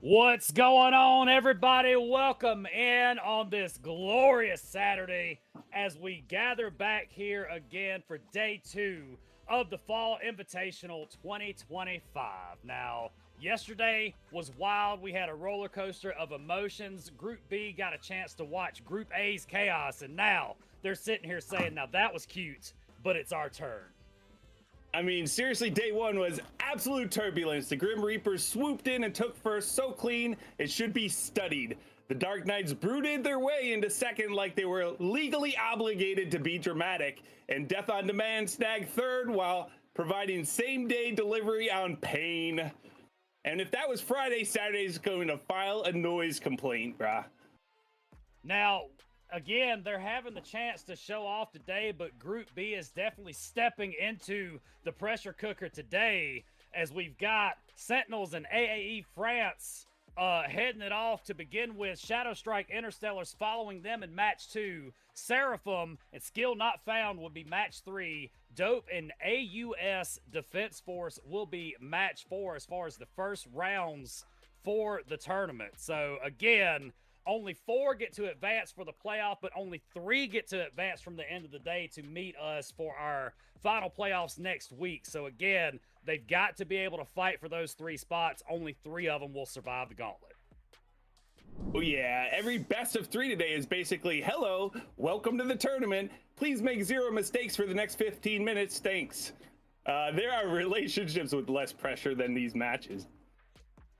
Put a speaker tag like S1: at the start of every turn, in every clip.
S1: What's going on, everybody? Welcome in on this glorious Saturday as we gather back here again for day 2 of the Fall Invitational 2025. Now, yesterday was wild. We had a roller coaster of emotions. Group B got a chance to watch Group A's chaos, and now they're sitting here saying, now that was cute, but it's our turn.
S2: I mean, seriously, day one was absolute turbulence. The Grim Reapers swooped in and took first so clean, it should be studied. The Dark Knights brooded their way into second like they were legally obligated to be dramatic, and Death on Demand snagged third while providing same-day delivery on Pain. And if that was Friday, Saturday's going to file a noise complaint, brah.
S1: Now, again, they're having the chance to show off today, but Group B is definitely stepping into the pressure cooker today as we've got Sentinels and AAE France heading it off to begin with. Shadow Strike Interstellars following them in match 2. Seraphim and Skill Not Found will be match 3. Dope and AUS Defense Force will be match 4 as far as the first rounds for the tournament. So again, only 4 get to advance for the playoff, but only 3 get to advance from the end of the day to meet us for our final playoffs next week. So again, they've got to be able to fight for those 3 spots. Only 3 of them will survive the gauntlet.
S2: Oh yeah, every best of 3 today is basically, hello, welcome to the tournament. Please make 0 mistakes for the next 15 minutes, thanks. There are relationships with less pressure than these matches.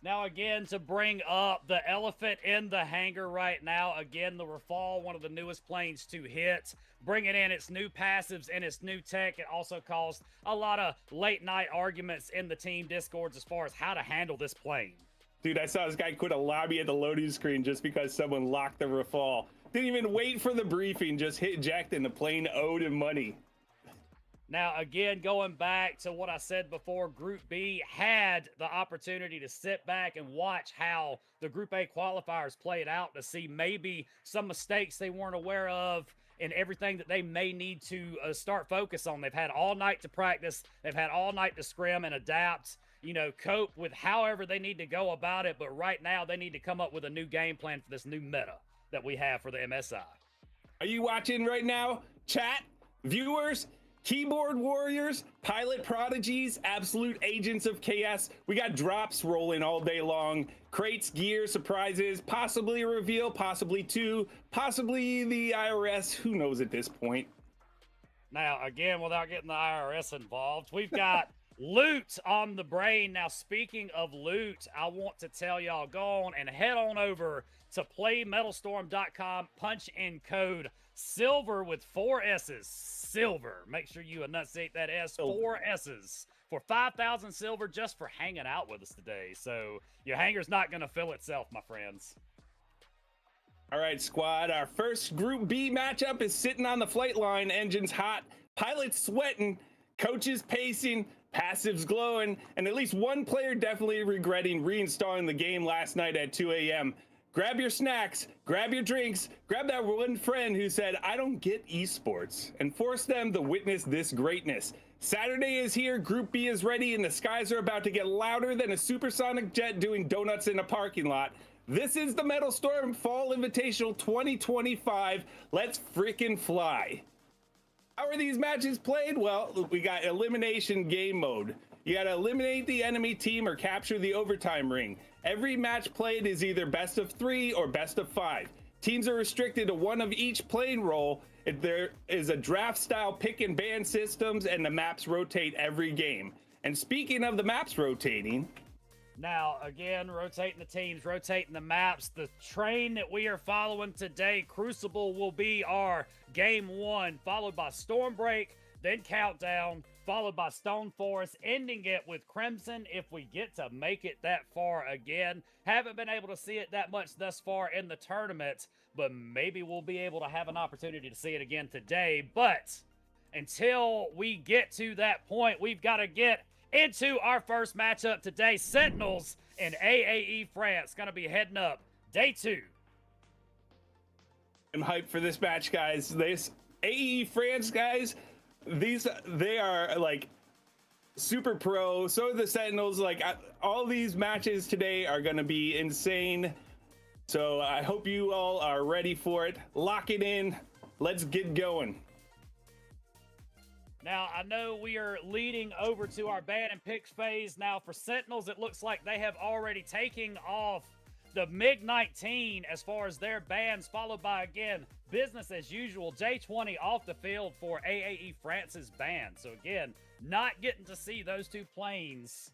S1: Now, again, to bring up the elephant in the hangar right now, again, the Rafale, one of the newest planes to hit, bringing in its new passives and its new tech. It also caused a lot of late-night arguments in the team discords as far as how to handle this plane.
S2: Dude, I saw this guy quit a lobby at the loading screen just because someone locked the Rafale. Didn't even wait for the briefing, just hit eject and the plane owed him money.
S1: Now, again, going back to what I said before, Group B had the opportunity to sit back and watch how the Group A qualifiers played out to see maybe some mistakes they weren't aware of and everything that they may need to start focus on. They've had all night to practice. They've had all night to scrim and adapt, cope with however they need to go about it. But right now, they need to come up with a new game plan for this new meta that we have for the MSI.
S2: Are you watching right now? Chat? Viewers? Keyboard warriors, pilot prodigies, absolute agents of chaos. We got drops rolling all day long. Crates, gear, surprises, possibly a reveal, possibly 2, possibly the IRS. Who knows at this point?
S1: Now, again, without getting the IRS involved, we've got loot on the brain. Now, speaking of loot, I want to tell y'all, go on and head on over to playmetalstorm.com, punch in code SILVER with 4 S's. Silver. Make sure you enunciate that S. 4 S's for 5,000 silver just for hanging out with us today. So your hangar's not going to fill itself, my friends.
S2: All right, squad. Our first Group B matchup is sitting on the flight line. Engines hot, pilots sweating, coaches pacing, passives glowing, and at least one player definitely regretting reinstalling the game last night at 2 a.m. Grab your snacks, grab your drinks, grab that one friend who said, I don't get esports, and force them to witness this greatness. Saturday is here, Group B is ready, and the skies are about to get louder than a supersonic jet doing donuts in a parking lot. This is the Metalstorm Fall Invitational 2025. Let's freaking fly. How are these matches played? Well, we got elimination game mode. You gotta eliminate the enemy team or capture the overtime ring. Every match played is either best of 3 or best of 5. Teams are restricted to 1 of each plane role. There is a draft style pick and ban systems, and the maps rotate every game. And speaking of the maps rotating,
S1: now, again, rotating the teams, rotating the maps. The train that we are following today, Crucible, will be our game 1, followed by Stormbreak, then Countdown, followed by Stone Forest, ending it with Crimson if we get to make it that far again. Haven't been able to see it that much thus far in the tournament, but maybe we'll be able to have an opportunity to see it again today. But until we get to that point, we've got to get into our first matchup today. Sentinels and AAE France going to be heading up day 2.
S2: I'm hyped for this match, guys. This AAE France, guys, they are like super pro. So are the Sentinels. Like all these matches today are going to be insane. So I hope you all are ready for it. Lock it in. Let's get going.
S1: Now, I know we are leading over to our ban and picks phase. Now, for Sentinels, it looks like they have already taken off the MiG-19 as far as their bans, followed by, again, business as usual. J-20 off the field for AAE France's ban. So, again, not getting to see those two planes.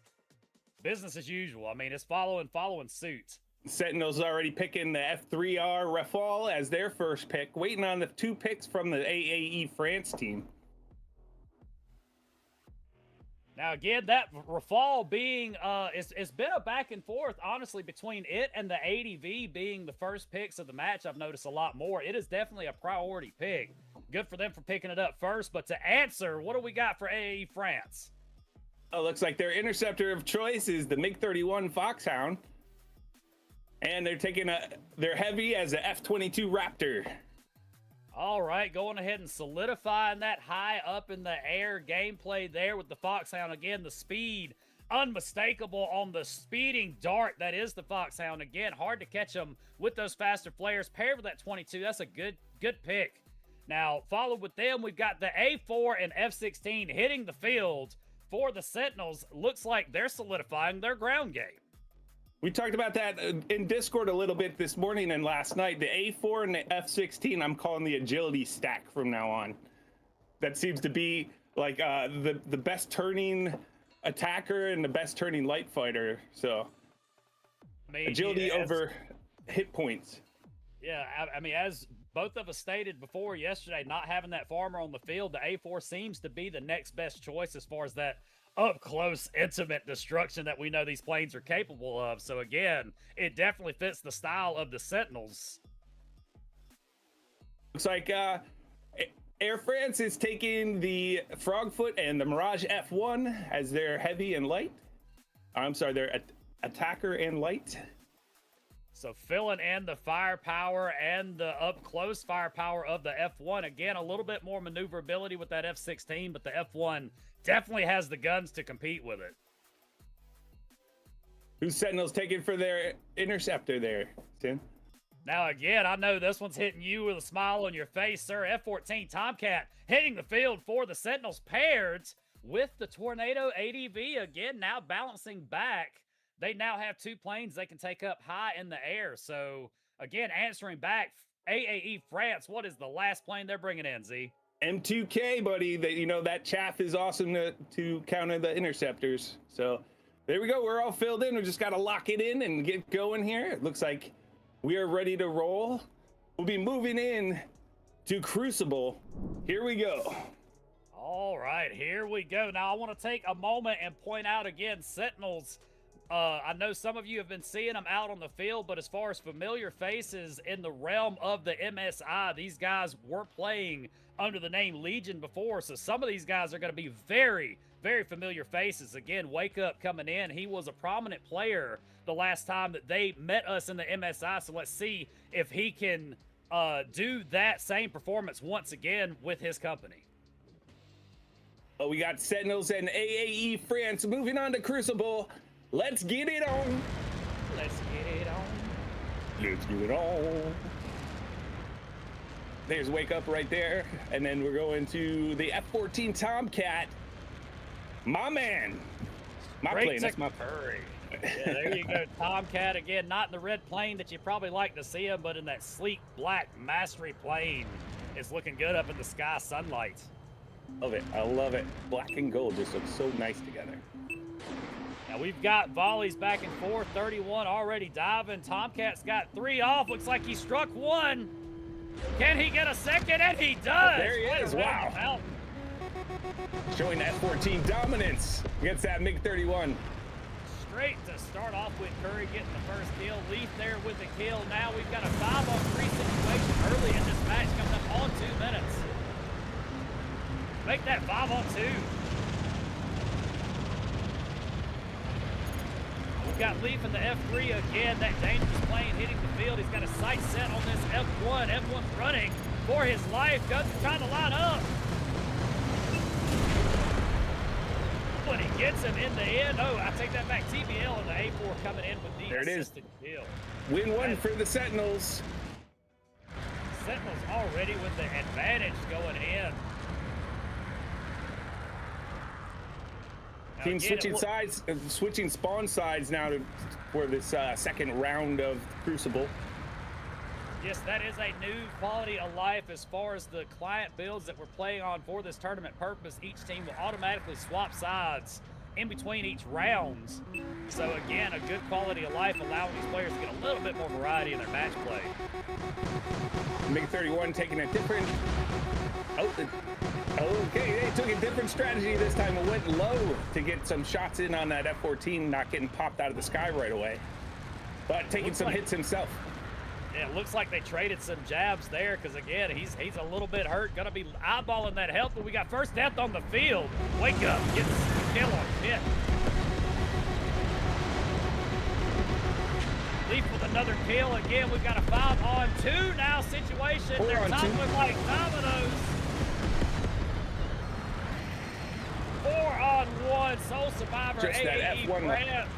S1: Business as usual. I mean, it's following suit.
S2: Sentinels already picking the F3R Rafale as their first pick, waiting on the 2 picks from the AAE France team.
S1: Now, again, that Rafale being, it's been a back and forth, honestly, between it and the ADV being the first picks of the match. I've noticed a lot more. It is definitely a priority pick. Good for them for picking it up first. But to answer, what do we got for AAE France?
S2: Oh, looks like their interceptor of choice is the MiG-31 Foxhound. And they're taking their heavy as a F-22 Raptor.
S1: All right, going ahead and solidifying that high up in the air gameplay there with the Foxhound. Again, the speed, unmistakable on the speeding dart that is the Foxhound. Again, hard to catch them with those faster flares. Paired with that 22, that's a good pick. Now, followed with them, we've got the A4 and F-16 hitting the field for the Sentinels. Looks like they're solidifying their ground game.
S2: We talked about that in Discord a little bit this morning and last night. The A4 and the F-16, I'm calling the agility stack from now on. That seems to be like the best turning attacker and the best turning light fighter. So agility over hit points.
S1: Yeah, I mean, as both of us stated before yesterday, not having that farmer on the field, the A4 seems to be the next best choice as far as that up-close, intimate destruction that we know these planes are capable of. So again, it definitely fits the style of the Sentinels.
S2: Looks like Air France is taking the Frogfoot and the Mirage F1 as their heavy and light. I'm sorry, their attacker and light.
S1: So filling in the firepower and the up-close firepower of the F1. Again, a little bit more maneuverability with that F-16, but the F1 definitely has the guns to compete with it.
S2: Who's Sentinels taking for their interceptor there, Tim?
S1: Now, again, I know this one's hitting you with a smile on your face, sir. F-14 Tomcat hitting the field for the Sentinels, paired with the Tornado ADV. Again, now balancing back. They now have 2 planes they can take up high in the air. So, again, answering back, AAE France, what is the last plane they're bringing in, Z?
S2: M2K, buddy. That chaff is awesome to counter the interceptors. So, there we go. We're all filled in. We just got to lock it in and get going here. It looks like we are ready to roll. We'll be moving in to Crucible. Here we go.
S1: All right, here we go. Now, I want to take a moment and point out again, Sentinels. I know some of you have been seeing them out on the field, but as far as familiar faces in the realm of the MSI, these guys were playing under the name Legion before, so some of these guys are going to be very, very familiar faces. Again, Wake Up coming in. He was a prominent player the last time that they met us in the MSI, so let's see if he can do that same performance once again with his company.
S2: Well, we got Sentinels and AAE France moving on to Crucible. Let's get it on.
S1: Let's get it on.
S2: Let's get it on. There's Wake Up right there. And then we're going to the F-14 Tomcat. My man. My plane. That's my
S1: Curry. Yeah, there you go. Tomcat again, not in the red plane that you probably like to see him, but in that sleek black mastery plane. It's looking good up in the sky sunlight.
S2: Love it. I love it. Black and gold just looks so nice together.
S1: Now we've got volleys back and forth. 31 already diving. Tomcat's got 3 off. Looks like he struck 1. Can he get a second? And he does.
S2: There he is. Wow. Showing that F-14 dominance against that MiG-31.
S1: Straight to start off with Curry getting the first kill. Leaf there with the kill. Now we've got a 5-on-3 situation early in this match coming up on 2 minutes. Make that 5-on-2. We've got Leaf in the F3 again. That dangerous plane hitting the field. He's got a sight set on this F1. F1's running for his life. Guns trying to line up. but he gets him in the end. Oh, I take that back. TBL and the A4 coming in with the assisted kill.
S2: Win one for the Sentinels.
S1: Sentinels already with the advantage going in. Now
S2: Team
S1: again,
S2: switching sides, switching spawn sides now for this second round of Crucible.
S1: Yes, that is a new quality of life as far as the client builds that we're playing on for this tournament purpose. Each team will automatically swap sides in between each rounds. So again, a good quality of life allowing these players to get a little bit more variety in their match play.
S2: MiG-31 taking a different... Okay, they took a different strategy this time. It went low to get some shots in on that F-14, not getting popped out of the sky right away. But taking some hits himself.
S1: Yeah, it looks like they traded some jabs there because, again, he's a little bit hurt. Going to be eyeballing that health, but we got first death on the field. Wake up. Gets the kill on Pitt. Leaf with another kill. Again, we've got a 5-on-2 now situation. They're tumbling like dominoes. 4-on-1. Sole survivor.
S2: Just that
S1: AAE
S2: F1
S1: France.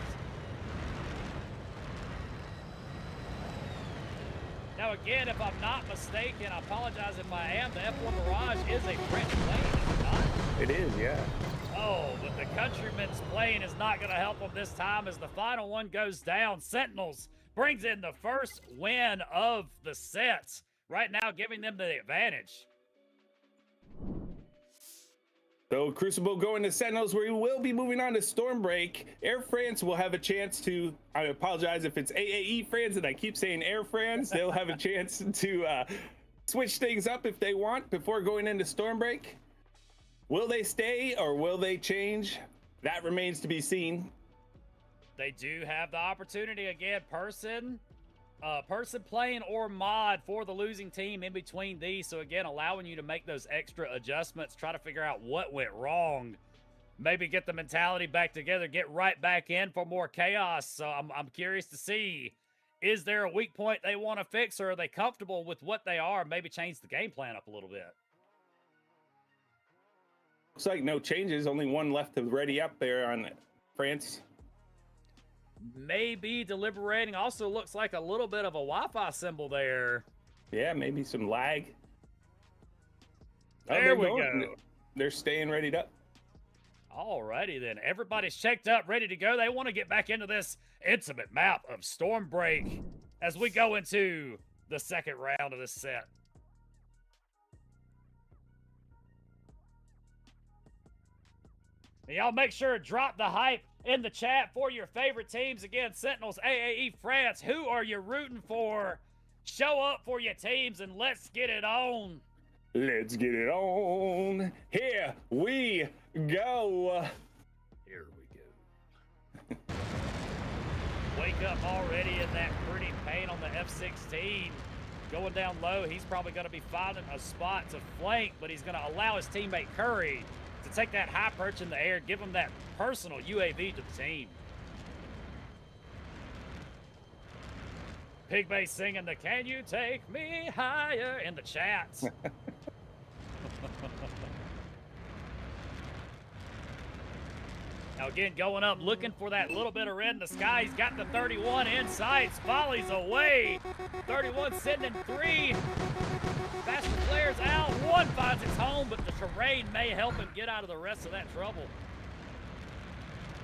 S1: Now again, if I'm not mistaken, I apologize if I am, the F1 Mirage is a French plane, is it not?
S2: It is, yeah.
S1: Oh, but the countryman's plane is not going to help them this time as the final one goes down. Sentinels brings in the first win of the sets, right now giving them the advantage.
S2: So Crucible going to Sentinels, where we will be moving on to Stormbreak. Air France will have a chance to, I apologize if it's AAE France and I keep saying Air France, they'll have a chance to switch things up if they want before going into Stormbreak. Will they stay or will they change? That remains to be seen.
S1: They do have the opportunity again, person playing or mod for the losing team in between these. So again, allowing you to make those extra adjustments, try to figure out what went wrong, maybe get the mentality back together, get right back in for more chaos. So I'm curious to see, is there a weak point they want to fix, or are they comfortable with what they are? Maybe change the game plan up a little bit.
S2: Looks like no changes, only one left to ready up there on France.
S1: Maybe deliberating. Also looks like a little bit of a Wi-Fi symbol there.
S2: Yeah, maybe some lag.
S1: There we go.
S2: They're staying readied up.
S1: Alrighty then. Everybody's checked up, ready to go. They want to get back into this intimate map of Stormbreak as we go into the second round of this set. And y'all make sure to drop the hype in the chat for your favorite teams. Again, Sentinels, AAE France. Who are you rooting for? Show up for your teams and let's get it on.
S2: Let's get it on. Here we go.
S1: Here we go. Wake up already in that pretty paint on the F-16. Going down low, he's probably going to be finding a spot to flank, but he's going to allow his teammate Curry to take that high perch in the air, give him that personal UAV to the team. Pigbay singing the "Can You Take Me Higher" in the chats. Now again, going up, looking for that little bit of red in the sky. He's got the 31 in sight, volleys away. 31 sitting in 3. Faster flares out. 1 finds its home, but the terrain may help him get out of the rest of that trouble.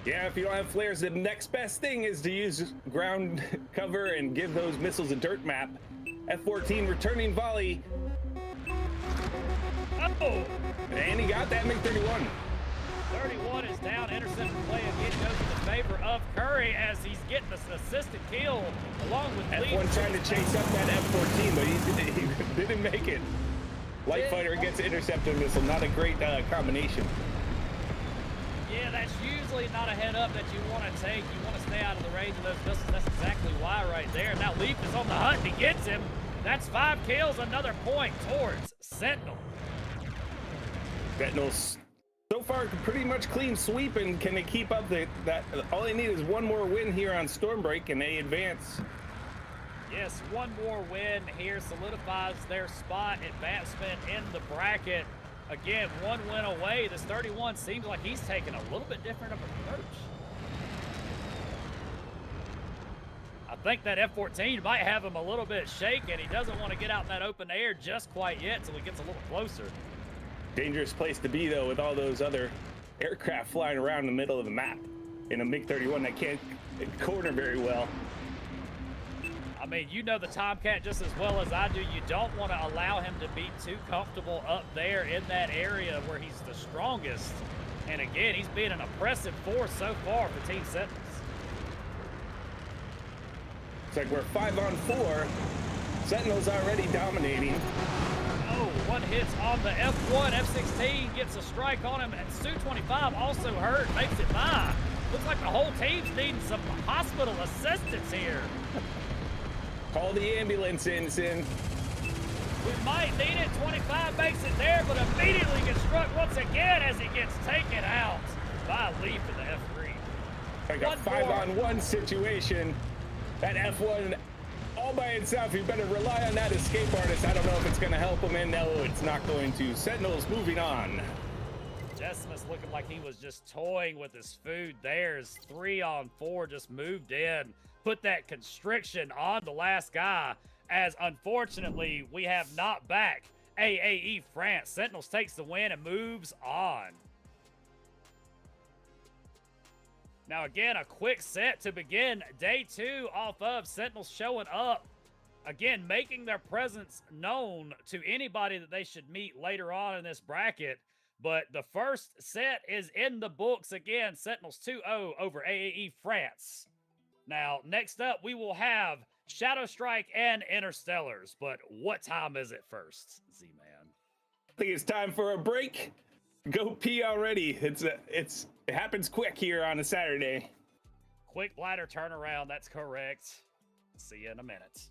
S2: Yeah, if you don't have flares, the next best thing is to use ground cover and give those missiles a dirt map. F-14 returning volley.
S1: Oh!
S2: And he got that MiG-31.
S1: 31 is down. Interception play again goes in the favor of Curry as he's getting this assisted kill along with
S2: F1 trying to chase up that F-14, but he didn't make it. Light fighter gets interceptor missile. Not a great combination.
S1: Yeah, that's usually not a head up that you want to take. You want to stay out of the range of those missiles. That's exactly why right there. Now Leaf is on the hunt. He gets him. That's 5 kills. Another point towards Sentinel.
S2: Sentinels so far pretty much clean sweep, and can they keep up that? All they need is one more win here on Stormbreak and they advance.
S1: Yes, one more win here solidifies their spot advancement in the bracket. Again, one win away. This 31 seems like he's taking a little bit different of an approach. I think that F-14 might have him a little bit shaken. He doesn't want to get out in that open air just quite yet until he gets a little closer.
S2: Dangerous place to be, though, with all those other aircraft flying around in the middle of the map in a MiG-31 that can't corner very well.
S1: I mean, you know the Tomcat just as well as I do. You don't want to allow him to be too comfortable up there in that area where he's the strongest. And again, he's been an oppressive force so far for Team Sentinels.
S2: It's like we're 5-on-4. Sentinels already dominating.
S1: Oh, one hits on the F1. F-16 gets a strike on him, and Su-25 also hurt, makes it by. Looks like the whole team's needing some hospital assistance here.
S2: Call the ambulance in, Sin.
S1: We might need it. 25 makes it there, but immediately gets struck once again as he gets taken out by Leaf in the F3.
S2: Like a 5-on-1 situation. That F1 all by itself, you better rely on that escape artist. I don't know if it's going to help him in. No, it's not going to. Sentinels moving on.
S1: Decimus looking like he was just toying with his food there. His 3-on-4 just moved in, put that constriction on the last guy, as unfortunately we have not back AAE France. Sentinels takes the win and moves on. Now again, a quick set to begin day 2 off of Sentinels showing up. Again, making their presence known to anybody that they should meet later on in this bracket. But the first set is in the books again. Sentinels 2-0 over AAE France. Now, next up, we will have Shadow Strike and Interstellars. But what time is it first, Z-Man?
S2: I think it's time for a break. Go pee already. It happens quick here on a Saturday.
S1: Quick bladder turnaround, that's correct. See you in a minute.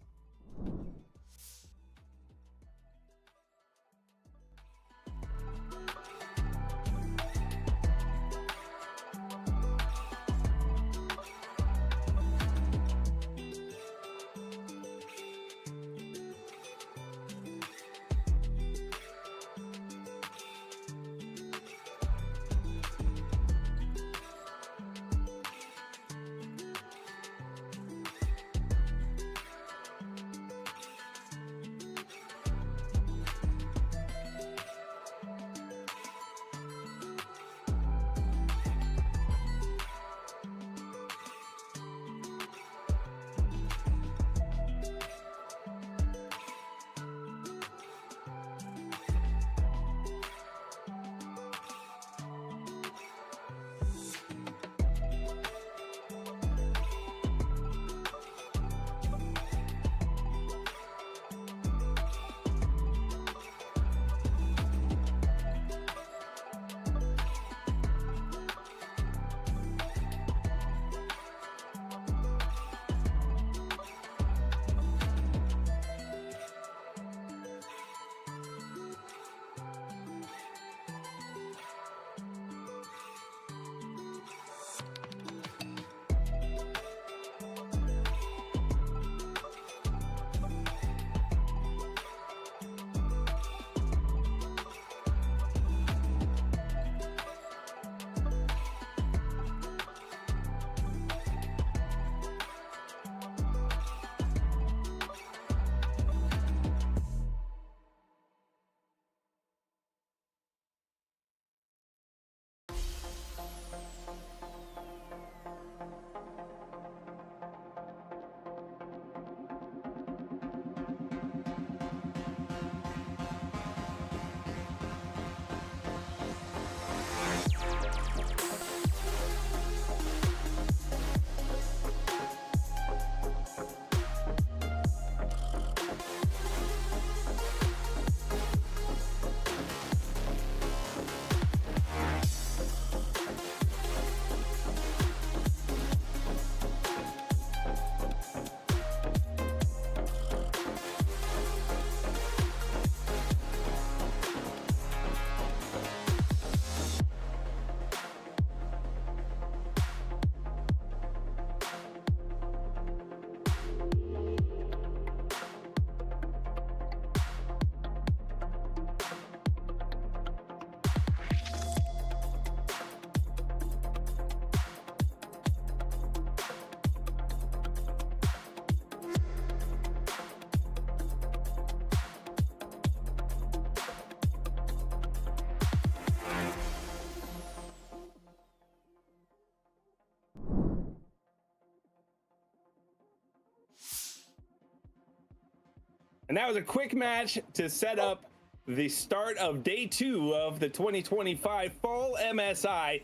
S2: And that was a quick match to set up the start of day 2 of the 2025 Fall MSI.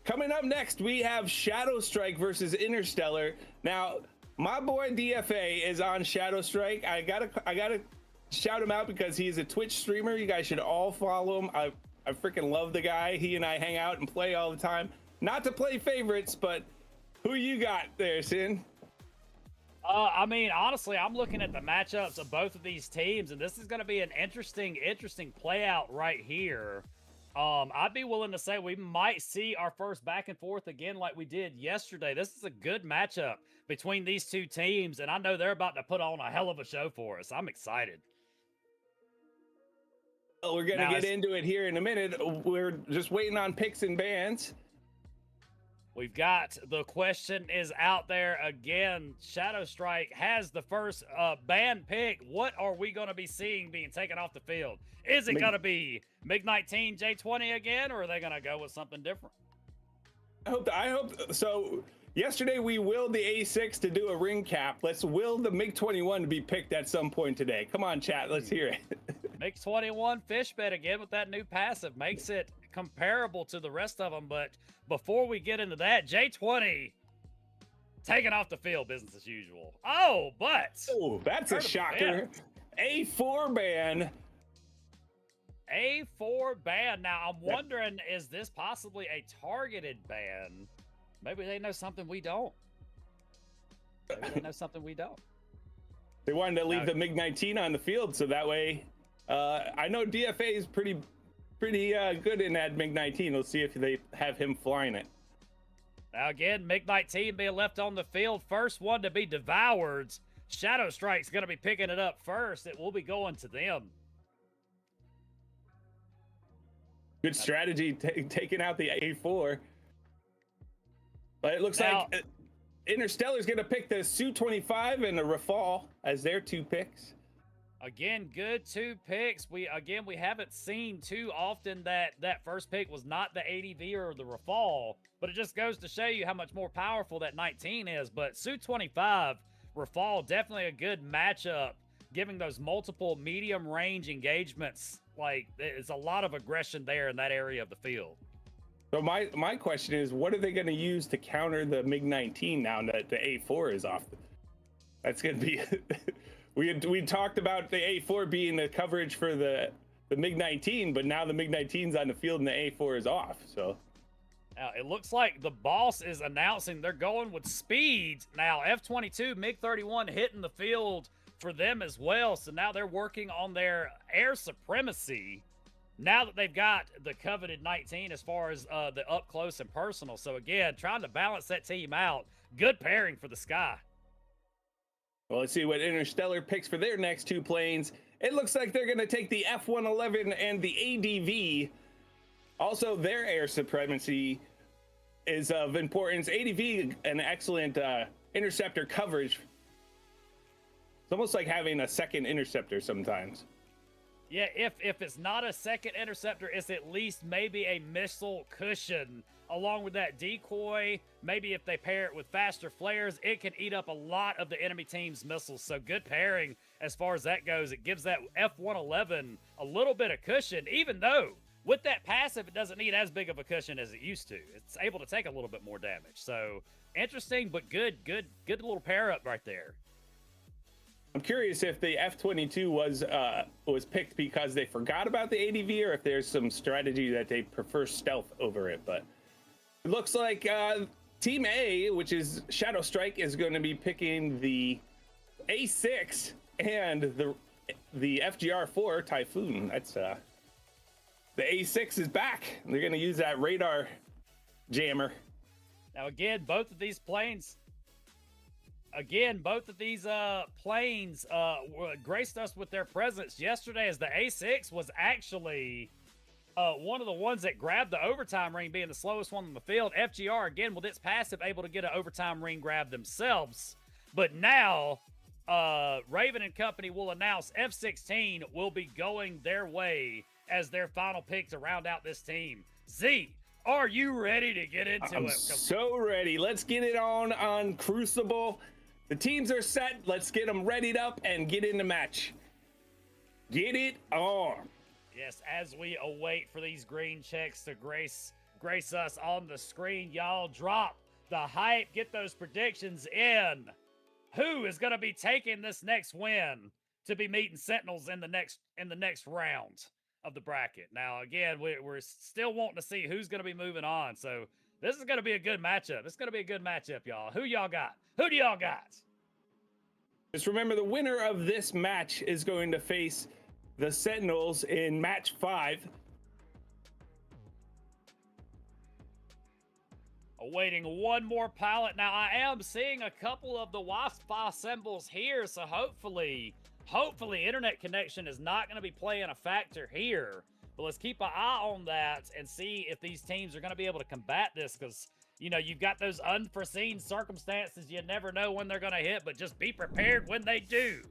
S2: Coming up next, we have Shadow Strike versus Interstellar. Now, my boy DFA is on Shadow Strike. I gotta shout him out because he's a Twitch streamer. You guys should all follow him. I freaking love the guy. He and I hang out and play all the time. Not to play favorites, but who you got there, Sin?
S1: I mean, honestly, I'm looking at the matchups of both of these teams, and this is going to be an interesting play out right here. I'd be willing to say we might see our first back and forth again like we did yesterday. This is a good matchup between these two teams, and I know they're about to put on a hell of a show for us. I'm excited.
S2: Well, we're going to get into it here in a minute. We're just waiting on picks and bans.
S1: We've got the question is out there again. Shadow Strike has the first ban pick. What are we going to be seeing being taken off the field? Is it going to be MiG-19 J20 again, or are they going to go with something different?
S2: I hope so. Yesterday we willed the A6 to do a ring cap. Let's will the MiG-21 to be picked at some point today. Come on, chat. Let's hear it.
S1: MiG-21 fish bed again with that new passive makes it comparable to the rest of them. But before we get into that, J20 taking off the field, business as usual. Oh,
S2: that's a shocker. A4 ban.
S1: A4 ban. Now I'm wondering, is this possibly a targeted ban? Maybe they know something we don't. Maybe they know something we don't.
S2: They wanted to leave the MiG-19 on the field so that way. I know DFA is pretty good in that MiG-19. Let's see if they have him flying it.
S1: Now again, MiG-19 being left on the field. First one to be devoured. Shadow Strike's going to be picking it up first. It will be going to them.
S2: Good strategy, taking out the A4. But it looks like Interstellar's going to pick the Su-25 and the Rafale as their 2 picks.
S1: Again, good 2 picks. We haven't seen too often that first pick was not the ADV or the Rafale, but it just goes to show you how much more powerful that 19 is. But Su-25, Rafale, definitely a good matchup, giving those multiple medium range engagements. Like, there's a lot of aggression there in that area of the field.
S2: So my question is, what are they going to use to counter the MiG-19 now that the A4 is off? That's going to be... we talked about the A4 being the coverage for the MiG-19, but now the MiG-19's on the field and the A4 is off. So
S1: now it looks like the boss is announcing they're going with speed. Now F-22, MiG-31 hitting the field for them as well. So now they're working on their air supremacy now that they've got the coveted 19 as far as the up close and personal. So again, trying to balance that team out. Good pairing for the Sky.
S2: Well, let's see what Interstellar picks for their next 2 planes. It looks like they're going to take the F-111 and the ADV. Also, their air supremacy is of importance. ADV, an excellent interceptor coverage. It's almost like having a second interceptor sometimes.
S1: Yeah, if it's not a second interceptor, it's at least maybe a missile cushion along with that decoy. Maybe if they pair it with faster flares, it can eat up a lot of the enemy team's missiles. So good pairing as far as that goes. It gives that F-111 a little bit of cushion, even though with that passive, it doesn't need as big of a cushion as it used to. It's able to take a little bit more damage. So interesting, but good little pair up right there.
S2: I'm curious if the F-22 was picked because they forgot about the ADV or if there's some strategy that they prefer stealth over it. But it looks like Team A, which is Shadow Strike, is going to be picking the A6 and the FGR-4 Typhoon. That's the A6 is back. They're going to use that radar jammer.
S1: Now again, both of these planes graced us with their presence yesterday, as the A6 was actually one of the ones that grabbed the overtime ring, being the slowest one on the field. FGR, again, with its passive, able to get an overtime ring grab themselves. But now, Raven and company will announce F-16 will be going their way as their final pick to round out this team. Z, are you ready to get into it?
S2: I'm so ready. Let's get it on Crucible. The teams are set. Let's get them readied up and get in the match. get it on.
S1: Yes, as we await for these green checks to grace us on the screen, y'all drop the hype, get those predictions in. Who is going to be taking this next win to be meeting Sentinels in the next round of the bracket? Now, again, we're still wanting to see who's going to be moving on. So this is going to be a good matchup. It's going to be a good matchup, y'all. Who y'all got? Who do y'all got?
S2: Just remember, the winner of this match is going to face the Sentinels in match 5.
S1: Awaiting one more pilot. Now, I am seeing a couple of the Wi-Fi symbols here, so hopefully internet connection is not going to be playing a factor here. But let's keep an eye on that and see if these teams are going to be able to combat this, because, you know, you've got those unforeseen circumstances. You never know when they're going to hit, but just be prepared when they do.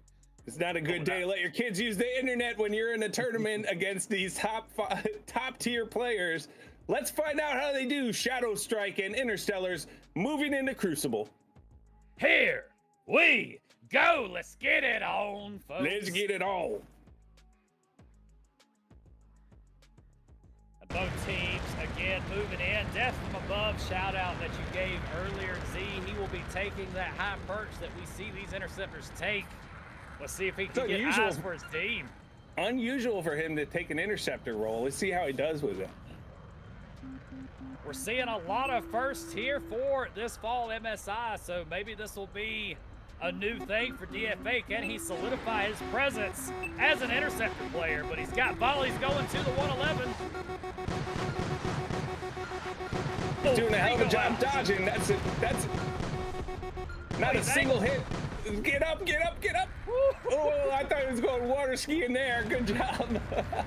S2: It's not a good day to let your kids use the internet when you're in a tournament against these top tier players. Let's find out how they do. Shadow Strike and Interstellars moving into Crucible.
S1: Here we go. Let's get it on, folks.
S2: Let's get it on.
S1: Both teams, again, moving in. Death from above shout out that you gave earlier, Z. He will be taking that high perch that we see these interceptors take. Let's see if he can get eyes for his team.
S2: Unusual for him to take an interceptor role. Let's see how he does with it.
S1: We're seeing a lot of firsts here for this fall MSI, so maybe this will be a new thing for DFA. Can he solidify his presence as an interceptor player? But he's got volleys going to the 111.
S2: He's doing a hell of a job dodging. That's it. That's not a single hit. Get up, get up, get up. Oh, I thought he was going water skiing there. Good job.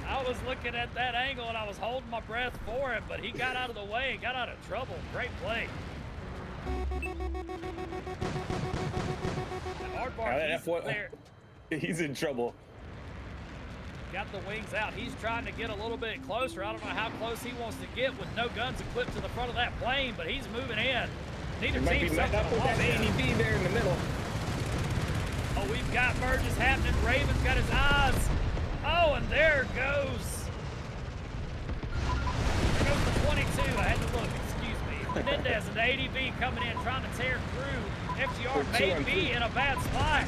S1: I was looking at that angle and I was holding my breath for him, but he got out of the way and got out of trouble. Great play.
S2: He's in trouble.
S1: Got the wings out. He's trying to get a little bit closer. I don't know how close he wants to get with no guns equipped to the front of that plane, but he's moving in. Neither
S2: team might be met up with that ADB there in the middle.
S1: Oh, we've got merges happening. Raven's got his eyes. Oh, and there goes. There goes the 22. I had to look. Excuse me. Menendez and the ADB coming in, trying to tear through. FGR may be in a bad spot.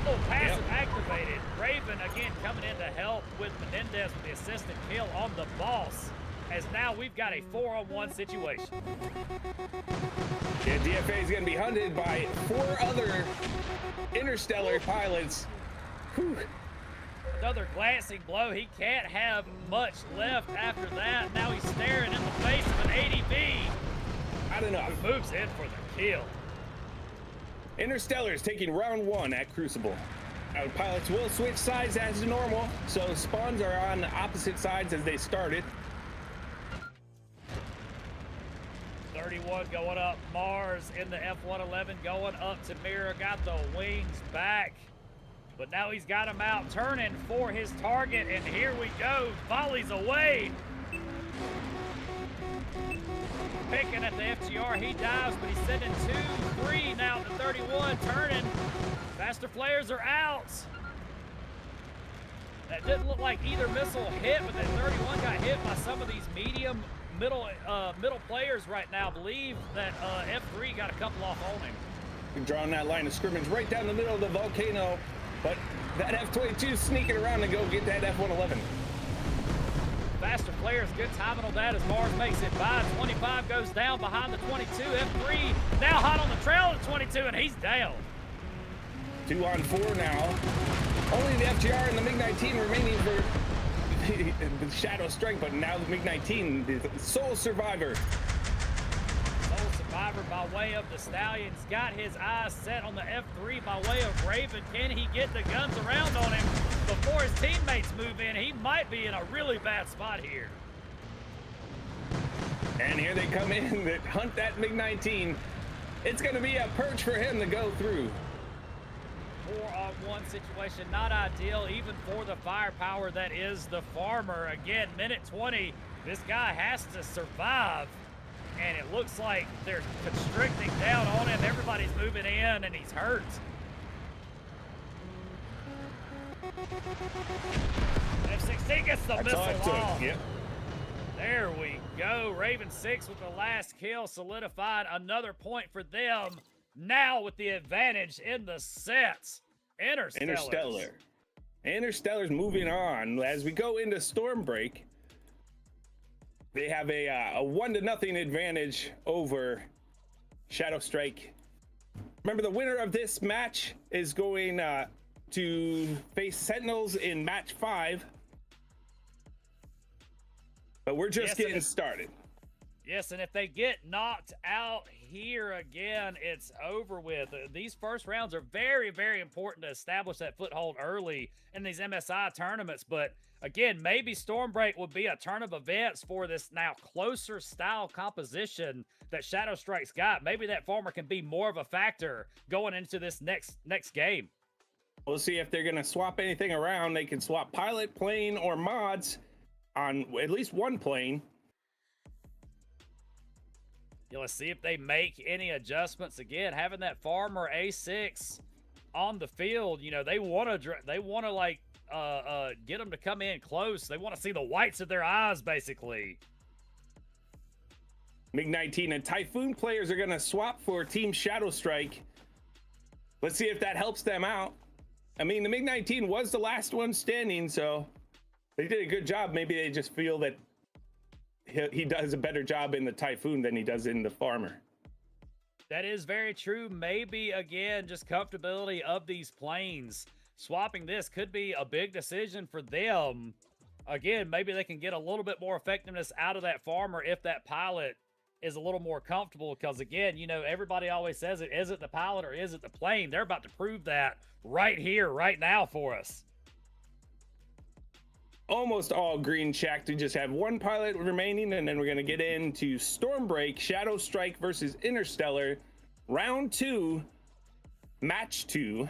S1: Oh, passive activated. Raven again coming in to help with Menendez with the assistant kill on the boss. As now we've got a 4-on-1 situation.
S2: Yeah, DFA is going to be hunted by 4 other Interstellar pilots. Whew.
S1: Another glancing blow. He can't have much left after that. Now he's staring in the face of an ADB.
S2: Not enough.
S1: Who moves in for the kill.
S2: Interstellars taking round 1 at Crucible. Now the pilots will switch sides as normal, so spawns are on the opposite sides as they started.
S1: 31 going up. Mars in the F-111 going up to Mirror. Got the wings back. But now he's got him out, turning for his target. And here we go. Volleys away. Picking at the FGR. He dives, but he's sending 2, 3 now to 31. Turning. Faster flares are out. That didn't look like either missile hit, but that 31 got hit by some of these middle players right now. Believe that F3 got a couple off on him.
S2: We've drawn that line of scrimmage right down the middle of the volcano, but that F-22 sneaking around to go get that F-111.
S1: Faster players, good timing on that as Mars makes it by. 25 goes down behind the 22. F3 now hot on the trail of the 22, and he's down.
S2: 2 on 4 now. Only the FGR and the MiG-19 remaining for the Shadow Strike, but now the MiG-19, the sole survivor.
S1: Sole survivor by way of the Stallion's got his eyes set on the F3 by way of Raven. Can he get the guns around on him before his teammates move in? He might be in a really bad spot here.
S2: And here they come in that hunt that MiG-19. It's going to be a perch for him to go through.
S1: 4-on-1 situation, not ideal even for the firepower that is the Farmer. Again, minute 20, this guy has to survive, and it looks like they're constricting down on him. Everybody's moving in, and he's hurt. F-16 gets the
S2: That's all it
S1: missile
S2: took.
S1: off.
S2: Yep.
S1: There we go. Raven 6 with the last kill, solidified another point for them. Now with the advantage in the sets. Interstellars.
S2: Interstellars moving on. As we go into Storm Break, they have a 1-0 advantage over Shadow Strike. Remember, the winner of this match is going to face Sentinels in match 5. But we're just getting started.
S1: Yes, and if they get knocked out here again, it's over with. These first rounds are very, very important to establish that foothold early in these MSI tournaments. But again, maybe Storm Break will be a turn of events for this now closer style composition that Shadow Strike's got. Maybe that farmer can be more of a factor going into this next game.
S2: We'll see if they're going to swap anything around. They can swap pilot, plane, or mods on at least one plane.
S1: Yeah, let's see if they make any adjustments. Again, having that farmer A6 on the field, you know, they want to like get them to come in close. They want to see the whites of their eyes, basically.
S2: MiG-19 and Typhoon players are going to swap for Team Shadow Strike. Let's see if that helps them out. I mean, the MiG-19 was the last one standing, so they did a good job. Maybe they just feel that he does a better job in the Typhoon than he does in the farmer.
S1: That is very true. Maybe, again, just comfortability of these planes. Swapping this could be a big decision for them. Again, maybe they can get a little bit more effectiveness out of that farmer if that pilot is a little more comfortable. Because, again, you know, everybody always says it. Is it the pilot or is it the plane? They're about to prove that right here, right now for us.
S2: Almost all green checked. We just have one pilot remaining, and then we're going to get into Storm Break, Shadow Strike versus Interstellar, round 2, match 2,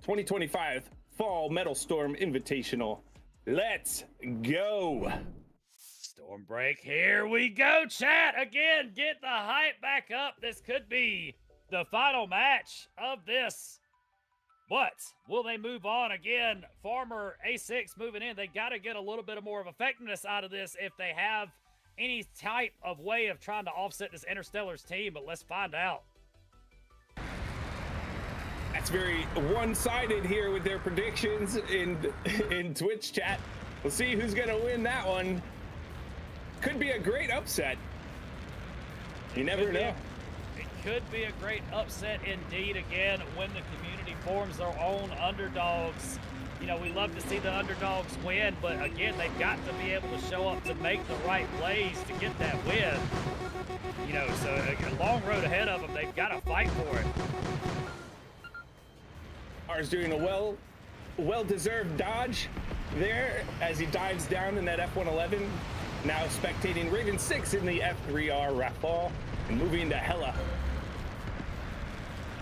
S2: 2025 Fall Metalstorm Invitational. Let's go.
S1: Storm Break, here we go, chat. Again, get the hype back up. This could be the final match of this. But will they move on? Again, farmer A6 moving in. They got to get a little bit more of effectiveness out of this if they have any type of way of trying to offset this Interstellars team. But let's find out.
S2: That's very one-sided here with their predictions in Twitch chat. We'll see who's going to win that one. Could be a great upset. You never know.
S1: It could be a great upset indeed. Again, when the community forms their own underdogs. You know, we love to see the underdogs win, but again, they've got to be able to show up to make the right plays to get that win. You know, so a long road ahead of them. They've got to fight for it.
S2: R's doing a well-deserved dodge there as he dives down in that F-111. Now spectating Raven 6 in the F3R Rafale and moving to Hella.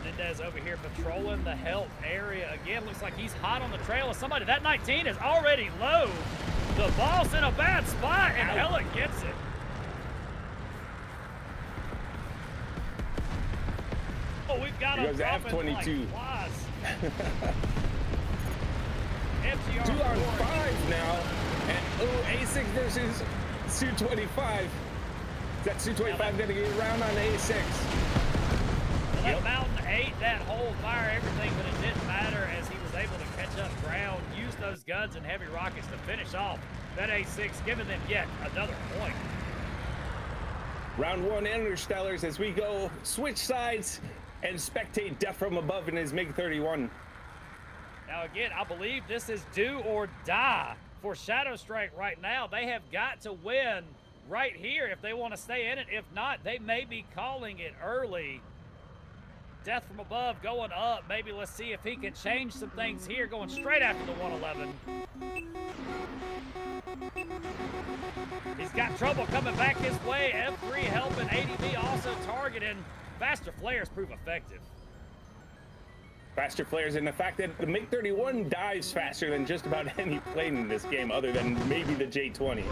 S1: Mendez over here patrolling the health area again. Looks like he's hot on the trail of somebody. That 19 is already low. The ball's in a bad spot, and Hella gets it. Oh, we've got
S2: a F-22.
S1: Like
S2: MTR 2 on 5 now, and A6 versus Su-25. Is that Su-25 going to get around on A6?
S1: That Mountain ate that whole fire, everything, but it didn't matter as he was able to catch up ground, use those guns and heavy rockets to finish off that A6, giving them yet another point.
S2: Round 1 Interstellars as we go switch sides and spectate Death from Above in his MiG-31.
S1: Now again, I believe this is do or die for Shadow Strike right now. They have got to win right here if they want to stay in it. If not, they may be calling it early. Death from Above going up. Maybe let's see if he can change some things here, going straight after the 111. He's got trouble coming back his way. F3 helping, ADB also targeting. Faster flares prove effective.
S2: Faster flares, and the fact that the MiG-31 dives faster than just about any plane in this game other than maybe the J-20.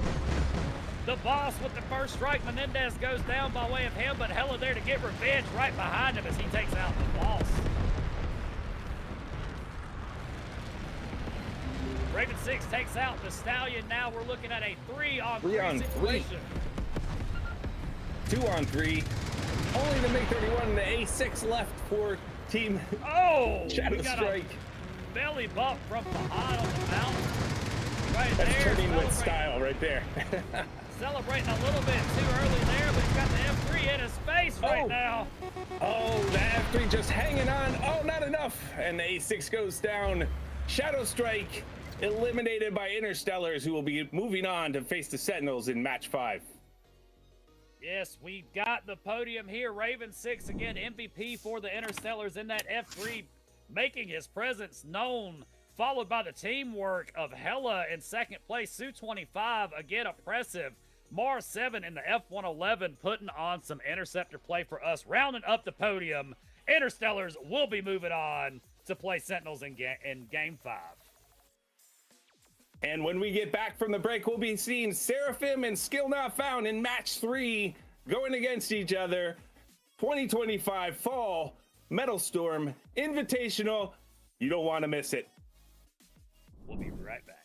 S1: The boss with the first strike. Menendez goes down by way of him, but Hella there to get revenge right behind him as he takes out the boss. Raven 6 takes out the Stallion. Now we're looking at a 3-on-3 situation.
S2: 2-on-3. Only the MiG-31 and the A6 left for Team Shadow Strike.
S1: Belly bump from behind on the mountain. Right
S2: That's
S1: there.
S2: turning with style right there.
S1: Celebrating a little bit too early there, but he's got the F3 in his face right now.
S2: Oh, the F3 just hanging on. Oh, not enough. And the A6 goes down. Shadow Strike eliminated by Interstellars, who will be moving on to face the Sentinels in match 5.
S1: Yes, we've got the podium here. Raven 6 again, MVP for the Interstellars in that F3, making his presence known, followed by the teamwork of Hella in second place. Su-25, again, oppressive. Mars 7 in the F-111, putting on some interceptor play for us. Rounding up the podium, Interstellars will be moving on to play Sentinels in Game 5.
S2: And when we get back from the break, we'll be seeing Seraphim and Skill Not Found in match 3 going against each other. 2025 Fall Metalstorm Invitational. You don't want to miss it.
S1: We'll be right back.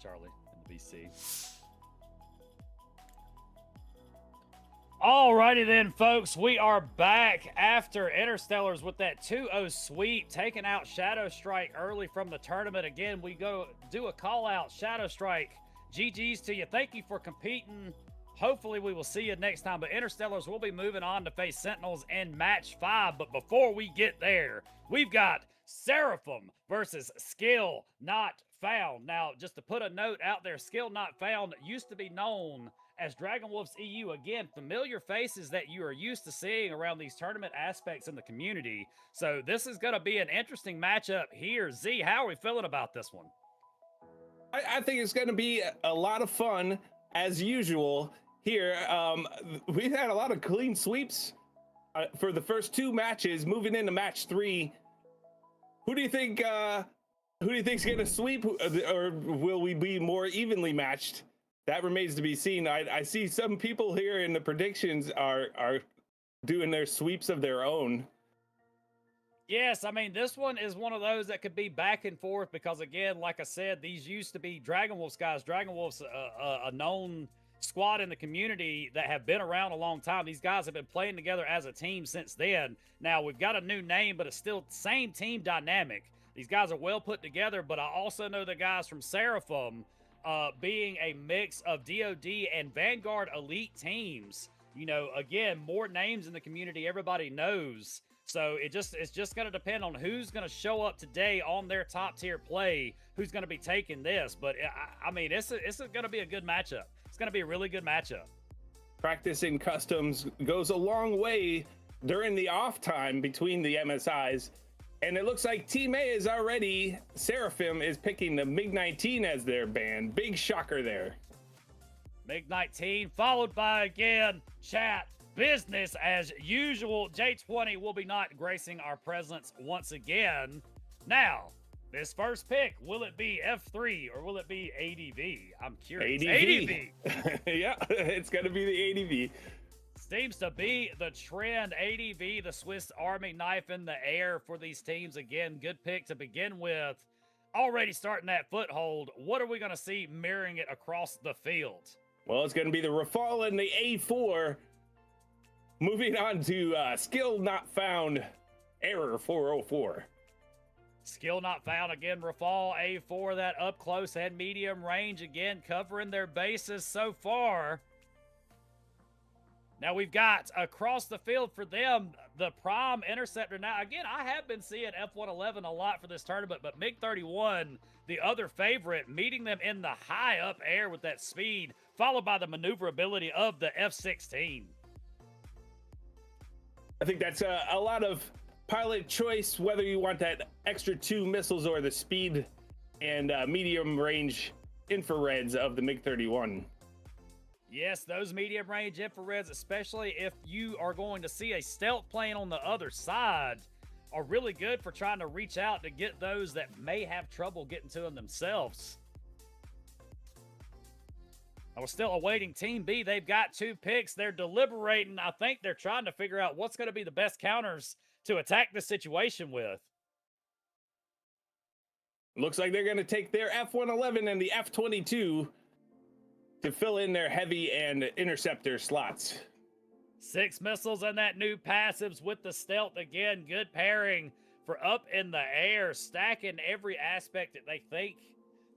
S1: Charlie in the VC. Alrighty then, folks. We are back after Interstellars with that 2-0 sweep, taking out Shadow Strike early from the tournament. Again, we go do a call out. Shadow Strike, GG's to you. Thank you for competing. Hopefully we will see you next time. But Interstellars will be moving on to face Sentinels in match 5. But before we get there, we've got Seraphim versus Skill Not Found. Now, just to put a note out there, Skill Not Found used to be known as Dragon Wolves EU. Again, familiar faces that you are used to seeing around these tournament aspects in the community. So this is going to be an interesting matchup here. Z, how are we feeling about this one?
S2: I think it's going to be a lot of fun as usual here. We've had a lot of clean sweeps for the first 2 matches. Moving into match 3, who do you think is going to sweep, or will we be more evenly matched? That remains to be seen. I see some people here in the predictions are doing their sweeps of their own.
S1: Yes, I mean, this one is one of those that could be back and forth because, again, like I said, these used to be Dragon Wolves guys. Dragon Wolves, a known squad in the community that have been around a long time. These guys have been playing together as a team since then. Now, we've got a new name, but it's still the same team dynamic. These guys are well put together, but I also know the guys from Seraphim being a mix of DOD and Vanguard elite teams. You know, again, more names in the community everybody knows. So it's just going to depend on who's going to show up today on their top tier play, who's going to be taking this. But I mean, this is going to be a good matchup. It's going to be a really good matchup.
S2: Practicing customs goes a long way during the off time between the MSIs. And it looks like Team A is already, Seraphim is picking the MiG-19 as their band. Big shocker there.
S1: MiG-19 followed by, again, chat. Business as usual. J20 will be not gracing our presence once again. Now, this first pick, will it be F3 or will it be ADV? I'm curious.
S2: ADV. Yeah, it's going to be the ADV.
S1: Seems to be the trend. ADV, the Swiss Army knife in the air for these teams. Again, good pick to begin with. Already starting that foothold. What are we going to see mirroring it across the field?
S2: Well, it's going to be the Rafale and the A4. Moving on to skill not found, error 404.
S1: Skill not found again. Rafale A4, that up close and medium range again, covering their bases so far. Now we've got across the field for them the Prime Interceptor. Now again, I have been seeing F111 a lot for this tournament, but MiG-31, the other favorite, meeting them in the high up air with that speed, followed by the maneuverability of the F-16.
S2: I think that's a lot of pilot choice, whether you want that extra 2 missiles or the speed and medium range infrareds of the MiG-31.
S1: Yes, those medium range infrareds, especially if you are going to see a stealth plane on the other side, are really good for trying to reach out to get those that may have trouble getting to them themselves. I was still awaiting Team B. They've got 2 picks. They're deliberating. I think they're trying to figure out what's going to be the best counters to attack this situation with.
S2: Looks like they're going to take their F-111 and the F-22 to fill in their heavy and interceptor slots.
S1: 6 missiles and that new passives with the stealth. Again, good pairing for up in the air, stacking every aspect that they think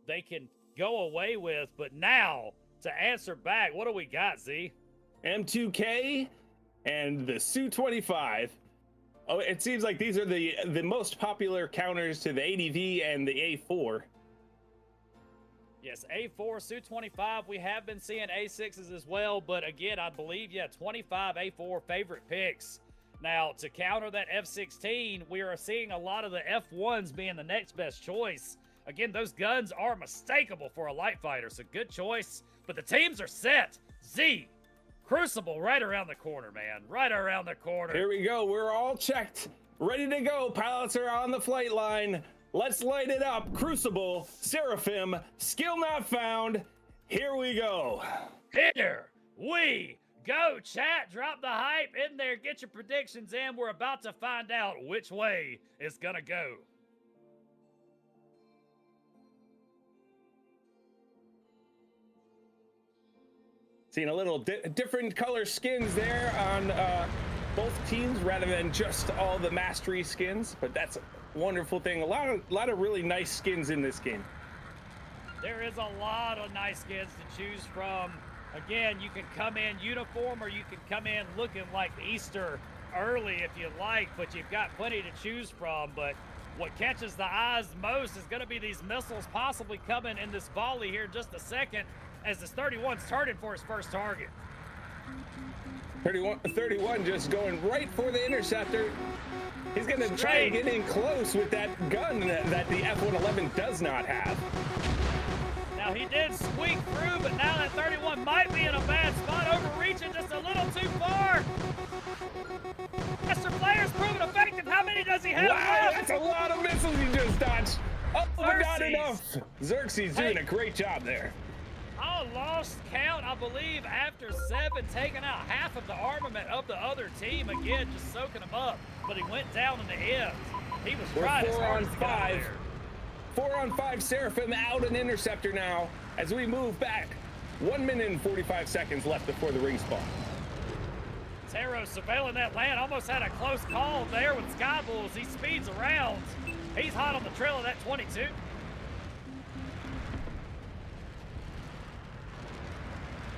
S1: they can go away with. But now, to answer back, what do we got, Z?
S2: M2K and the Su-25. Oh, it seems like these are the most popular counters to the ADV and the A4.
S1: Yes, A4, Su-25. We have been seeing A6s as well, but again, I believe, yeah, 25 A4 favorite picks. Now, to counter that F-16, we are seeing a lot of the F1s being the next best choice. Again, those guns are unmistakable for a light fighter, so good choice. But the teams are set. Z, Crucible right around the corner, man. Right around the corner.
S2: Here we go. We're all checked. Ready to go. Pilots are on the flight line. Let's light it up. Crucible, Seraphim, skill not found. Here we go.
S1: Here we go, chat. Drop the hype in there. Get your predictions in. We're about to find out which way it's going to go.
S2: Seeing a little different color skins there on both teams rather than just all the mastery skins, but that's a wonderful thing. A lot of really nice skins in this game.
S1: There is a lot of nice skins to choose from. Again, you can come in uniform or you can come in looking like Easter early if you like, but you've got plenty to choose from. But what catches the eyes most is going to be these missiles possibly coming in this volley here in just a second. as this 31's turning for his first target.
S2: 31 just going right for the interceptor. He's going to try and get in close with that gun that the F-111 does not have.
S1: Now he did squeak through, but now that 31 might be in a bad spot, overreaching just a little too far. Master Player's proven effective. How many does he have
S2: Wow,
S1: left?
S2: that's a lot of missiles he just dodged. Oh, but not enough. Xerxes doing a great job there.
S1: Oh, lost count, I believe, after 7, taking out half of the armament of the other team. Again, just soaking them up. But he went down in the end. He was trying his hardest to get out there.
S2: 4 on 5, Seraphim out an interceptor now as we move back. 1 minute and 45 seconds left before the ring spawn.
S1: Taro surveilling that land, almost had a close call there with Sky Bulls. He speeds around. He's hot on the trail of that 22.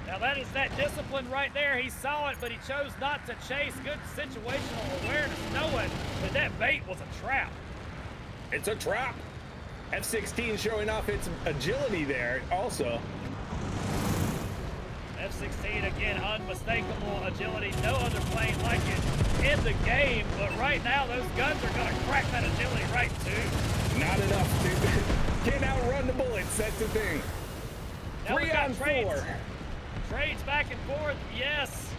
S1: Now that is that discipline right there. He saw it, but he chose not to chase. Good situational awareness, knowing that that bait was a trap.
S2: It's a trap. F-16 showing off its agility there also.
S1: F-16, again, unmistakable agility. No other plane like it in the game, but right now those guns are going to crack that agility right too.
S2: Not enough, dude. Can't outrun the bullets, that's the thing.
S1: Now
S2: 3 on 4.
S1: Trades back and forth, yes.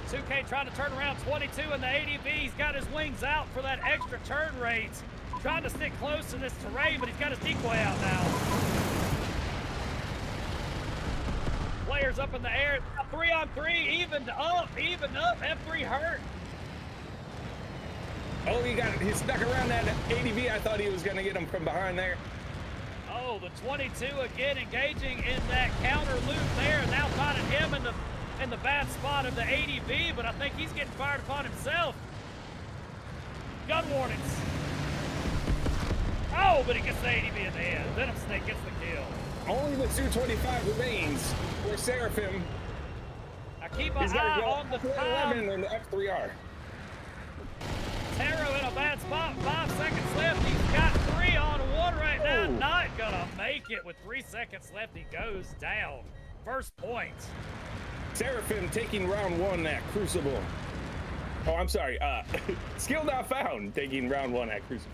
S1: 2K trying to turn around 22 in the ADV. He's got his wings out for that extra turn rate. Trying to stick close to this terrain, but he's got his decoy out now. Players up in the air. 3 on 3, evened up. F3 hurt.
S2: Oh, he stuck around that ADV. I thought he was going to get him from behind there.
S1: Oh, the 22 again engaging in that counter loop there. Now finding him in the bad spot of the ADV, but I think he's getting fired upon himself. Gun warnings. Oh, but he gets the ADV in the end. Venom Snake gets the kill.
S2: Only the 225 remains for Seraphim.
S1: I keep an eye on the time.
S2: 11 on the F3R.
S1: Taro in a bad spot. 5 seconds left. He's got 3 on 1 right now. Not gonna make it with 3 seconds left. He goes down. First point.
S2: Seraphim taking round 1 at Crucible. Oh, I'm sorry. Skill not found taking round 1 at Crucible.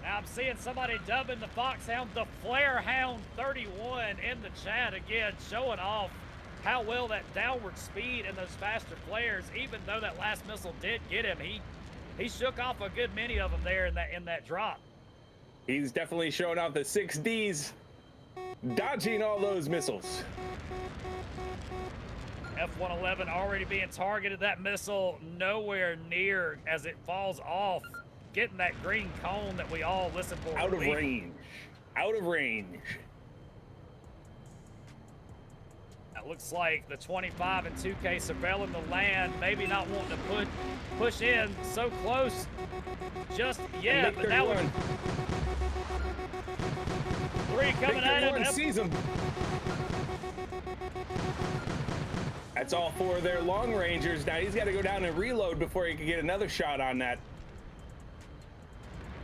S1: Now I'm seeing somebody dubbing the Foxhound the Flare Hound 31 in the chat again, showing off how well that downward speed and those faster flares, even though that last missile did get him, he shook off a good many of them there in that drop.
S2: He's definitely showing off the 6Ds, dodging all those missiles.
S1: F-111 already being targeted. That missile nowhere near as it falls off, getting that green cone that we all listen for.
S2: Out of range. Out of range.
S1: It looks like the 25 and 2K surveilling the land, maybe not wanting to push in so close just yet, but now we're 3 coming at him.
S2: Sees him. That's all 4 of their long rangers. Now he's got to go down and reload before he can get another shot on that.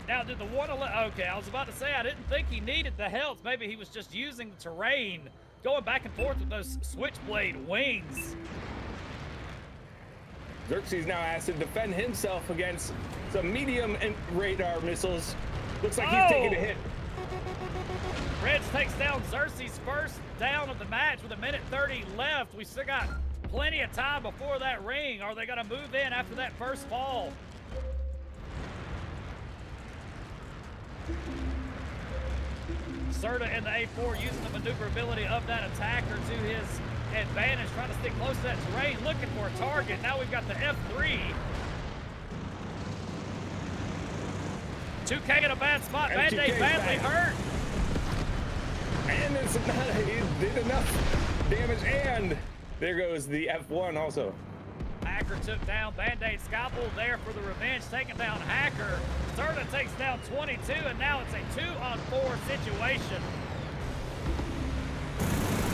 S1: Now, did the 111? Okay, I was about to say I didn't think he needed the health. Maybe he was just using the terrain, going back and forth with those switchblade wings.
S2: Xerxes now has to defend himself against some medium radar missiles. Looks like he's taking a hit.
S1: Reds takes down Xerxes' first down of the match with 1:30 left. We still got plenty of time before that ring. Are they going to move in after that first fall? Serta in the A4 using the maneuverability of that attacker to his advantage, trying to stick close to that terrain, looking for a target. Now we've got the F3. 2K in a bad spot. Band-Aid badly hurt.
S2: And he did enough damage, and there goes the F1 also.
S1: Hacker took down Band-Aid. Skybull there for the revenge, taking down Hacker. Serta takes down 22, and now it's a 2-on-4 situation.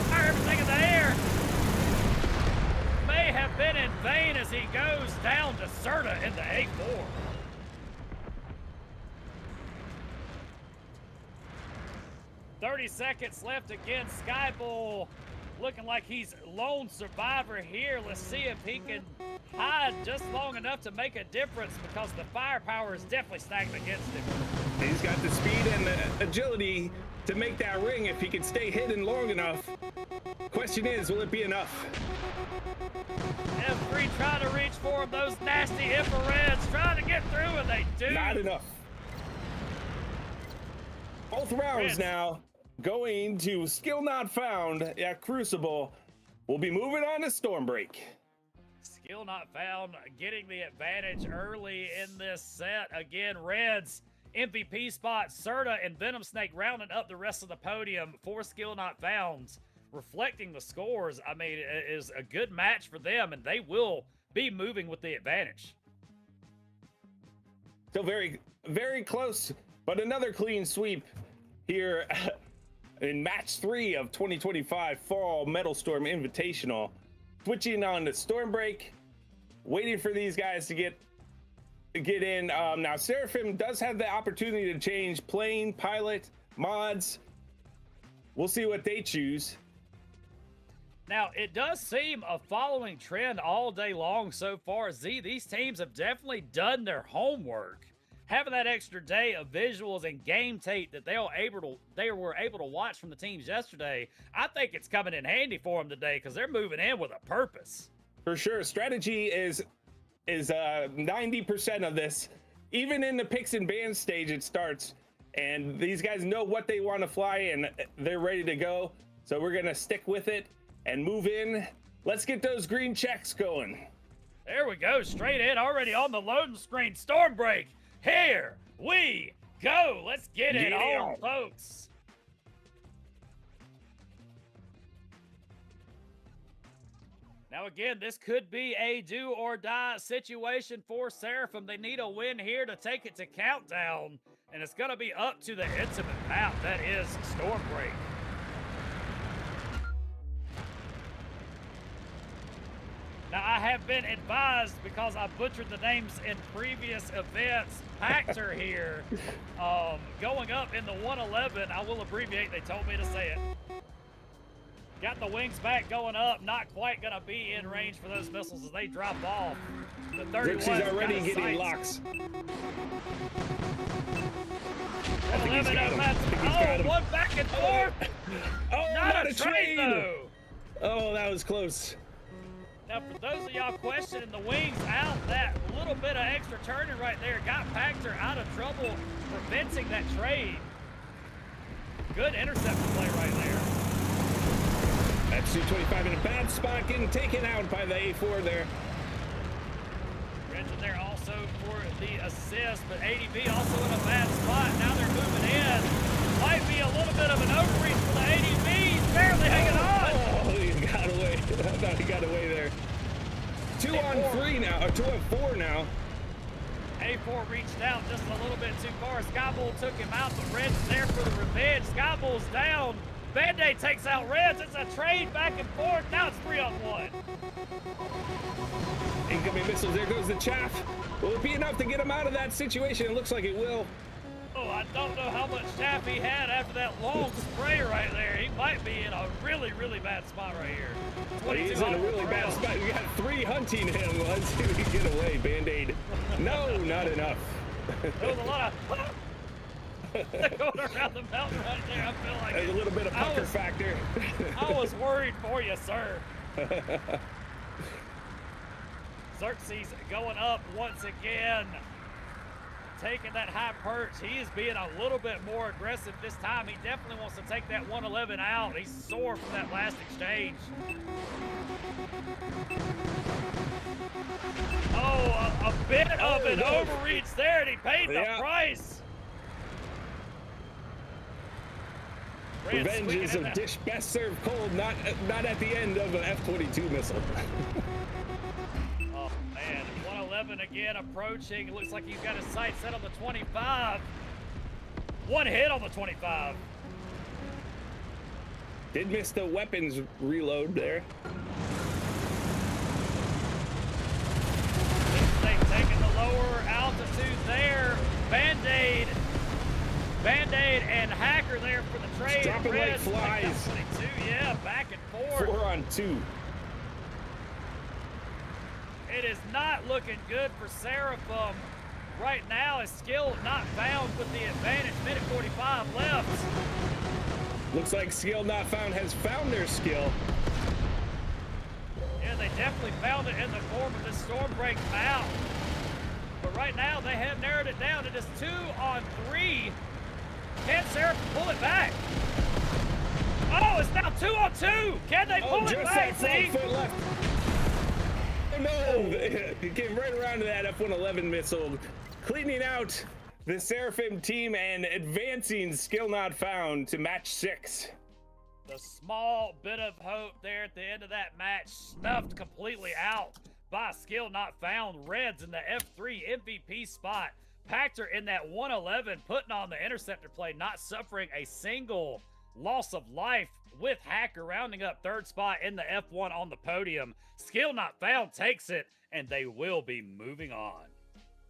S1: Fire everything in the air. May have been in vain as he goes down to Serta in the A4. 30 seconds left again. Skybull looking like he's lone survivor here. Let's see if he can hide just long enough to make a difference, because the firepower is definitely stacked against him.
S2: He's got the speed and the agility to make that ring if he can stay hidden long enough. Question is, will it be enough?
S1: F3 trying to reach for him. Those nasty infrareds trying to get through, and they do.
S2: Not enough. Both rounds now going to skill not found at Crucible. We'll be moving on to Stormbreak.
S1: Skill not found, getting the advantage early in this set. Again, Reds MVP spot, Serta and Venom Snake rounding up the rest of the podium for skill not found. Reflecting the scores, I mean, it is a good match for them, and they will be moving with the advantage.
S2: Still very, very close, but another clean sweep here in match 3 of 2025 Fall Metalstorm Invitational. Switching on to Stormbreak, waiting for these guys to get in. Now, Seraphim does have the opportunity to change plane, pilot, mods. We'll see what they choose.
S1: Now, it does seem a following trend all day long so far. Z, these teams have definitely done their homework. Having that extra day of visuals and game tape that they were able to watch from the teams yesterday, I think it's coming in handy for them today, because they're moving in with a purpose.
S2: For sure, strategy is 90% of this. Even in the picks and bans stage, it starts, and these guys know what they want to fly, and they're ready to go. So we're gonna stick with it and move in. Let's get those green checks going.
S1: There we go, straight in, already on the loading screen. Stormbreak, here we go. Let's get it on, folks. Now, again, this could be a do or die situation for Seraphim. They need a win here to take it to countdown, and it's going to be up to the intimate map. That is Stormbreak. Now, I have been advised, because I butchered the names in previous events, Pactor here, going up in the 111. I will abbreviate. They told me to say it. Got the wings back going up. Not quite going to be in range for those missiles as they drop off. The 31
S2: is already getting locks.
S1: I think he's got him. One back and forth.
S2: Oh,
S1: not a trade, though.
S2: Oh, that was close.
S1: Now, for those of y'all questioning the wings out, that little bit of extra turning right there got Pactor out of trouble, preventing that trade. Good interceptor play right there.
S2: That's 225 in a bad spot, getting taken out by the A4 there.
S1: Reds in there also for the assist, but ADB also in a bad spot. Now they're moving in. Might be a little bit of an overreach for the ADB. He's barely hanging on.
S2: Oh, he got away. I thought he got away there. 2 on 3 now, or 2 on 4 now.
S1: A4 reached out just a little bit too far. Skybull took him out, but Reds is there for the revenge. Skybull's down. Band-Aid takes out Reds. It's a trade back and forth. Now it's 3 on 1.
S2: Incoming missiles. There goes the chaff. Will it be enough to get him out of that situation? It looks like it will.
S1: Oh, I don't know how much chaff he had after that long spray right there. He might be in a really, really bad spot right here.
S2: He's in a really bad spot. We got 3 hunting him. Let's see if we can get away. Band-Aid. No, not enough.
S1: There was a lot of going around the mountain right there. I feel like
S2: there's a little bit of pucker factor.
S1: I was worried for you, sir. Xerxes going up once again, taking that high perch. He is being a little bit more aggressive this time. He definitely wants to take that 111 out. He's sore from that last exchange. Oh, a bit of an overreach there, and he paid the price.
S2: Revenge is a dish best served cold, not at the end of an F-22 missile.
S1: Oh, man. 111 again approaching. It looks like he's got his sights set on the 25. One hit on the 25.
S2: Did miss the weapons reload there.
S1: They've taken the lower altitude there. Band-Aid Band-Aid and Hacker there for the trade.
S2: Dropping like flies.
S1: 22, yeah, back and forth.
S2: 4 on 2.
S1: It is not looking good for Seraphim. Right now, is skill not found with the advantage. Minute 45 left.
S2: Looks like skill not found has found their skill.
S1: Yeah, they definitely found it in the form of this Stormbreak mount. But right now, they have narrowed it down. It is 2 on 3. Can Seraphim pull it back? Oh, it's now 2 on 2. Can they pull it back?
S2: Just that front foot left. Oh, no, it came right around to that F-111 missile, cleaning out the Seraphim team and advancing skill not found to match 6.
S1: The small bit of hope there at the end of that match snuffed completely out by skill not found. Reds in the F3 MVP spot. Pactor in that 111, putting on the interceptor play, not suffering a single loss of life, with Hacker rounding up 3rd spot in the F1 on the podium. Skill not found takes it, and they will be moving on.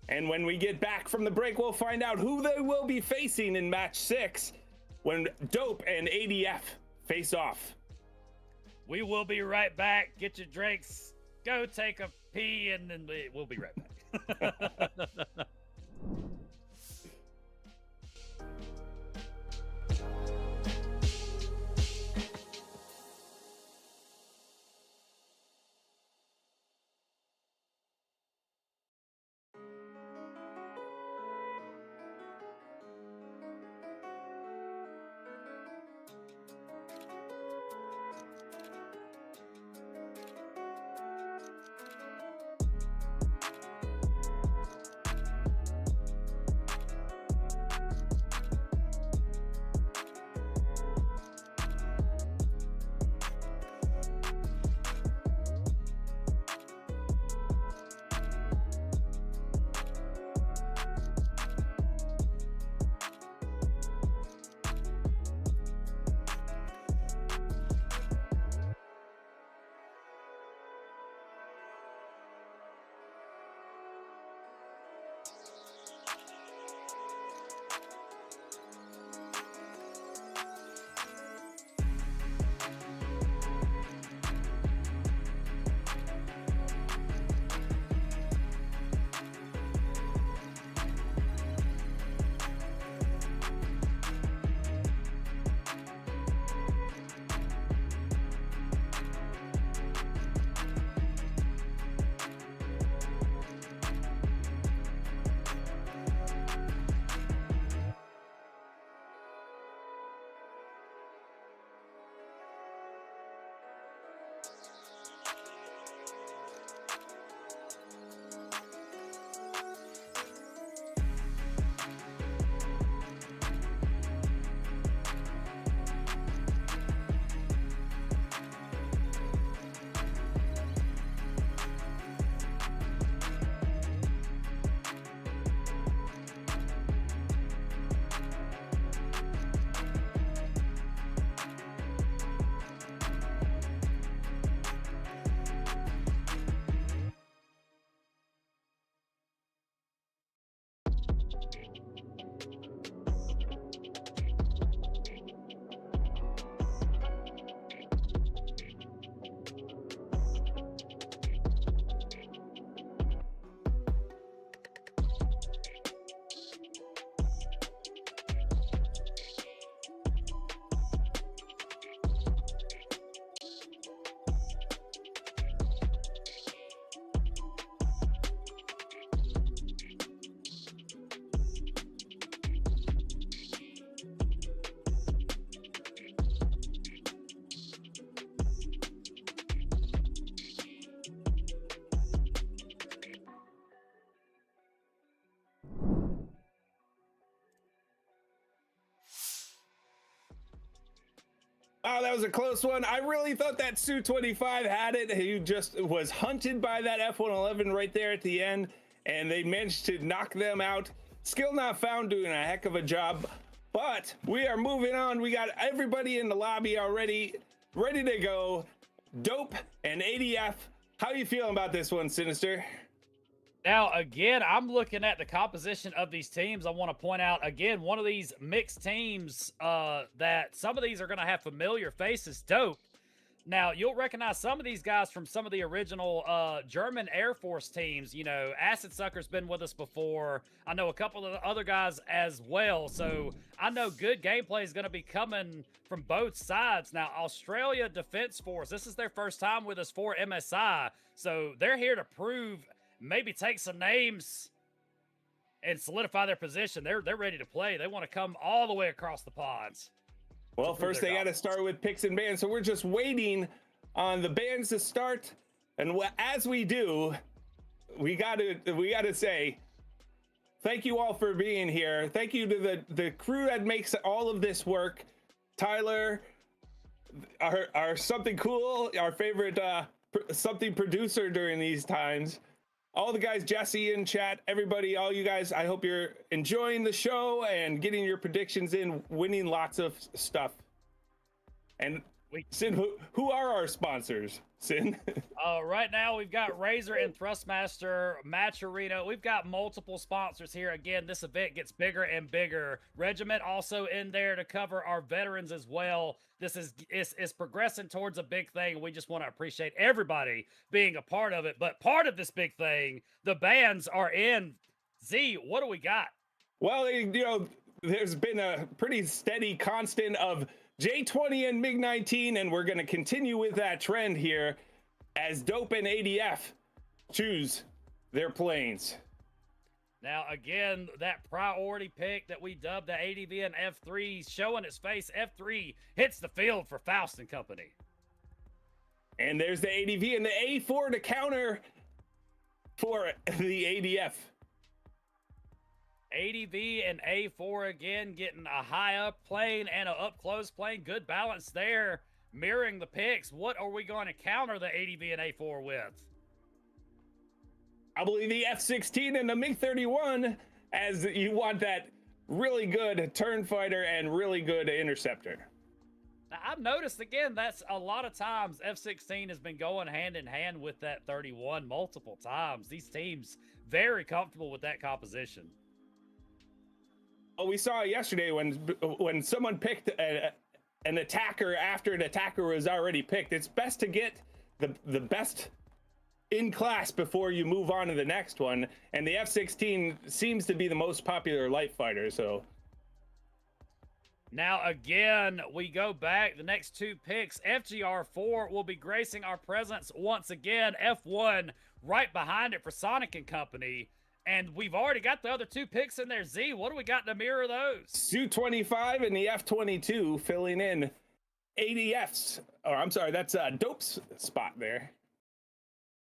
S2: And when we get back from the break, we'll find out who they will be facing in match 6 when Dope and ADF face off.
S1: We will be right back. Get your drinks, go take a pee, and then we'll be right back.
S2: Oh, that was a close one. I really thought that Su-25 had it. He just was hunted by that F-111 right there at the end, and they managed to knock them out. Skill not found, doing a heck of a job. But we are moving on. We got everybody in the lobby already, ready to go. Dope and ADF. How you feeling about this one, Sinister?
S1: Now, again, I'm looking at the composition of these teams. I want to point out again one of these mixed teams that some of these are going to have familiar faces. Dope. Now, you'll recognize some of these guys from some of the original German Air Force teams. You know, Acid Sucker's been with us before. I know a couple of the other guys as well. So I know good gameplay is going to be coming from both sides. Now, Australia Defense Force, this is their first time with us for MSI. So they're here to prove, maybe take some names and solidify their position. They're ready to play. They want to come all the way across the ponds.
S2: Well, first they got to start with picks and bans, so we're just waiting on the bands to start. And as we do, we got to say thank you all for being here. Thank you to the crew that makes all of this work. Tyler, our something cool, our favorite something producer during these times. All the guys, Jesse in chat, everybody, all you guys, I hope you're enjoying the show and getting your predictions in, winning lots of stuff. And Sin, who are our sponsors, Sin?
S1: Right now we've got Razor and Thrustmaster, Match Arena. We've got multiple sponsors here. Again, this event gets bigger and bigger. Regiment also in there to cover our veterans as well. This is progressing towards a big thing. We just want to appreciate everybody being a part of it. But part of this big thing, the bands are in. Z, what do we got?
S2: Well, you know, there's been a pretty steady constant of J20 and MiG-19, and we're going to continue with that trend here as Dope and ADF choose their planes.
S1: Now, again, that priority pick that we dubbed the ADV and F3 showing its face. F3 hits the field for Faust and company.
S2: And there's the ADV and the A4 to counter for the ADF.
S1: ADV and A4 again getting a high up plane and an up close plane. Good balance there, mirroring the picks. What are we going to counter the ADV and A4 with?
S2: I believe the F-16 and the MiG-31, as you want that really good turn fighter and really good interceptor.
S1: Now, I've noticed again, that's a lot of times F-16 has been going hand in hand with that 31 multiple times. These teams very comfortable with that composition.
S2: Well, we saw yesterday when someone picked an attacker after an attacker was already picked. It's best to get the best in class before you move on to the next one, and the F-16 seems to be the most popular light fighter. So
S1: now again we go back, the next two picks. FGR4 will be gracing our presence once again. F1 right behind it for Sonic and company, and we've already got the other two picks in there. Z, what do we got to mirror those?
S2: Su-25 and the F-22 filling in ADF's, or I'm sorry, that's Dope's spot there.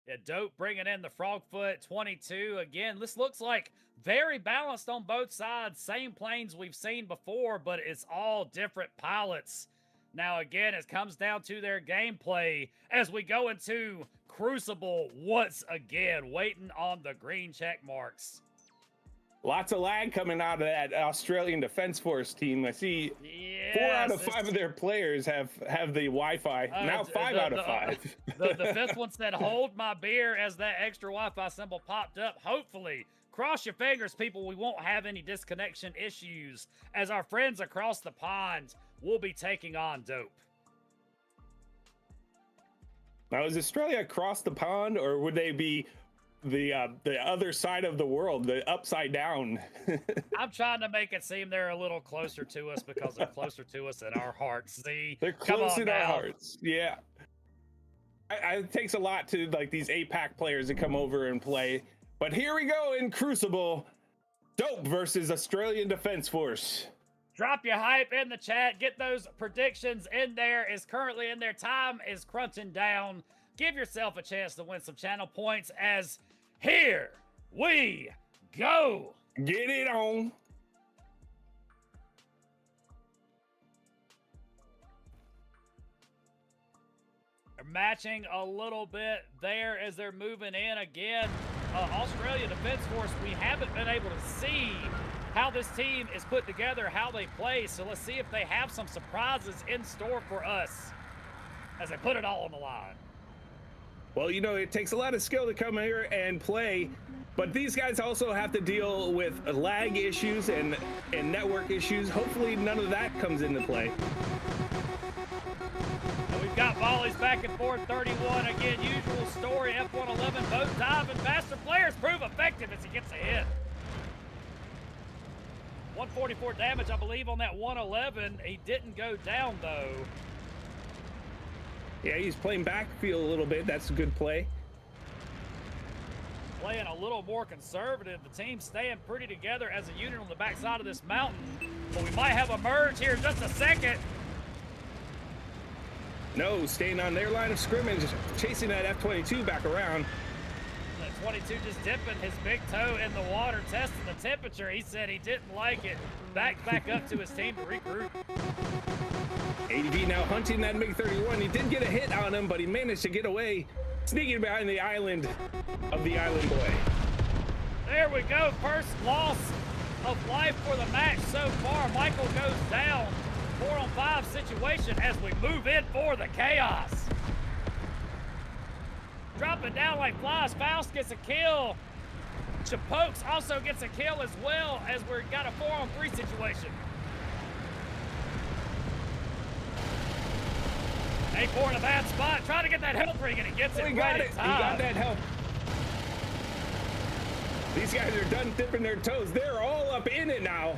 S1: Yeah, Dope bringing in the Frogfoot 22. Again, this looks like very balanced on both sides. Same planes we've seen before, but it's all different pilots. Now, again, it comes down to their gameplay as we go into Crucible once again, waiting on the green check marks.
S2: Lots of lag coming out of that Australian Defense Force team. I see 4 out of 5 of their players have the Wi-Fi. Now 5 out of 5.
S1: The fifth one said, hold my beer, as that extra Wi-Fi symbol popped up. Hopefully, cross your fingers, people, we won't have any disconnection issues as our friends across the pond will be taking on Dope.
S2: Now, is Australia across the pond, or would they be the other side of the world, the upside down?
S1: I'm trying to make it seem they're a little closer to us because they're closer to us in our hearts. See,
S2: they're close in our hearts. Yeah, it takes a lot to like these APAC players to come over and play. But here we go in Crucible, Dope versus Australian Defense Force.
S1: Drop your hype in the chat. Get those predictions in there. Is currently in there. Time is crunching down. Give yourself a chance to win some channel points as here we go.
S2: Get it on.
S1: They're matching a little bit there as they're moving in again. Australia Defense Force, we haven't been able to see how this team is put together, how they play. So let's see if they have some surprises in store for us as they put it all on the line.
S2: Well, you know, it takes a lot of skill to come here and play, but these guys also have to deal with lag issues and network issues. Hopefully none of that comes into play.
S1: And we've got volleys back and forth, 31. Again, usual story, F111, both dive and faster players prove effective as he gets a hit. 144 damage, I believe, on that 111. He didn't go down, though.
S2: Yeah, he's playing backfield a little bit. That's a good play.
S1: Playing a little more conservative. The team's staying pretty together as a unit on the backside of this mountain. But we might have a merge here in just a second.
S2: No, staying on their line of scrimmage, chasing that F-22 back around.
S1: The 22 just dipping his big toe in the water, testing the temperature. He said he didn't like it. Back up to his team to regroup.
S2: ADV now hunting that MiG-31. He did get a hit on him, but he managed to get away, sneaking behind the island of the Island Boy.
S1: There we go. First loss of life for the match so far. Michael goes down. 4-on-5 situation as we move in for the chaos. Dropping down like flies. Faust gets a kill. Chapokes also gets a kill as well as we've got a 4-on-3 situation. A4 in a bad spot, trying to get that help ring, and he gets it right in time.
S2: He got that help. These guys are done dipping their toes. They're all up in it now,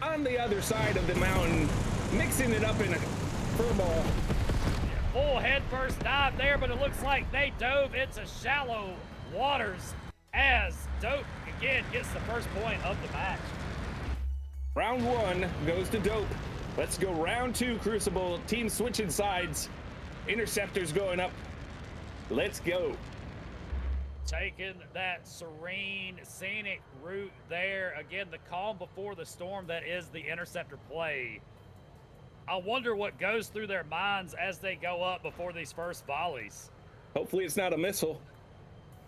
S2: on the other side of the mountain, mixing it up in a furball.
S1: Full head first dive there, but it looks like they dove into shallow waters as Dope again gets the first point of the match.
S2: Round 1 goes to Dope. Let's go round 2, Crucible. Team switching sides. Interceptors going up. Let's go.
S1: Taking that serene, scenic route there. Again, the calm before the storm that is the interceptor play. I wonder what goes through their minds as they go up before these first volleys.
S2: Hopefully it's not a missile.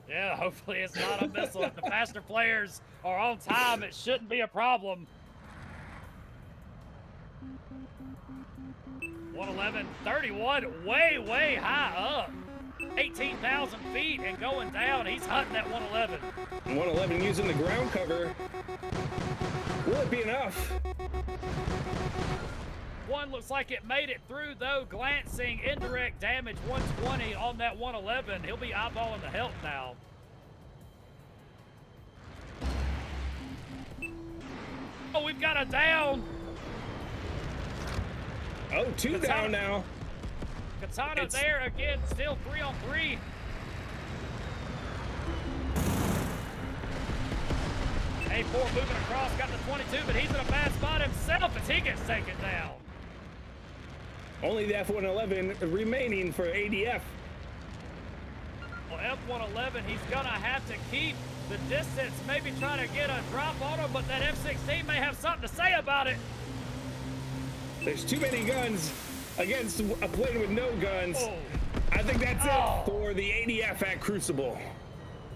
S1: Yeah, hopefully it's not a missile. If the faster players are on time, it shouldn't be a problem. 111, 31, way high up. 18,000 feet and going down. He's hunting that 111.
S2: 111 using the ground cover. Will it be enough?
S1: One looks like it made it through, though. Glancing, indirect damage, 120 on that 111. He'll be eyeballing the help now. Oh, we've got a down.
S2: Oh, 2 down now.
S1: Katana there again, still 3-on-3. A4 moving across, got the 22, but he's in a bad spot himself as he gets taken down.
S2: Only the F-111 remaining for ADF.
S1: Well, F-111, he's gonna have to keep the distance, maybe try to get a drop on him, but that F-16 may have something to say about it.
S2: There's too many guns against a plane with no guns.
S1: Oh.
S2: I think that's it for the ADF at Crucible.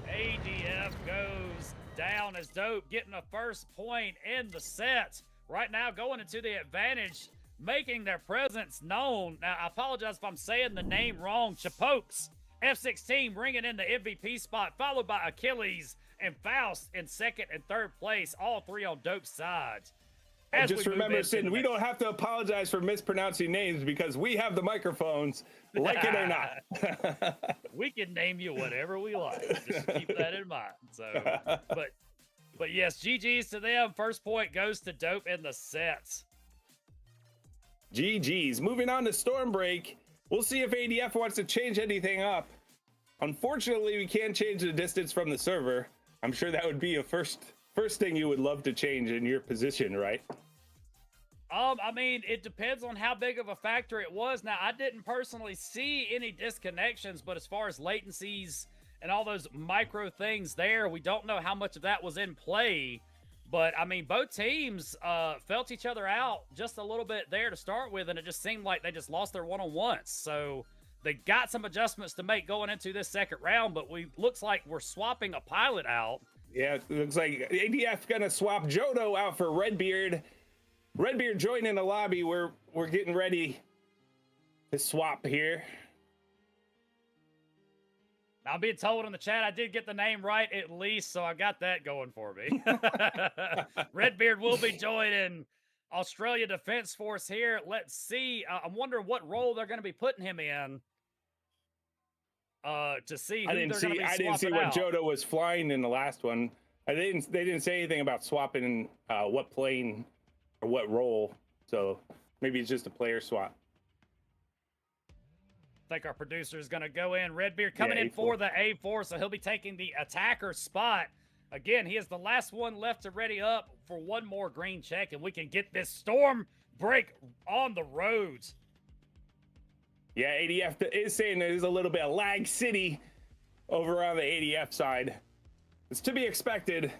S1: ADF goes down as Dope, getting a first point in the set. Right now going into the advantage, making their presence known. Now, I apologize if I'm saying the name wrong. Chapokes, F-16 bringing in the MVP spot, followed by Achilles and Faust in second and third place, all three on Dope's side.
S2: And just remember, Sin, we don't have to apologize for mispronouncing names because we have the microphones, like it or not.
S1: We can name you whatever we like. Just keep that in mind. So, but yes, GG's to them. First point goes to Dope in the sets.
S2: GG's. Moving on to Stormbreak. We'll see if ADF wants to change anything up. Unfortunately, we can't change the distance from the server. I'm sure that would be a first thing you would love to change in your position, right?
S1: I mean, it depends on how big of a factor it was. Now, I didn't personally see any disconnections, but as far as latencies and all those micro things there, we don't know how much of that was in play. But, I mean, both teams felt each other out just a little bit there to start with, and it just seemed like they just lost their one-on-ones. So they got some adjustments to make going into this second round, but looks like we're swapping a pilot out.
S2: Yeah, it looks like ADF gonna swap Jodo out for Redbeard. Redbeard joining the lobby. We're getting ready to swap here.
S1: I'm being told in the chat I did get the name right at least, so I got that going for me. Redbeard will be joining Australia Defense Force here. Let's see. I'm wondering what role they're going to be putting him in. To see who they're going to be swapping out.
S2: I didn't see what Jodo was flying in the last one. They didn't say anything about swapping what plane or what role. So maybe it's just a player swap.
S1: I think our producer is going to go in. Redbeard coming in for the A4, so he'll be taking the attacker spot. Again, he is the last one left to ready up for one more green check, and we can get this storm break on the roads.
S2: Yeah, ADF is saying there's a little bit of lag city over on the ADF side. It's to be expected,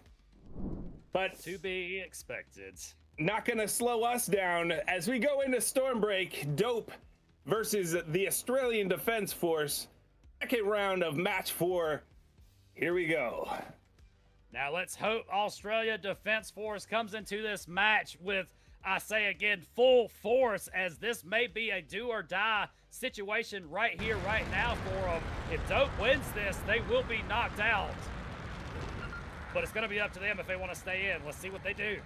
S2: but
S1: to be expected.
S2: Not going to slow us down as we go into storm break. Dope versus the Australian Defense Force. Second round of match 4. Here we go.
S1: Now let's hope Australia Defense Force comes into this match with, I say again, full force, as this may be a do or die situation right here, right now for them. If Dope wins this, they will be knocked out. But it's going to be up to them if they want to stay in. Let's see what they do.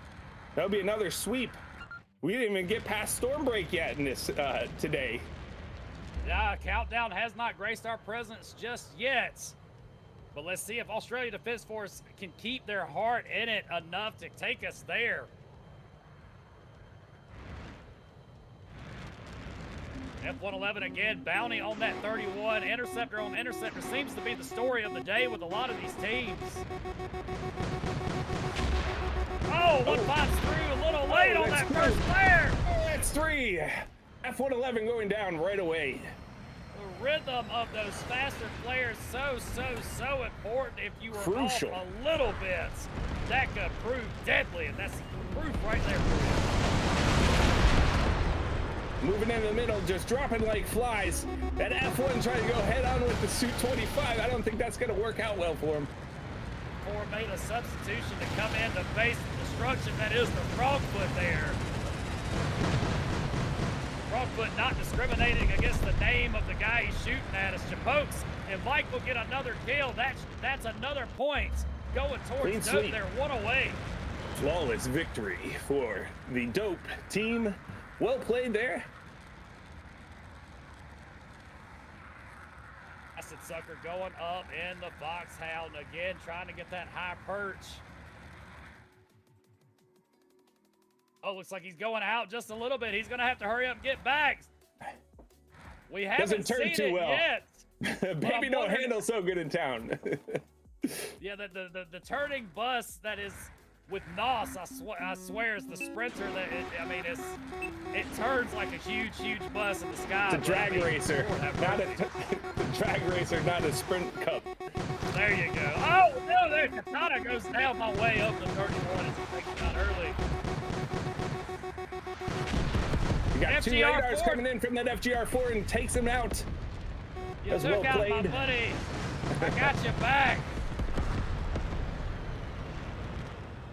S2: That'll be another sweep. We didn't even get past storm break yet in this today.
S1: Yeah, countdown has not graced our presence just yet. But let's see if Australia Defense Force can keep their heart in it enough to take us there. F-111 again, bounty on that 31. Interceptor on interceptor seems to be the story of the day with a lot of these teams. Oh, one finds through a little late on that first flare.
S2: That's 3. F-111 going down right away.
S1: The rhythm of those faster flares so important. If you were
S2: crucial
S1: off a little bit, that could prove deadly, and that's proof right there for you.
S2: Moving in the middle, just dropping like flies. That F1 trying to go head on with the Su-25. I don't think that's going to work out well for him.
S1: Ford made a substitution to come in to face the destruction that is the Frogfoot there. Frogfoot not discriminating against the name of the guy he's shooting at us. Chapokes, and Mike will get another kill. That's another point going towards Dope. They're one away.
S2: Flawless victory for the Dope team. Well played there.
S1: Acid Sucker going up in the Foxhound again, trying to get that high perch. Oh, looks like he's going out just a little bit. He's going to have to hurry up and get back. We haven't seen it yet.
S2: Baby don't handle so good in town.
S1: Yeah, the turning bus that is with NOS, I swear, is the Sprinter. That it turns like a huge bus in the sky.
S2: It's a drag racer, not a drag racer, not a sprint cup.
S1: There you go. Oh no, there Katana goes down my way up the 31. It's taken out early.
S2: We got FGR 2 radars coming in from that FGR4 and takes him out.
S1: You took well out my buddy. I got you back.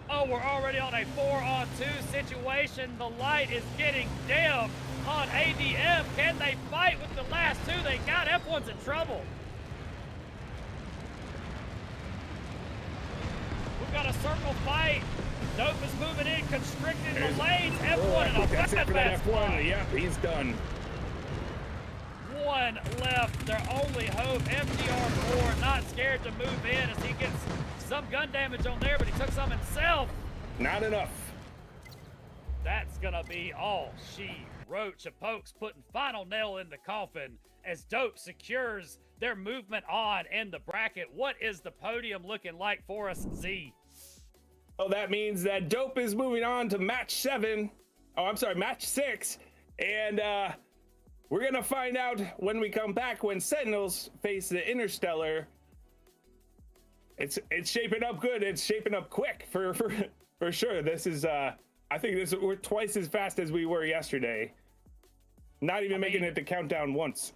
S1: Oh, we're already on a 4-on-2 situation. The light is getting dim on ADF. Can they fight with the last 2? They got F1's in trouble. We've got a circle fight. Dope is moving in, constricting the lanes. F1 in a weapon
S2: F1. Yep, he's done.
S1: 1 left. Their only hope. FGR4 not scared to move in as he gets some gun damage on there, but he took some himself.
S2: Not enough.
S1: That's gonna be all she wrote. Chapokes putting final nail in the coffin as Dope secures their movement on in the bracket. What is the podium looking like for us, Z?
S2: Oh, that means that Dope is moving on to match 7. Oh, I'm sorry, match 6. And we're gonna find out when we come back when Sentinels face the Interstellar. It's shaping up good. It's shaping up quick for sure. This is I think we're twice as fast as we were yesterday. Not even making it to countdown once.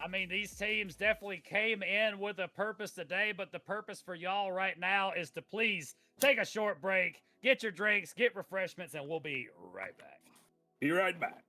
S1: I mean, these teams definitely came in with a purpose today, but the purpose for y'all right now is to please take a short break, get your drinks, get refreshments, and we'll be right back.
S2: Be right back.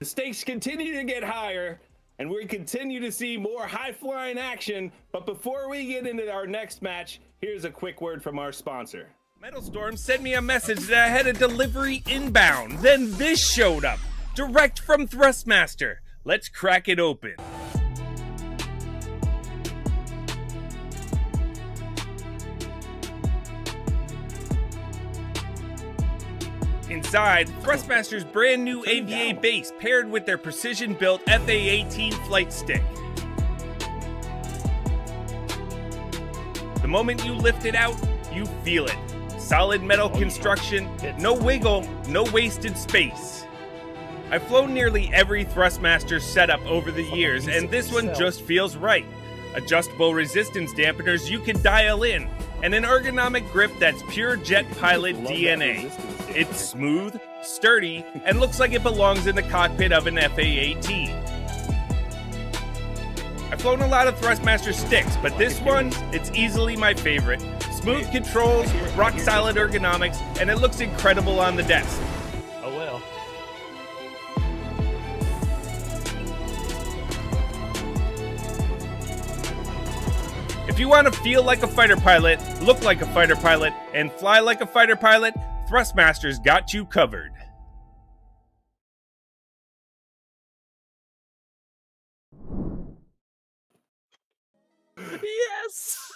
S2: The stakes continue to get higher, and we continue to see more high-flying action. But before we get into our next match, here's a quick word from our sponsor.
S3: Metalstorm sent me a message that I had a delivery inbound. Then this showed up, direct from Thrustmaster. Let's crack it open. Inside, Thrustmaster's brand new AVA base paired with their precision-built FA-18 flight stick. The moment you lift it out, you feel it. Solid metal construction, no wiggle, no wasted space. I've flown nearly every Thrustmaster setup over the years, and this one just feels right. Adjustable resistance dampeners you can dial in, and an ergonomic grip that's pure jet pilot DNA. It's smooth, sturdy, and looks like it belongs in the cockpit of an FA-18. I've flown a lot of Thrustmaster sticks, but this one, it's easily my favorite. Smooth controls, rock-solid ergonomics, and it looks incredible on the desk.
S1: Oh well.
S3: If you want to feel like a fighter pilot, look like a fighter pilot, and fly like a fighter pilot, Thrustmaster's got you covered.
S1: Yes.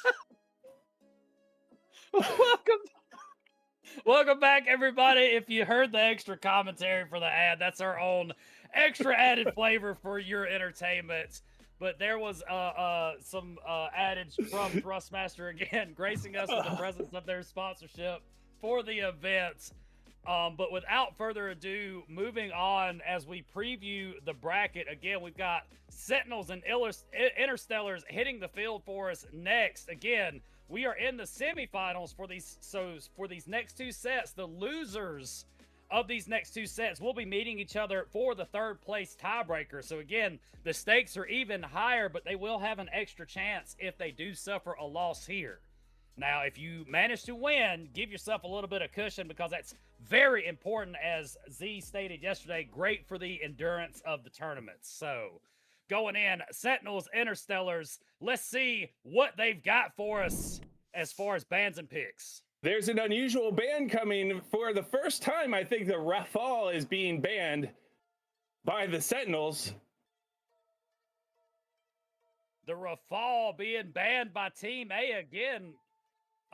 S1: Welcome back, everybody. If you heard the extra commentary for the ad, that's our own extra added flavor for your entertainment. But there was some adage from Thrustmaster again, gracing us with the presence of their sponsorship for the event. But without further ado, moving on as we preview the bracket. Again, we've got Sentinels and Interstellars hitting the field for us next. Again, we are in the semifinals for these. So for these next two sets, the losers of these next two sets will be meeting each other for the third place tiebreaker. So again, the stakes are even higher, but they will have an extra chance if they do suffer a loss here. Now, if you manage to win, give yourself a little bit of cushion because that's very important, as Z stated yesterday, great for the endurance of the tournament. So, going in, Sentinels, Interstellars, let's see what they've got for us as far as bans and picks.
S2: There's an unusual ban coming. For the first time, I think the Rafale is being banned by the Sentinels.
S1: The Rafale being banned by Team A again.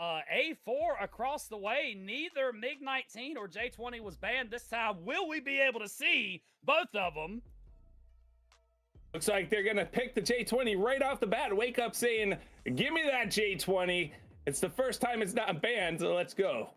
S1: A4 across the way. Neither MiG-19 or J-20 was banned this time. Will we be able to see both of them?
S2: Looks like they're going to pick the J-20 right off the bat. Wake up saying, give me that J-20. It's the first time it's not banned, so let's go.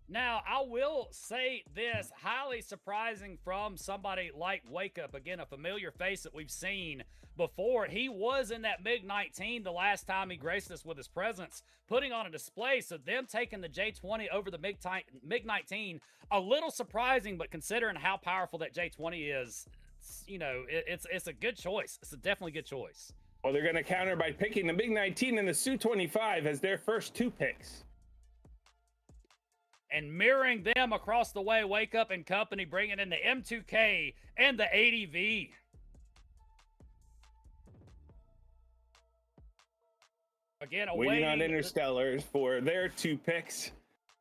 S1: Now, I will say this, highly surprising from somebody like Wake Up. Again, a familiar face that we've seen before. He was in that MiG-19 the last time he graced us with his presence, putting on a display. So them taking the J-20 over the MiG-19, a little surprising, but considering how powerful that J-20 is, you know, it's a good choice. It's a definitely good choice.
S2: Well, they're going to counter by picking the MiG-19 and the Su-25 as their first two picks.
S1: And mirroring them across the way, Wake Up and company bringing in the M2K and the ADV. Again,
S2: waiting on Interstellars for their two picks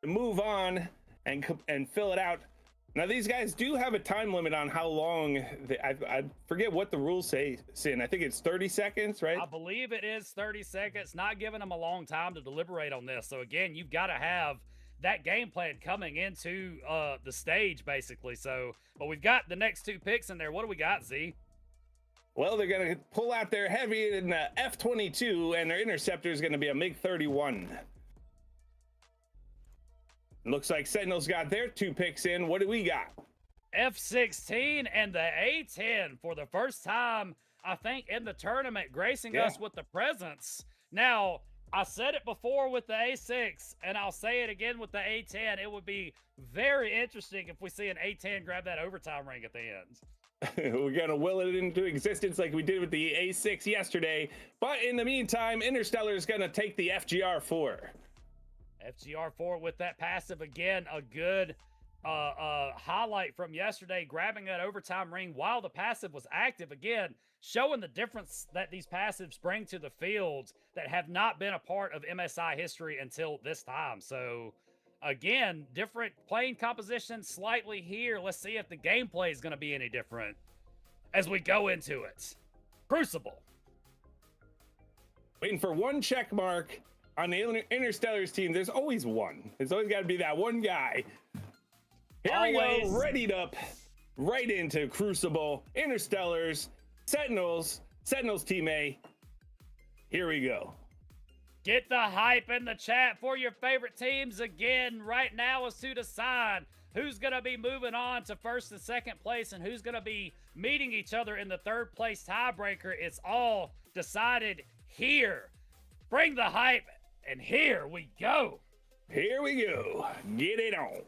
S2: to move on and fill it out. Now, these guys do have a time limit on how long. I forget what the rules say, Sin. I think it's 30 seconds, right?
S1: I believe it is 30 seconds. Not giving them a long time to deliberate on this. So, again, you've got to have that game plan coming into the stage, basically. So, but we've got the next two picks in there. What do we got, Z?
S2: Well, they're going to pull out their heavy in the F-22, and their interceptor is going to be a MiG-31. Looks like Sentinels got their two picks in. What do we got?
S1: F-16 and the A-10 for the first time, I think, in the tournament, gracing us with the presence. Now, I said it before with the A6, and I'll say it again with the A-10. It would be very interesting if we see an A-10 grab that overtime ring at the end.
S2: We're going to will it into existence like we did with the A6 yesterday. But in the meantime, Interstellar is going to take the FGR-4.
S1: FGR-4 with that passive again, a good highlight from yesterday, grabbing that overtime ring while the passive was active. Again, showing the difference that these passives bring to the field that have not been a part of MSI history until this time. So, again, different playing composition slightly here. Let's see if the gameplay is going to be any different as we go into it. Crucible.
S2: Waiting for one check mark on the Interstellars team. There's always one. There's always got to be that one guy. Here we go, readied up right into Crucible, Interstellars, Sentinels Team A. Here we go.
S1: Get the hype in the chat for your favorite teams. Again, right now is to decide who's going to be moving on to first and second place and who's going to be meeting each other in the third place tiebreaker. It's all decided here. Bring the hype, and here we go.
S2: Here we go. Get it on.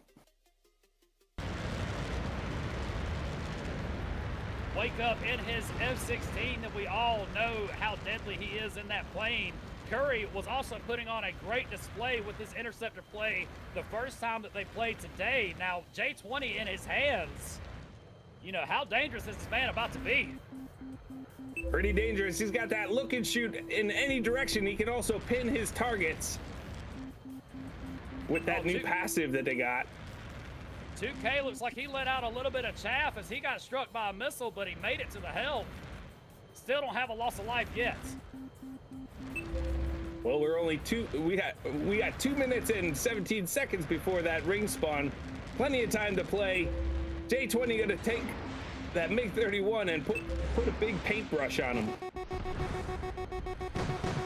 S1: Wake up in his F-16 that we all know how deadly he is in that plane. Curry was also putting on a great display with his interceptor play the first time that they played today. Now, J20 in his hands. You know, how dangerous is this man about to be?
S2: Pretty dangerous. He's got that look and shoot in any direction. He can also pin his targets with that new passive that they got.
S1: 2K looks like he let out a little bit of chaff as he got struck by a missile, but he made it to the help. Still don't have a loss of life yet.
S2: Well, we're only we got 2 minutes and 17 seconds before that ring spawn. Plenty of time to play. J20 gonna take that MiG-31 and put a big paintbrush on him.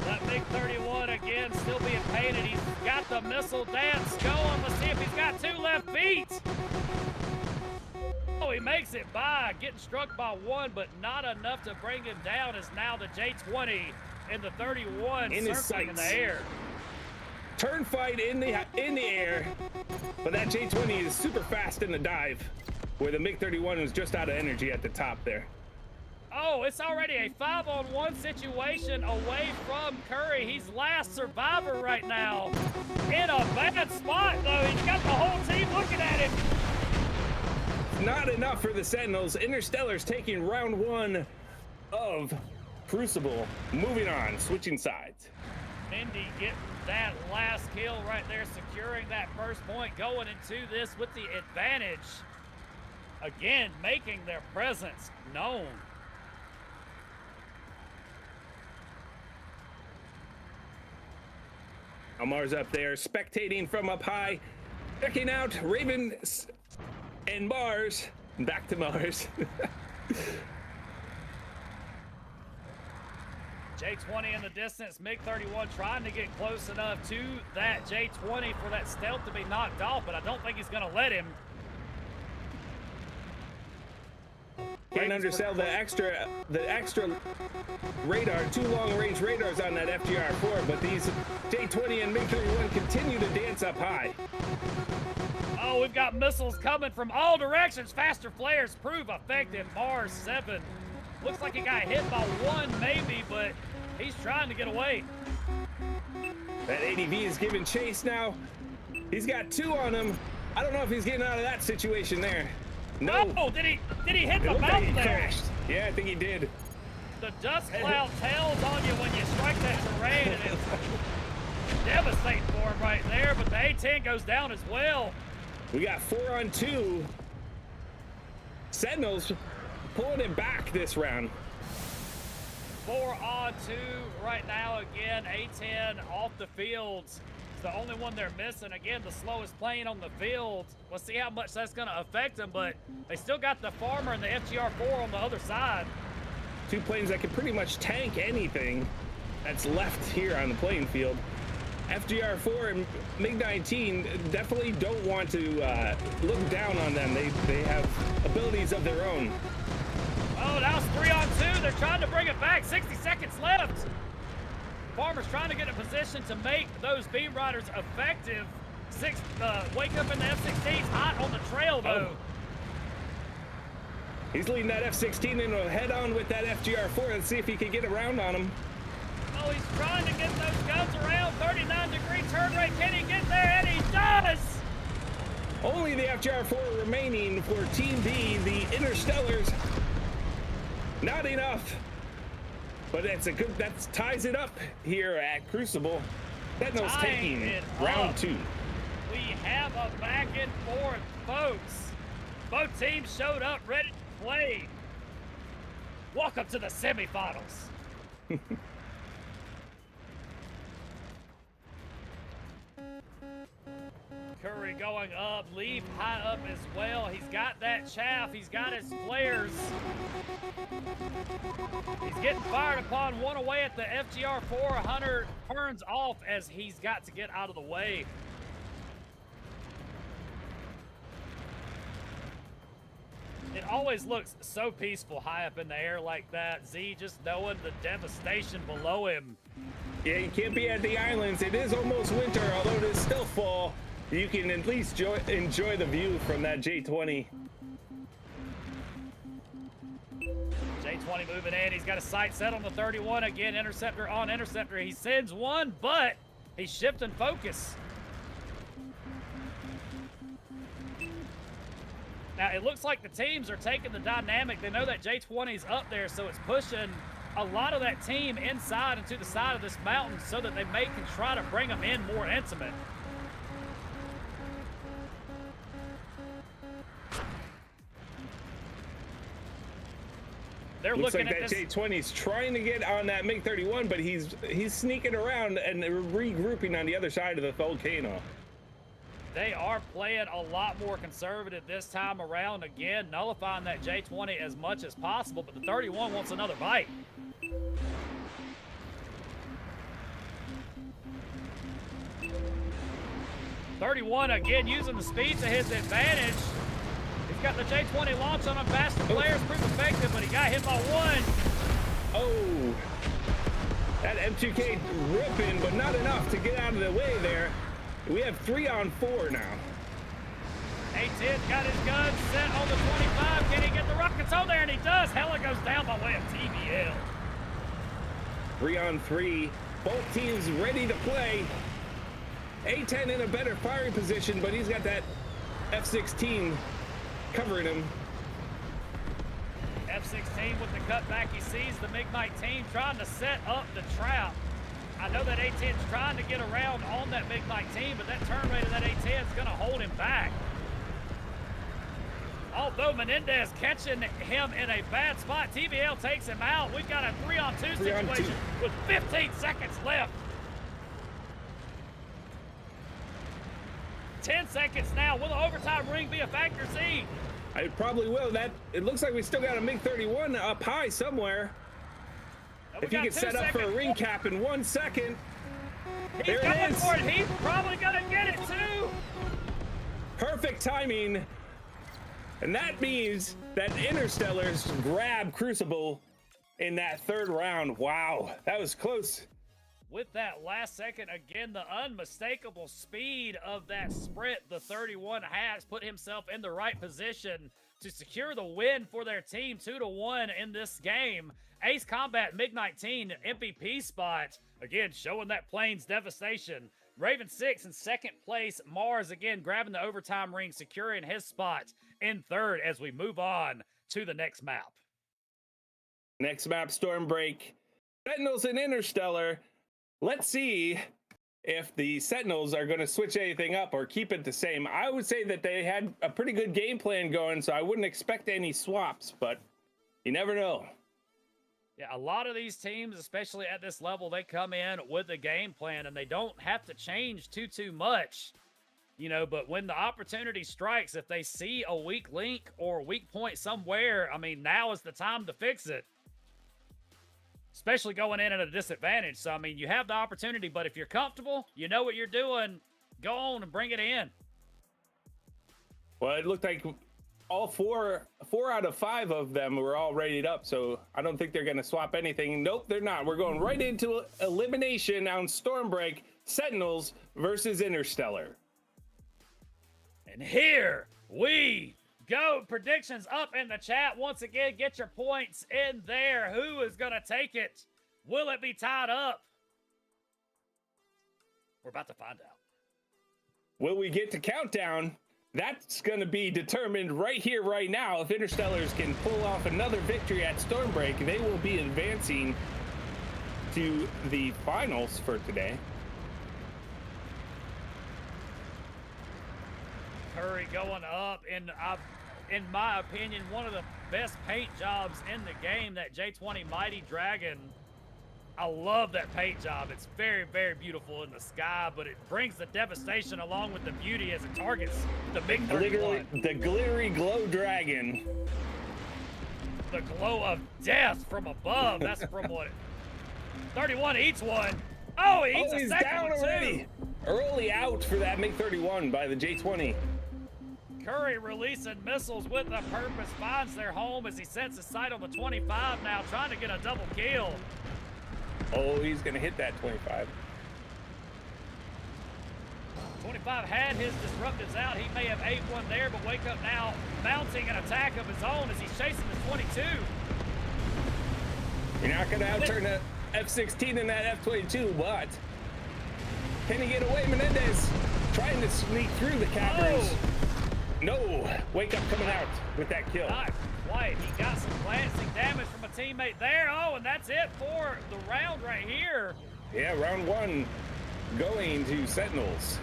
S1: That MiG-31 again still being painted. He's got the missile dance going. Let's see if he's got 2 left feet. Oh, he makes it by, getting struck by 1, but not enough to bring him down as now the J20 and the 31
S2: in his
S1: circling in the air.
S2: Turn fight in the air, but that J20 is super fast in the dive, where the MiG-31 was just out of energy at the top there.
S1: Oh, it's already a 5-on-1 situation away from Curry. He's last survivor right now. In a bad spot, though. He's got the whole team looking at him.
S2: Not enough for the Sentinels. Interstellars taking round 1 of Crucible. Moving on, switching sides.
S1: Indy getting that last kill right there, securing that first point, going into this with the advantage. Again, making their presence known.
S2: Amar's up there, spectating from up high, checking out Raven and Mars. Back to Mars.
S1: J20 in the distance, MiG-31 trying to get close enough to that J20 for that stealth to be knocked off, but I don't think he's going to let him.
S2: Can't undersell the extra radar, 2 long-range radars on that FGR-4, but these J20 and MiG-31 continue to dance up high.
S1: Oh, we've got missiles coming from all directions. Faster flares prove effective. Mars 7. Looks like he got hit by 1 maybe, but he's trying to get away.
S2: That ADV is giving chase now. He's got 2 on him. I don't know if he's getting out of that situation there. No.
S1: Oh, did he hit the mountain there?
S2: Crashed. Yeah, I think he did.
S1: The dust cloud tells on you when you strike that terrain, and it's devastating for him right there, but the A-10 goes down as well.
S2: We got 4 on 2. Sentinels pulling it back this round.
S1: 4 on 2 right now. Again, A-10 off the field. It's the only one they're missing. Again, the slowest plane on the field. We'll see how much that's going to affect them, but they still got the Farmer and the FGR-4 on the other side.
S2: 2 planes that can pretty much tank anything that's left here on the playing field. FGR-4 and MiG-19 definitely don't want to look down on them. They have abilities of their own.
S1: Oh, now it's 3 on 2. They're trying to bring it back. 60 seconds left. Farmer's trying to get in position to make those beam riders effective. Wake up in the F-16's hot on the trail, though.
S2: Oh. He's leading that F-16 into a head-on with that FGR-4. Let's see if he can get around on him.
S1: Oh, he's trying to get those guns around. 39-degree turn rate. Can he get there? And he does!
S2: Only the FGR4 remaining for Team B, the Interstellars. Not enough, but it's a good, that ties it up here at Crucible. Sentinels taking round 2.
S1: We have a back and forth, folks. Both teams showed up ready to play. Welcome to the semifinals. Curry going up, Leaf high up as well. He's got that chaff, he's got his flares. He's getting fired upon, one away at the FGR4. Hunter turns off as he's got to get out of the way. It always looks so peaceful high up in the air like that. Z just knowing the devastation below him.
S2: Yeah, you can't be at the islands. It is almost winter, although it is still fall. You can at least enjoy the view from that J20.
S1: J20 moving in. He's got a sight set on the 31 again. Interceptor on interceptor. He sends one, but he's shifting focus. Now, it looks like the teams are taking the dynamic. They know that J20's up there, so it's pushing a lot of that team inside and to the side of this mountain so that they can try to bring them in more intimate. They're
S2: Looks
S1: looking
S2: like
S1: at
S2: that J20's trying to get on that MiG-31, but he's sneaking around and regrouping on the other side of the volcano.
S1: They are playing a lot more conservative this time around. Again, nullifying that J20 as much as possible, but the 31 wants another bite. .31 again using the speed to his advantage. He's got the J20 launch on him. Faster players prove effective, but he got hit by one.
S2: Oh, that M2K ripping, but not enough to get out of the way there. We have 3 on 4 now.
S1: A10 got his gun set on the 25. Can he get the rockets on there? And he does. Hella goes down by way of TBL.
S2: 3 on 3. Both teams ready to play. A10 in a better firing position, but he's got that F-16 covering him.
S1: F-16 with the cutback. He sees the MiG-19 trying to set up the trap. I know that A10's trying to get around on that MiG-19, but that turn rate of that A10 is going to hold him back. Although Menendez catching him in a bad spot, TBL takes him out. We've got a 3-on-2 situation with 15 seconds left. 10 seconds now. Will the overtime ring be a factor, Z?
S2: It probably will. It looks like we still got a MiG-31 up high somewhere. If he can set up for a ring cap in 1 second.
S1: He's going for it. He's probably going to get it too.
S2: Perfect timing. And that means that Interstellars grab Crucible in that 3rd round. Wow, that was close.
S1: With that last second, again, the unmistakable speed of that sprint, the 31 has put himself in the right position to secure the win for their team, 2-1 in this game. Ace Combat MiG-19 MVP spot, again, showing that plane's devastation. Raven 6 in 2nd place. Mars, again, grabbing the overtime ring, securing his spot in 3rd as we move on to the next map.
S2: Next map, Stormbreak. Sentinels and Interstellar. Let's see if the Sentinels are going to switch anything up or keep it the same. I would say that they had a pretty good game plan going, so I wouldn't expect any swaps, but you never know.
S1: Yeah, a lot of these teams, especially at this level, they come in with a game plan and they don't have to change too much, you know, but when the opportunity strikes, if they see a weak link or weak point somewhere, I mean, now is the time to fix it. Especially going in at a disadvantage. So, I mean, you have the opportunity, but if you're comfortable, you know what you're doing, go on and bring it in.
S2: Well, it looked like all four out of 5 of them were all readied up, so I don't think they're going to swap anything. Nope, they're not. We're going right into elimination on Stormbreak, Sentinels versus Interstellar.
S1: And here we go. Predictions up in the chat. Once again, get your points in there. Who is going to take it? Will it be tied up? We're about to find out.
S2: Will we get to countdown? That's going to be determined right here, right now. If Interstellars can pull off another victory at Stormbreak, they will be advancing to the finals for today.
S1: Curry going up, and in my opinion, one of the best paint jobs in the game, that J20 Mighty Dragon. I love that paint job. It's very, very beautiful in the sky, but it brings the devastation along with the beauty as it targets the big 31.
S2: The glittery glow dragon.
S1: The glow of death from above. That's from what 31 eats one. Oh, he eats a second
S2: down
S1: one
S2: already.
S1: too.
S2: Early out for that MiG-31 by the J20.
S1: Curry releasing missiles with a purpose, finds their home as he sets his sight on the 25 now, trying to get a double kill.
S2: Oh, he's going to hit that 25.
S1: 25 had his disruptives out. He may have ate one there, but Wake Up now mounting an attack of his own as he's chasing the 22.
S2: You're not going to outturn the F-16 in that F-22, but can he get away? Menendez trying to sneak through the caverns.
S1: Oh.
S2: No, Wake Up coming out with that kill.
S1: Not quite. He got some glancing damage from a teammate there. Oh, and that's it for the round right here.
S2: Yeah, round one going to Sentinels.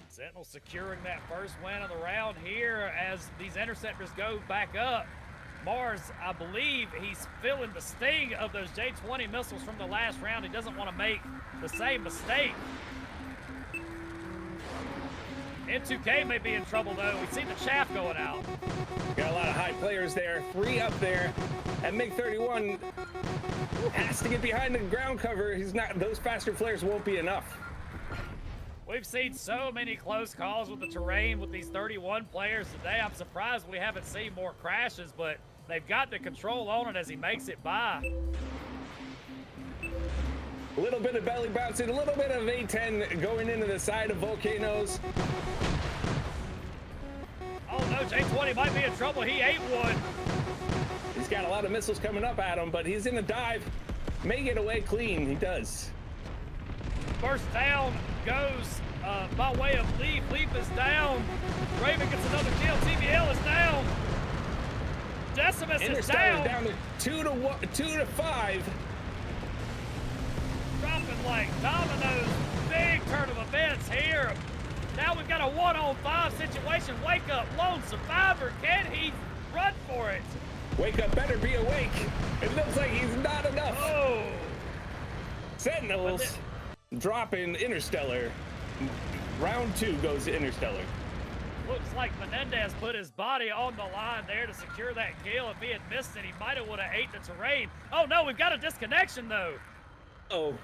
S1: Sentinels securing that first win of the round here as these interceptors go back up. Mars, I believe he's feeling the sting of those J20 missiles from the last round. He doesn't want to make the same mistake. N2K may be in trouble though. We see the chaff going out.
S2: Got a lot of high players there. 3 up there. And MiG-31 has to get behind the ground cover. He's not. Those faster flares won't be enough.
S1: We've seen so many close calls with the terrain with these 31 players today. I'm surprised we haven't seen more crashes, but they've got the control on it as he makes it by.
S2: A little bit of belly bouncing, a little bit of A-10 going into the side of Volcanoes.
S1: Oh no, J20 might be in trouble. He ate one.
S2: He's got a lot of missiles coming up at him, but he's in a dive. May get away clean, he does.
S1: First down goes by way of Leaf. Leaf is down. Raven gets another kill. TBL is down. Decimus is down.
S2: Down to 2 to 5.
S1: Dropping like dominoes. Big turn of events here. Now we've got a 1-on-5 situation. Wake Up, lone survivor. Can he run for it?
S2: Wake Up better be awake. It looks like he's not enough.
S1: Oh.
S2: Sentinels dropping Interstellar. Round 2 goes to Interstellar.
S1: Looks like Menendez put his body on the line there to secure that kill. If he had missed it, he might have would have ate the terrain. Oh no, we've got a disconnection though.
S2: Oh,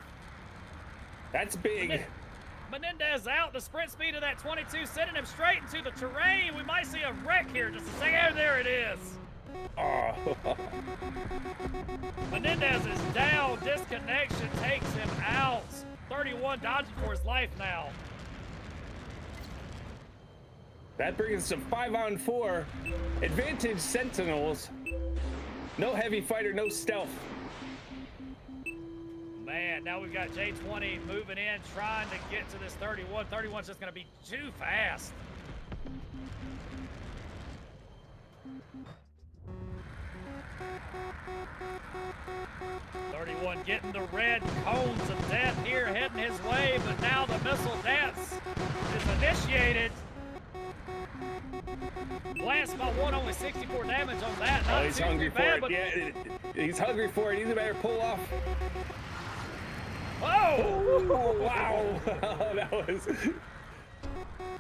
S2: that's big.
S1: Menendez out. The sprint speed of that 22 sending him straight into the terrain. We might see a wreck here just a second. Oh, there it is.
S2: Oh.
S1: Menendez is down. Disconnection takes him out. 31 dodging for his life now.
S2: That brings us to 5-on-4. Advantage Sentinels. No heavy fighter, no stealth.
S1: Man, now we've got J20 moving in, trying to get to this 31. 31's just going to be too fast. '31 getting the red cones of death here, heading his way, but now the missile dance is initiated. Blast by one, only 64 damage on that.
S2: Oh, he's hungry for it. Yeah, he's hungry for it. He's better pull off.
S1: Oh!
S2: Wow! That was.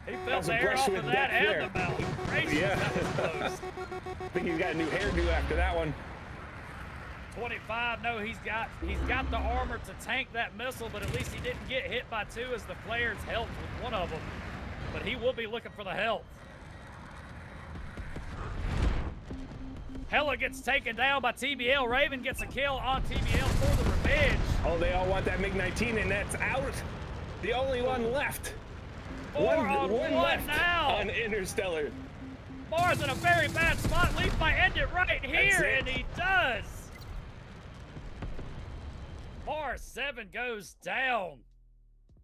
S1: He felt the air off of that and the mouth. Gracious,
S2: yeah.
S1: that was close.
S2: I think he's got a new hairdo after that one.
S1: 25, no, he's got the armor to tank that missile, but at least he didn't get hit by 2 as the flares helped with one of them. But he will be looking for the health. Hella gets taken down by TBL. Raven gets a kill on TBL for the revenge.
S2: Oh, they all want that MiG-19, and that's out. The only one left.
S1: 4 on 1
S2: left
S1: now.
S2: On Interstellar.
S1: Mars in a very bad spot. Leaf might end it right here, and he does. Mars 7 goes down.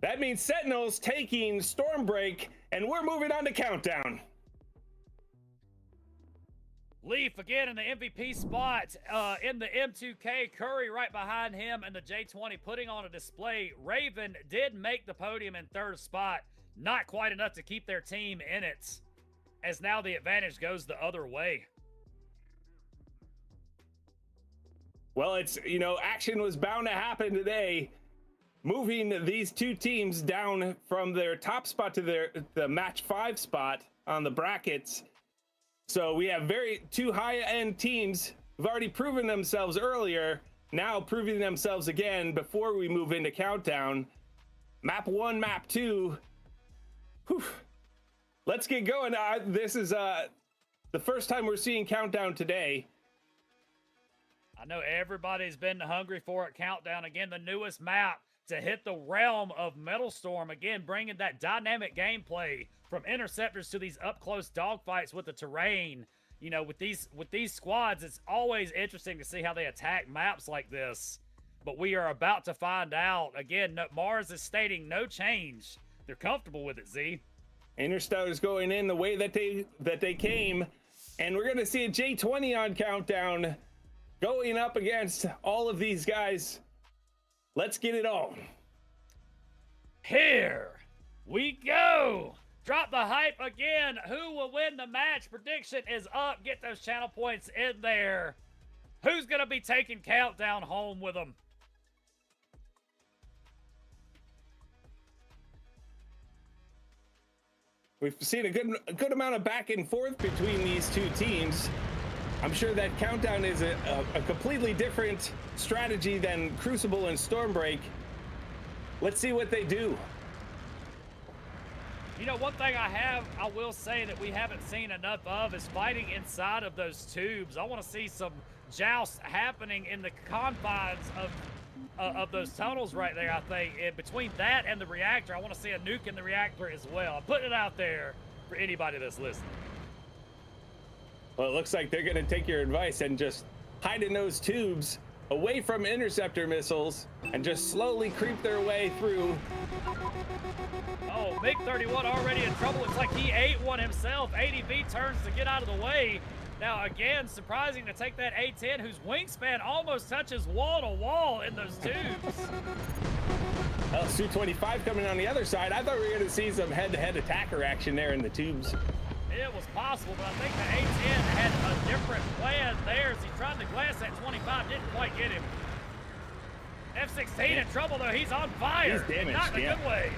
S2: That means Sentinels taking Stormbreak, and we're moving on to Countdown.
S1: Leaf again in the MVP spot in the M2K. Curry right behind him in the J20 putting on a display. Raven did make the podium in third spot. Not quite enough to keep their team in it, as now the advantage goes the other way.
S2: Well, it's, you know, action was bound to happen today, moving these two teams down from their top spot to the match 5 spot on the brackets. So we have two high-end teams who've already proven themselves earlier, now proving themselves again before we move into Countdown. Map 1, Map 2. Whew. Let's get going. This is the first time we're seeing Countdown today.
S1: I know everybody's been hungry for it. Countdown, again, the newest map to hit the realm of Metalstorm. Again, bringing that dynamic gameplay from interceptors to these up-close dogfights with the terrain. You know, with these squads, it's always interesting to see how they attack maps like this. But we are about to find out. Again, Mars is stating no change. They're comfortable with it, Z.
S2: Interstellars going in the way that they came, and we're going to see a J20 on Countdown going up against all of these guys. Let's get it on.
S1: Here we go. Drop the hype again. Who will win the match? Prediction is up. Get those channel points in there. Who's going to be taking Countdown home with them?
S2: We've seen a good amount of back and forth between these two teams. I'm sure that Countdown is a completely different strategy than Crucible and Stormbreak. Let's see what they do.
S1: You know, one thing I will say that we haven't seen enough of is fighting inside of those tubes. I want to see some jousts happening in the confines of those tunnels right there, I think. And between that and the reactor, I want to see a nuke in the reactor as well. I'm putting it out there for anybody that's listening.
S2: Well, it looks like they're going to take your advice and just hide in those tubes away from interceptor missiles and just slowly creep their way through.
S1: Oh, MiG-31 already in trouble. It's like he ate one himself. ADV turns to get out of the way. Now, again, surprising to take that A-10, whose wingspan almost touches wall-to-wall in those tubes.
S2: Well, Su-25 coming on the other side. I thought we were going to see some head-to-head attacker action there in the tubes.
S1: It was possible, but I think the A-10 had a different plan there as he tried to glass that 25, didn't quite get him. F-16 in trouble, though. He's on fire.
S2: He's damaged,
S1: not in a good way.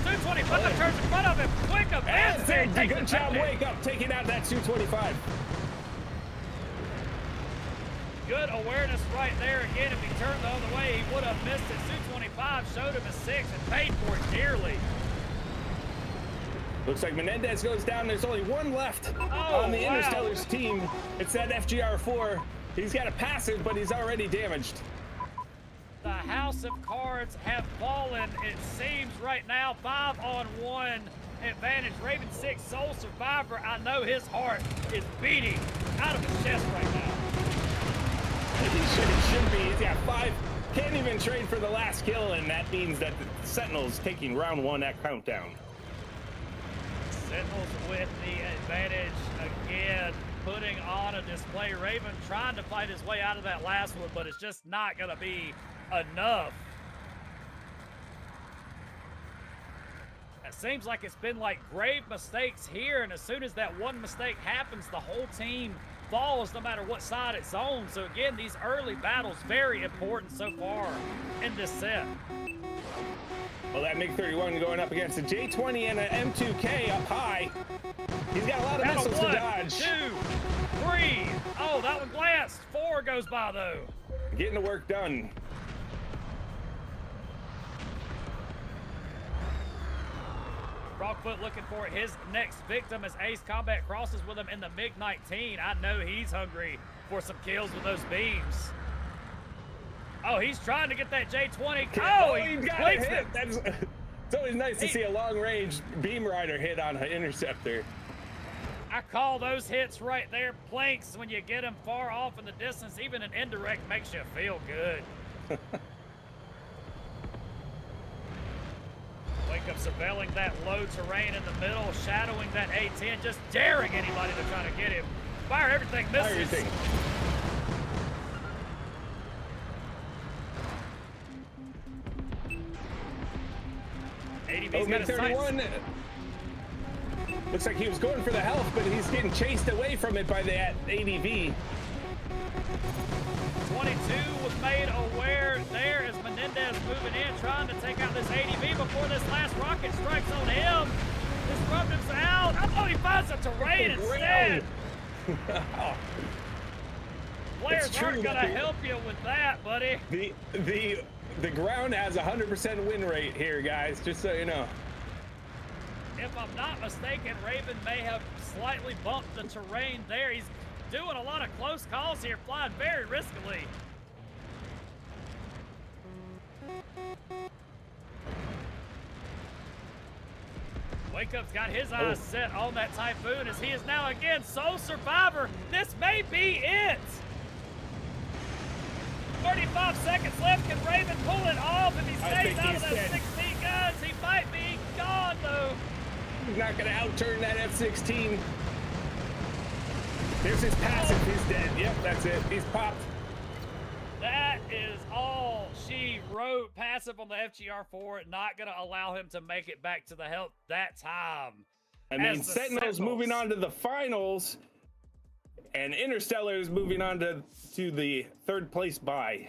S1: Su-25 turns in front of him. Quick advance there.
S2: Good job, Wake Up, taking out that Su-25.
S1: Good awareness right there. Again, if he turned the other way, he would have missed it. Su-25 showed him a 6 and paid for it dearly.
S2: Looks like Menendez goes down. There's only one left on the Interstellars team. It's that FGR-4. He's got a passive, but he's already damaged.
S1: The House of Cards have fallen, it seems right now. 5-on-1 advantage. Raven 6, sole survivor. I know his heart is beating out of his chest right now.
S2: He should be. He's got 5. Can't even trade for the last kill, and that means that the Sentinels taking round 1 at Countdown.
S1: Sentinels with the advantage again, putting on a display. Raven trying to fight his way out of that last one, but it's just not going to be enough. It seems like it's been like grave mistakes here, and as soon as that one mistake happens, the whole team falls no matter what side it's on. So again, these early battles very important so far in this set.
S2: Well, that MiG-31 going up against a J-20 and an M2K up high. He's got a lot of missiles to dodge.
S1: 2, 3. Oh, that one glanced. 4 goes by, though.
S2: Getting the work done.
S1: Rockfoot looking for his next victim as Ace Combat crosses with him in the MiG-19. I know he's hungry for some kills with those beams. Oh, he's trying to get that J-20. Oh, he got a hit.
S2: It's always nice to see a long-range beam rider hit on an interceptor.
S1: I call those hits right there planks when you get them far off in the distance. Even an indirect makes you feel good. Wake Up surveilling that low terrain in the middle, shadowing that A10, just daring anybody to try to get him. Fire everything, misses.
S2: Fire everything.
S1: ADV's got his
S2: 31. Looks like he was going for the health, but he's getting chased away from it by that ADV.
S1: 22 was made aware there as Menendez moving in, trying to take out this ADV before this last rocket strikes on him. Disruptive's out. Oh, he finds the terrain instead. Players aren't going to help you with that, buddy.
S2: The ground has 100% win rate here, guys, just so you know.
S1: If I'm not mistaken, Raven may have slightly bumped the terrain there. He's doing a lot of close calls here, flying very riskily. Wake Up's got his eyes set on that Typhoon as he is now again sole survivor. This may be it. 35 seconds left. Can Raven pull it off if he stays out of that 16 guns? He might be gone though.
S2: He's not going to outturn that F-16. There's his passive. He's dead. Yep, that's it. He's popped.
S1: That is all she wrote. Passive on the FGR4. Not going to allow him to make it back to the help that time.
S2: I mean, Sentinels moving on to the finals, and Interstellars moving on to the third place bye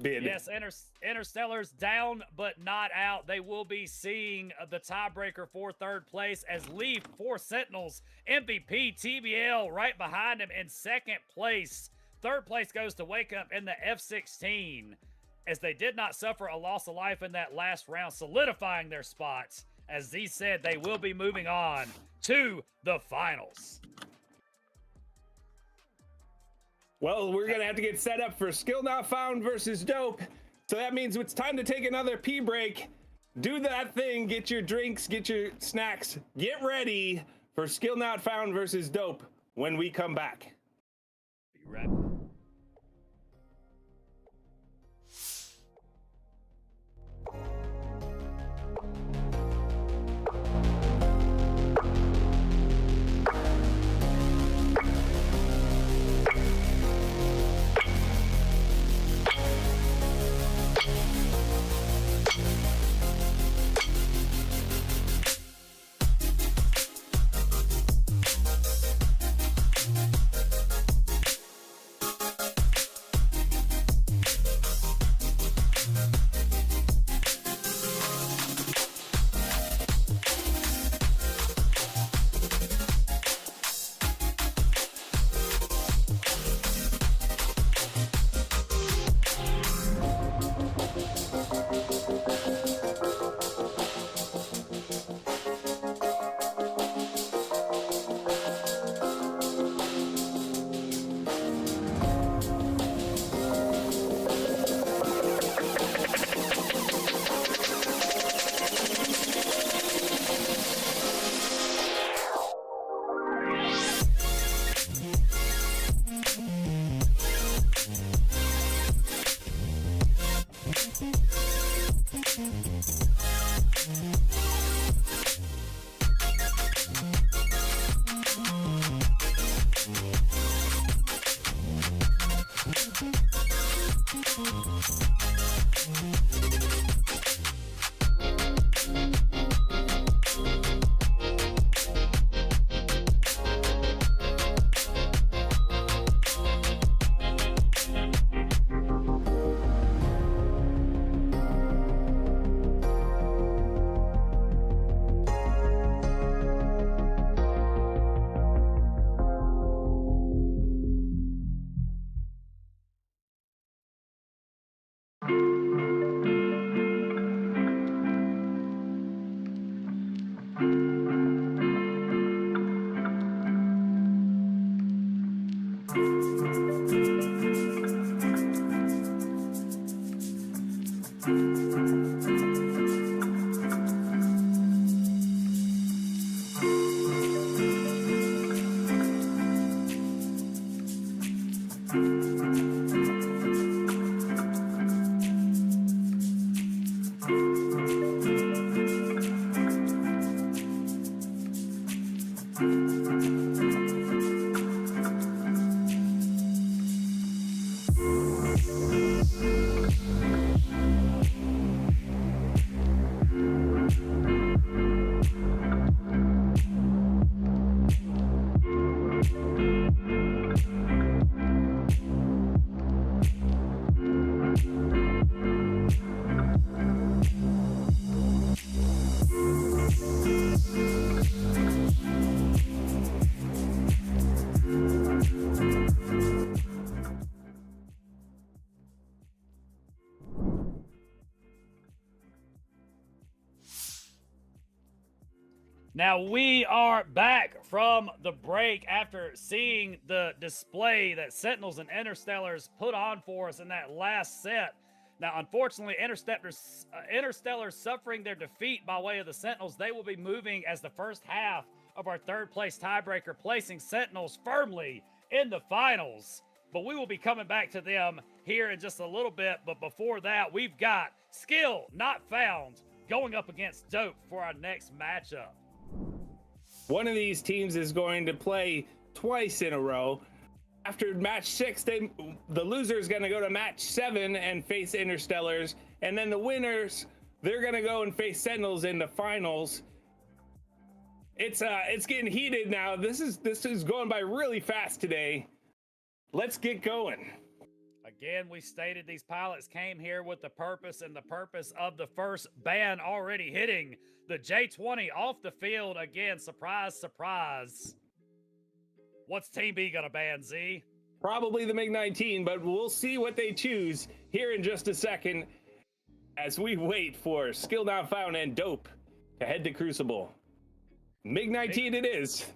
S2: bid.
S1: Yes, Interstellars down but not out. They will be seeing the tiebreaker for third place as Leaf for Sentinels. MVP TBL right behind him in second place. Third place goes to Wake Up in the F-16 as they did not suffer a loss of life in that last round, solidifying their spots. As Z said, they will be moving on to the finals.
S2: Well, we're going to have to get set up for Skill Not Found versus Dope. So that means it's time to take another pee break. Do that thing. Get your drinks, get your snacks. Get ready for Skill Not Found versus Dope when we come back.
S1: Be right back. Now we are back from the break after seeing the display that Sentinels and Interstellars put on for us in that last set. Now, unfortunately, Interstellars suffering their defeat by way of the Sentinels. They will be moving as the first half of our third place tiebreaker, placing Sentinels firmly in the finals. But we will be coming back to them here in just a little bit. But before that, we've got Skill Not Found going up against Dope for our next matchup.
S2: One of these teams is going to play twice in a row. After match 6, the loser is going to go to match 7 and face Interstellars, and then the winners, they're going to go and face Sentinels in the finals. It's getting heated now. This is going by really fast today. Let's get going.
S1: Again, we stated these pilots came here with the purpose, and the purpose of the first ban already hitting the J-20 off the field. Again, surprise, surprise. What's Team B gonna ban, Z?
S2: Probably the MiG-19, but we'll see what they choose here in just a second as we wait for Skill Not Found and Dope to head to Crucible. MiG-19 it is.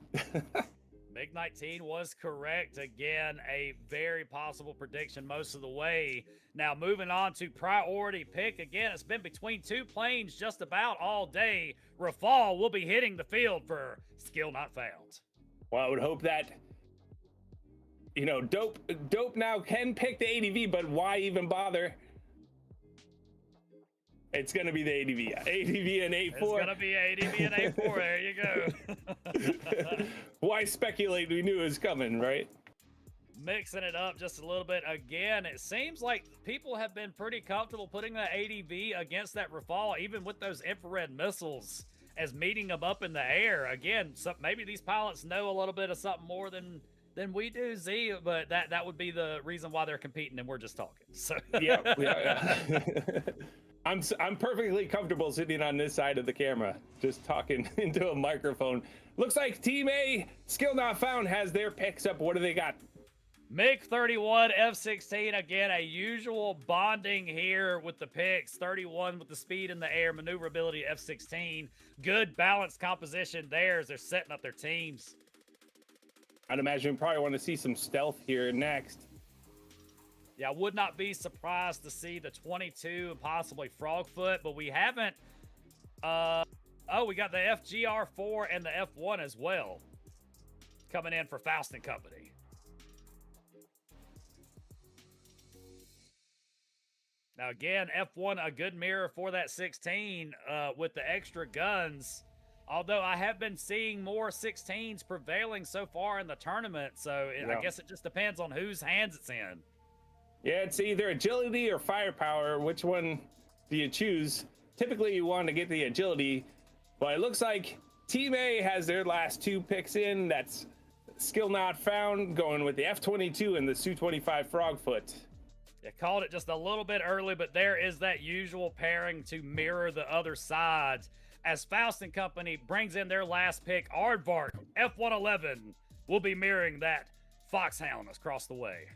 S1: MiG-19 was correct. Again, a very possible prediction most of the way. Now, moving on to priority pick. Again, it's been between two planes just about all day. Rafal will be hitting the field for Skill Not Found.
S2: Well, I would hope that, you know, Dope now can pick the ADV, but why even bother? It's going to be the ADV. ADV and A4.
S1: It's going to be ADV and A4. There you go.
S2: Why speculate? We knew it was coming, right?
S1: Mixing it up just a little bit. Again, it seems like people have been pretty comfortable putting that ADV against that Rafale, even with those infrared missiles, as meeting them up in the air. Again, maybe these pilots know a little bit of something more than we do, Z, but that would be the reason why they're competing, and we're just talking. So
S2: yeah. I'm perfectly comfortable sitting on this side of the camera, just talking into a microphone. Looks like Team A, Skill Not Found, has their picks up. What do they got?
S1: MiG-31, F-16, again, a usual bonding here with the picks. 31 with the speed in the air, maneuverability, F-16. Good balanced composition there as they're setting up their teams.
S2: I'd imagine we probably want to see some stealth here next.
S1: Yeah, I would not be surprised to see the 22 and possibly Frogfoot, but we haven't... we got the FGR-4 and the F1 as well coming in for Faust & Company. Now, again, F1, a good mirror for that 16 with the extra guns. Although I have been seeing more 16s prevailing so far in the tournament, so I guess it just depends on whose hands it's in.
S2: Yeah, it's either agility or firepower. Which one do you choose? Typically, you want to get the agility, but it looks like Team A has their last two picks in. That's Skill Not Found, going with the F-22 and the Su-25 Frogfoot.
S1: You called it just a little bit early, but there is that usual pairing to mirror the other sides. As Faust & Company brings in their last pick, Aardvark, F-111, will be mirroring that Foxhound across the way.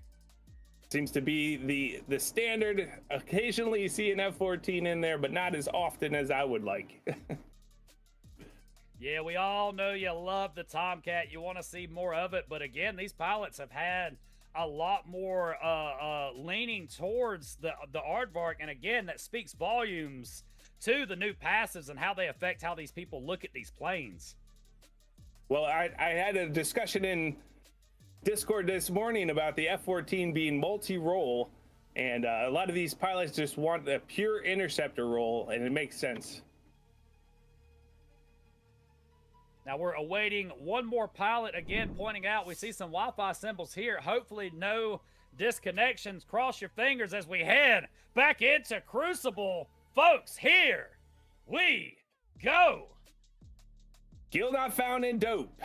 S2: Seems to be the standard. Occasionally you see an F-14 in there, but not as often as I would like.
S1: Yeah, we all know you love the Tomcat. You want to see more of it, but again, these pilots have had a lot more leaning towards the Aardvark, and again, that speaks volumes to the new passives and how they affect how these people look at these planes.
S2: Well, I had a discussion in Discord this morning about the F-14 being multi-role, and a lot of these pilots just want a pure interceptor role, and it makes sense.
S1: Now we're awaiting one more pilot, again pointing out we see some Wi-Fi symbols here. Hopefully no disconnections. Cross your fingers as we head back into Crucible. Folks, here we go.
S2: Skill Not Found and Dope.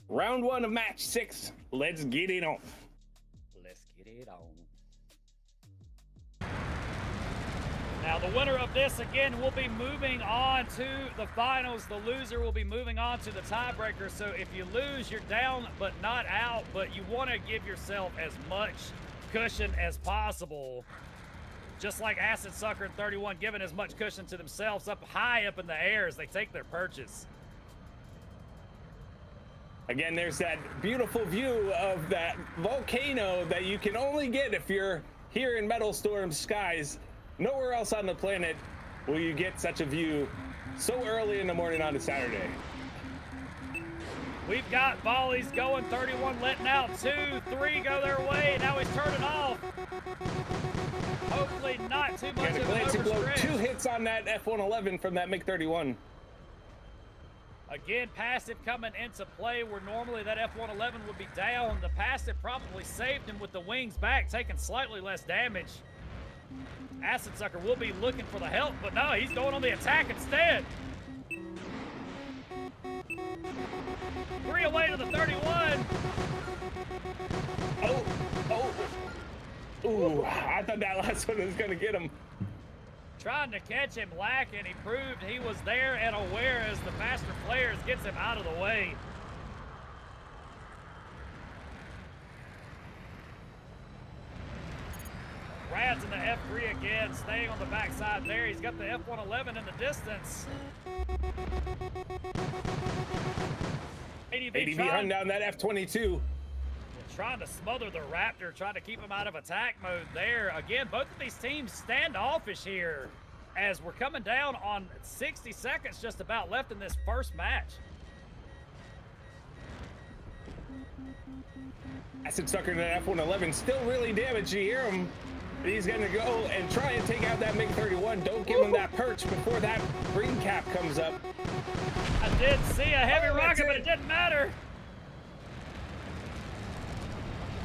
S2: Round 1 of match 6. Let's get it on.
S1: Let's get it on. Now, the winner of this, again, will be moving on to the finals. The loser will be moving on to the tiebreaker. So if you lose, you're down but not out. But you want to give yourself as much cushion as possible. Just like Acid Sucker and 31 giving as much cushion to themselves up high up in the air as they take their purchase.
S2: Again, there's that beautiful view of that volcano that you can only get if you're here in Metalstorm skies. Nowhere else on the planet will you get such a view so early in the morning on a Saturday.
S1: We've got volleys going, 31 letting out, 2, 3 go their way. Now he's turning off. Hopefully not too much of an overstretch.
S2: 2 hits on that F-111 from that MiG-31.
S1: Again, passive coming into play where normally that F-111 would be down. The passive probably saved him with the wings back, taking slightly less damage. Acid Sucker will be looking for the help, but no, he's going on the attack instead. 3 away to the 31.
S2: Ooh, I thought that last one was gonna get him.
S1: Trying to catch him lacking. He proved he was there and aware as the faster flares gets him out of the way. Rad's in the F3 again, staying on the backside there. He's got the F-111 in the distance.
S2: ADV hunting down that F-22.
S1: Trying to smother the Raptor, trying to keep him out of attack mode there. Again, both of these teams standoffish here as we're coming down on 60 seconds just about left in this first match.
S2: Acid Sucker in that F-111 still really damaged. You hear him. He's going to go and try and take out that MiG-31. Don't give him that perch before that green cap comes up.
S1: I did see a heavy rocket, but it didn't matter.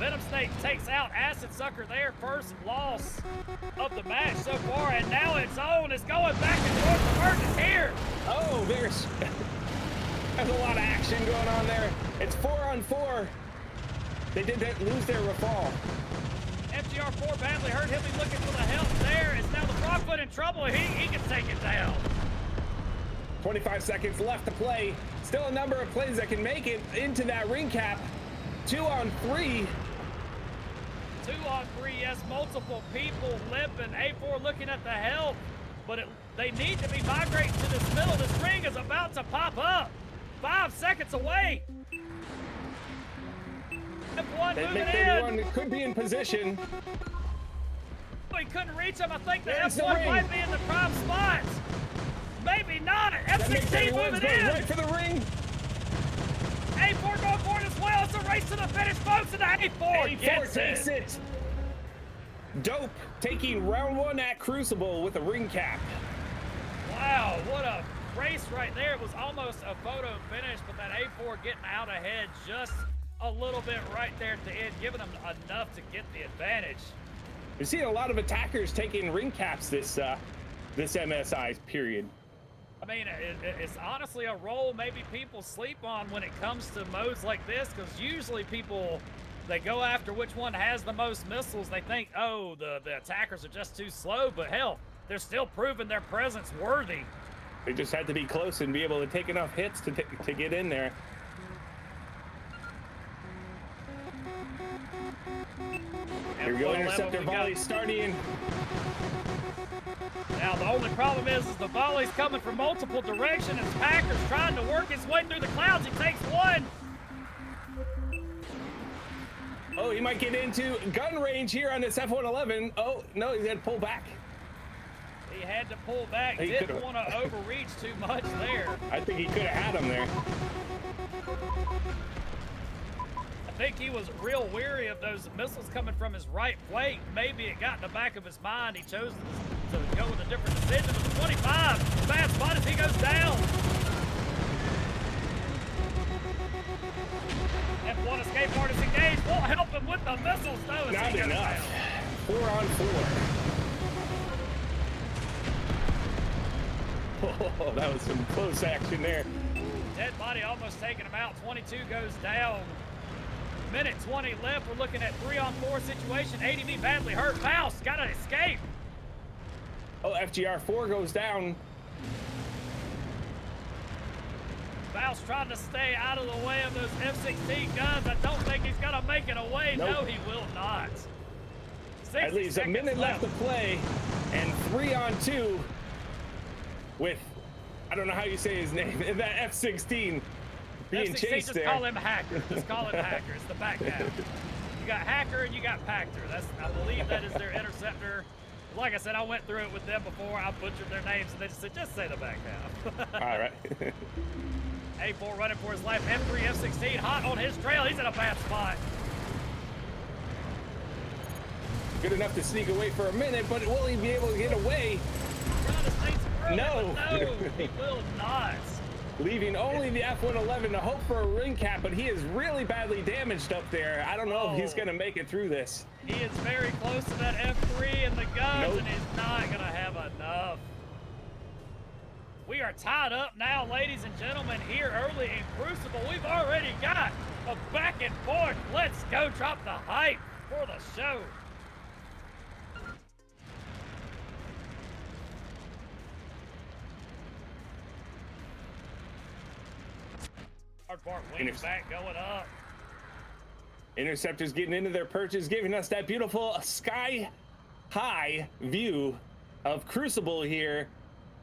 S1: Venom Snake takes out Acid Sucker there. First loss of the match so far, and now it's on. It's going back and forth. The merge is here.
S2: Oh, there's a lot of action going on there. It's 4-on-4. They did lose their Rafale.
S1: FGR4 badly hurt. He'll be looking for the help there. Is now the Frogfoot in trouble. He can take it down.
S2: 25 seconds left to play. Still a number of plays that can make it into that ring cap. 2-on-3.
S1: 2-on-3, yes, multiple people limping. A4 looking at the help, but they need to be migrating to this middle. This ring is about to pop up. 5 seconds away. F1 moving in.
S2: It could be in position.
S1: He couldn't reach him. I think the F1 might be in the prime spot. Maybe not. F16 moving in.
S2: Right for the ring.
S1: A4 going for it as well. It's a race to the finish, folks, and A4
S2: takes it. Dope taking round 1 at Crucible with a ring cap.
S1: Wow, what a race right there. It was almost a photo finish, but that A4 getting out ahead just a little bit right there at the end, giving them enough to get the advantage.
S2: We've seen a lot of attackers taking ring caps this MSI period.
S1: I mean, it's honestly a role maybe people sleep on when it comes to modes like this, because usually people, they go after which one has the most missiles. They think, oh, the attackers are just too slow, but hell, they're still proving their presence worthy.
S2: They just had to be close and be able to take enough hits to get in there. Here we go, interceptor volley starting.
S1: Now the only problem is the volley's coming from multiple directions. Packer's trying to work his way through the clouds. He takes one.
S2: Oh, he might get into gun range here on this F-111. Oh, no, he had to pull back.
S1: He had to pull back. Didn't want to overreach too much there.
S2: I think he could have had him there.
S1: I think he was real weary of those missiles coming from his right flank. Maybe it got in the back of his mind. He chose to go with a different decision. With the 25, bad spot as he goes down. F1 escape artist engaged. Won't help him with the missiles though.
S2: Not enough. 4-on-4. Oh, that was some close action there.
S1: Dead body almost taking him out. 22 goes down. Minute 20 left. We're looking at 3-on-4 situation. ADV badly hurt. Mouse got to escape.
S2: Oh, FGR4 goes down.
S1: Mouse trying to stay out of the way of those F-16 guns. I don't think he's going to make it away. Nope. No, he will not.
S2: At least a minute left to play, and 3-on-2 with, I don't know how you say his name, that F-16. being
S1: F16,
S2: chased
S1: just
S2: there.
S1: call him Hacker. Just call him Hacker. It's the back half. You got Hacker and you got Pactor. I believe that is their interceptor. Like I said, I went through it with them before. I butchered their names, and they just said, just say the back half.
S2: All right.
S1: A4 running for his life. M3, F16 hot on his trail. He's in a bad spot.
S2: Good enough to sneak away for a minute, but will he be able to get away?
S1: No, he will not.
S2: Leaving only the F-111 to hope for a ring cap, but he is really badly damaged up there. I don't know if he's going to make it through this.
S1: He is very close to that F3 and the guns,
S2: Nope.
S1: and he's not going to have enough. We are tied up now, ladies and gentlemen, here early in Crucible. We've already got a back and forth. Let's go drop the hype for the show. Hardpart wings back going up.
S2: Interceptors getting into their perches, giving us that beautiful sky high view of Crucible here.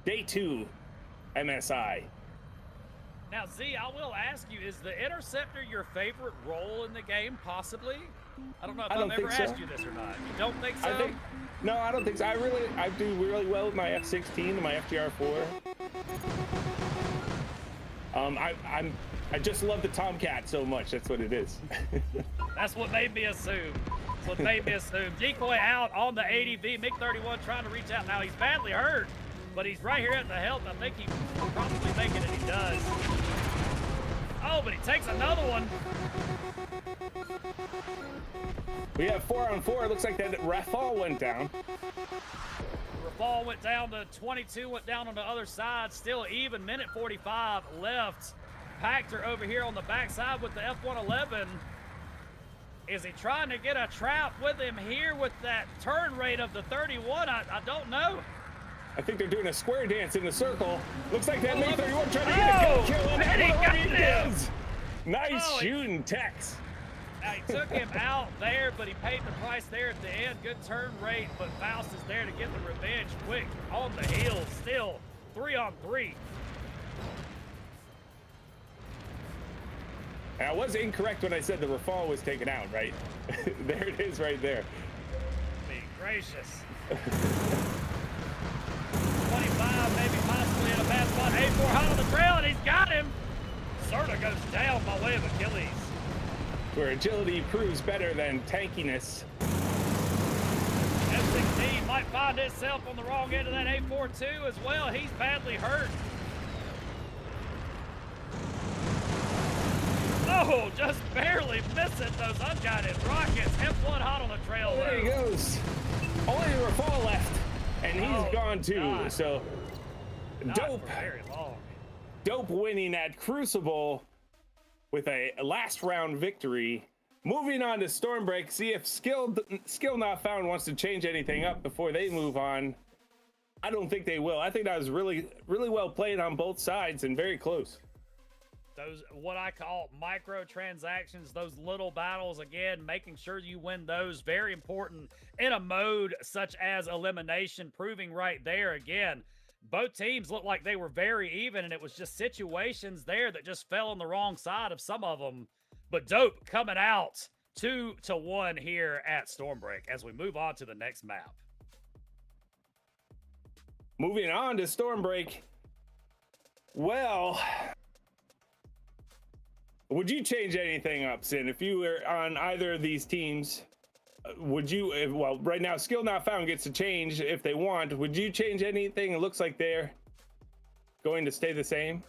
S2: Day 2 MSI.
S1: Now, Z, I will ask you, is the interceptor your favorite role in the game, possibly? I don't know if I've ever asked you this or not. You don't think so?
S2: No, I don't think so. I do really well with my F-16 and my FTR-4. I just love the Tomcat so much. That's what it is.
S1: That's what made me assume. That's what made me assume. Decoy out on the ADV. MiG-31 trying to reach out. Now, he's badly hurt, but he's right here at the help. I think he will probably make it, and he does. Oh, but he takes another one.
S2: We have 4-on-4. It looks like that Rafale went down.
S1: Rafale went down to 22, went down on the other side. Still even. Minute 45 left. Pactor over here on the backside with the F-111. Is he trying to get a trap with him here with that turn rate of the 31? I don't know.
S2: I think they're doing a square dance in the circle. Looks like that MiG-31 trying to
S1: Oh,
S2: get a kill on
S1: and he
S2: that.
S1: got
S2: He
S1: him.
S2: does. Nice
S1: Oh,
S2: shooting, Tex.
S1: Now, he took him out there, but he paid the price there at the end. Good turn rate, but Faust is there to get the revenge quick on the heels. Still 3-on-3.
S2: And I was incorrect when I said the Rafale was taken out, right? There it is right there.
S1: Be gracious. 25, maybe possibly in a bad spot. A4 hot on the trail, and he's got him. Serta goes down by way of Achilles.
S2: Where agility proves better than tankiness.
S1: F-16 might find itself on the wrong end of that A4 too as well. He's badly hurt. Oh, just barely missing those unguided rockets. F1 hot on the trail.
S2: There he goes. Only the Rafale left, and he's gone too.
S1: God.
S2: So
S1: Not
S2: dope.
S1: for very long.
S2: Dope winning at Crucible with a last round victory. Moving on to Stormbreak, see if Skill Not Found wants to change anything up before they move on. I don't think they will. I think that was really well played on both sides and very close.
S1: Those, what I call microtransactions, those little battles, again, making sure you win those, very important in a mode such as elimination, proving right there again. Both teams looked like they were very even, and it was just situations there that just fell on the wrong side of some of them. But Dope coming out 2-1 here at Stormbreak as we move on to the next map.
S2: Moving on to Stormbreak. Well, would you change anything up, Sin, if you were on either of these teams? Would you, well, right now, Skill Not Found gets to change if they want. Would you change anything? It looks like they're going to stay the same.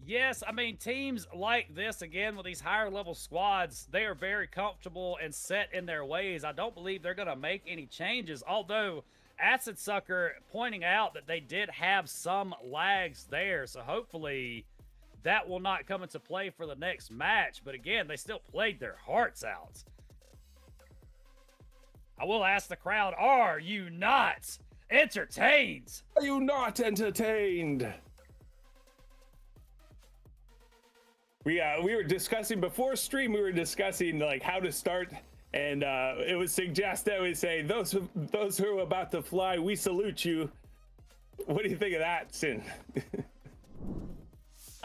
S1: Yes, I mean, teams like this, again, with these higher level squads, they are very comfortable and set in their ways. I don't believe they're going to make any changes, although Acid Sucker pointing out that they did have some lags there, so hopefully that will not come into play for the next match. But again, they still played their hearts out. I will ask the crowd, are you not entertained?
S2: Are you not entertained? We were discussing before stream. We were discussing like how to start, and it was suggested we say those who are about to fly, we salute you. What do you think of that, Sin?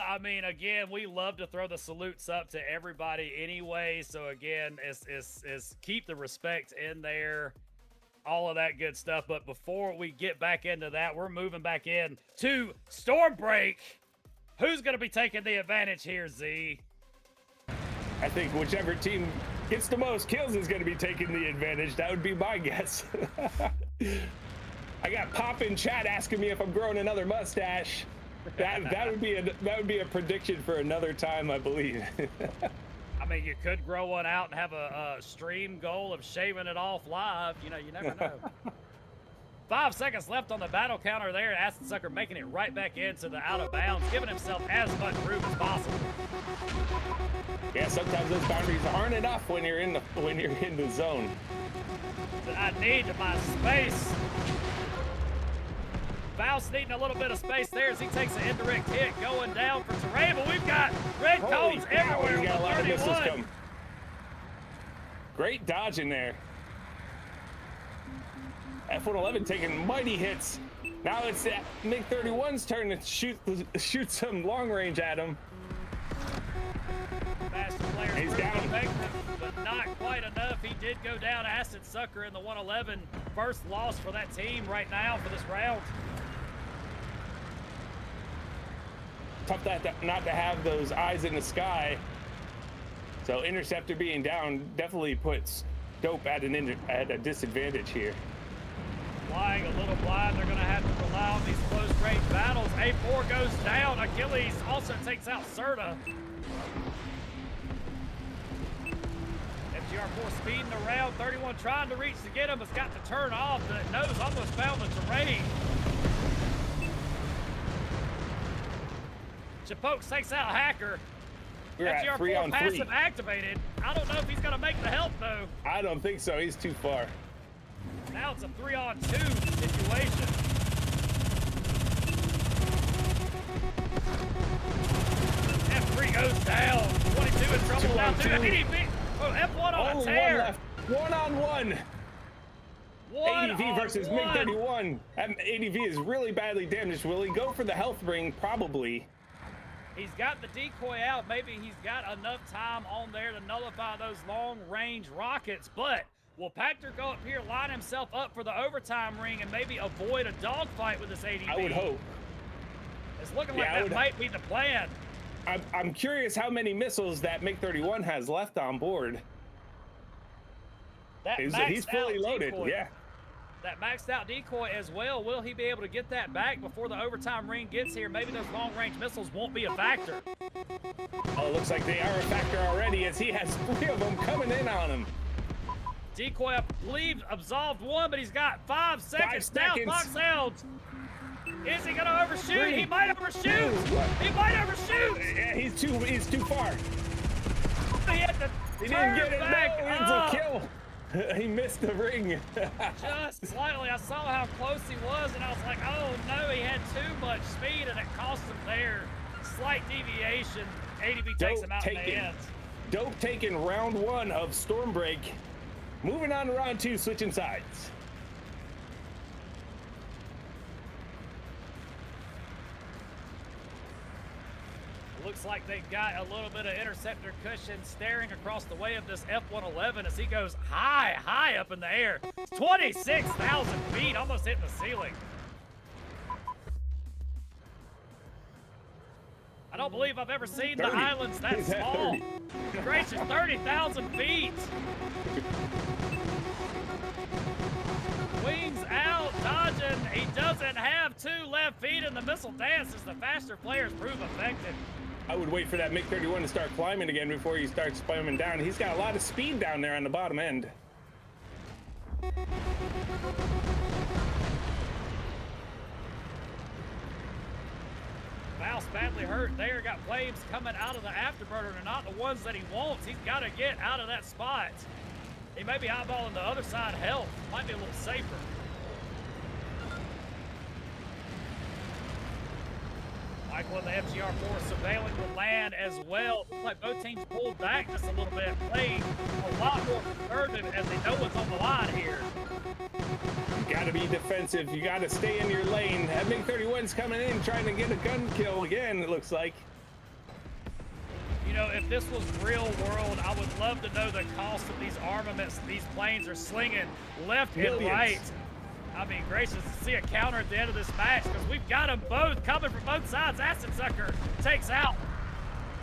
S1: I mean, again, we love to throw the salutes up to everybody anyway. So again, it's keep the respect in there, all of that good stuff. But before we get back into that, we're moving back in to Stormbreak. Who's going to be taking the advantage here, Z?
S2: I think whichever team gets the most kills is going to be taking the advantage. That would be my guess. I got Pop in chat asking me if I'm growing another mustache. That would be a prediction for another time, I believe.
S1: I mean, you could grow one out and have a stream goal of shaving it off live. You know, you never know. 5 seconds left on the battle counter there. Acid Sucker making it right back into the out of bounds, giving himself as much room as possible.
S2: Yeah, sometimes those boundaries aren't enough when you're in the zone.
S1: I need my space. Faust needing a little bit of space there as he takes an indirect hit going down for terrain, but we've got red cones everywhere.
S2: We got a lot of missiles
S1: 31.
S2: coming. Great dodge in there. F-111 taking mighty hits. Now it's MiG-31's turn to shoot some long range at him.
S1: Faster players
S2: He's down.
S1: effective, but not quite enough. He did go down. Acid Sucker in the 111. First loss for that team right now for this round.
S2: Tough not to have those eyes in the sky. So Interceptor being down definitely puts Dope at a disadvantage here.
S1: Flying a little blind, they're going to have to rely on these close range battles. A4 goes down. Achilles also takes out Serta. FGR4 speeding around. 31 trying to reach to get him. Has got to turn off. The nose almost found the terrain. Chapokes takes out Hacker.
S2: We're at
S1: FGR4
S2: 3-on-3.
S1: passive activated. I don't know if he's going to make the help, though.
S2: I don't think so. He's too far.
S1: Now it's a 3-on-2 situation. F3 goes down. 22 in trouble now. ADV. Oh, F1 on a tear.
S2: One left. One-on-one. ADV versus MiG-31. ADV is really badly damaged. Will he go for the health ring? Probably.
S1: He's got the decoy out. Maybe he's got enough time on there to nullify those long-range rockets, but will Pactor go up here, line himself up for the overtime ring, and maybe avoid a dogfight with this ADV?
S2: I would hope.
S1: It's looking like that might be the plan.
S2: I'm curious how many missiles that MiG-31 has left on board. He's fully loaded,
S1: decoy.
S2: yeah.
S1: That maxed out decoy as well. Will he be able to get that back before the overtime ring gets here? Maybe those long-range missiles won't be a factor.
S2: Oh, looks like they are a factor already as he has 3 of them coming in on him.
S1: Decoy, I believe, absolved one, but he's got 5 seconds.
S2: 5 seconds.
S1: Now, Fox held. Is he gonna overshoot?
S2: 3,
S1: He might overshoot.
S2: 2,
S1: He might overshoot.
S2: Yeah, he's too far.
S1: He had to
S2: He
S1: turn
S2: didn't get it.
S1: back
S2: No,
S1: up.
S2: it's a kill. He missed the ring.
S1: Just slightly. I saw how close he was, and I was like, oh no, he had too much speed, and it cost him there. Slight deviation. ADV takes him out in the end.
S2: Dope taking round 1 of Stormbreak. Moving on to round 2, switching sides.
S1: Looks like they got a little bit of interceptor cushion staring across the way of this F-111 as he goes high up in the air. 26,000 feet, almost hitting the ceiling. I don't believe I've ever seen
S2: 30.
S1: the islands that
S2: He's at
S1: small.
S2: 30.
S1: Gracious, 30,000 feet. Wings out, dodging. He doesn't have 2 left feet in the missile dance as the faster players prove effective.
S2: I would wait for that MiG-31 to start climbing again before he starts climbing down. He's got a lot of speed down there on the bottom end.
S1: Mouse badly hurt there. Got flames coming out of the afterburner. They're not the ones that he wants. He's got to get out of that spot. He may be eyeballing the other side health. Might be a little safer. Michael and the FGR4 surveilling the land as well. Looks like both teams pulled back just a little bit, playing a lot more conservative as they know what's on the line here.
S2: You gotta be defensive. You gotta stay in your lane. That MiG-31's coming in trying to get a gun kill again, it looks like.
S1: know, if this was real world, I would love to know the cost of these armaments these planes are slinging left
S2: Millions.
S1: and right. I mean, gracious, to see a counter at the end of this match, because we've got them both coming from both sides. Acid Sucker takes out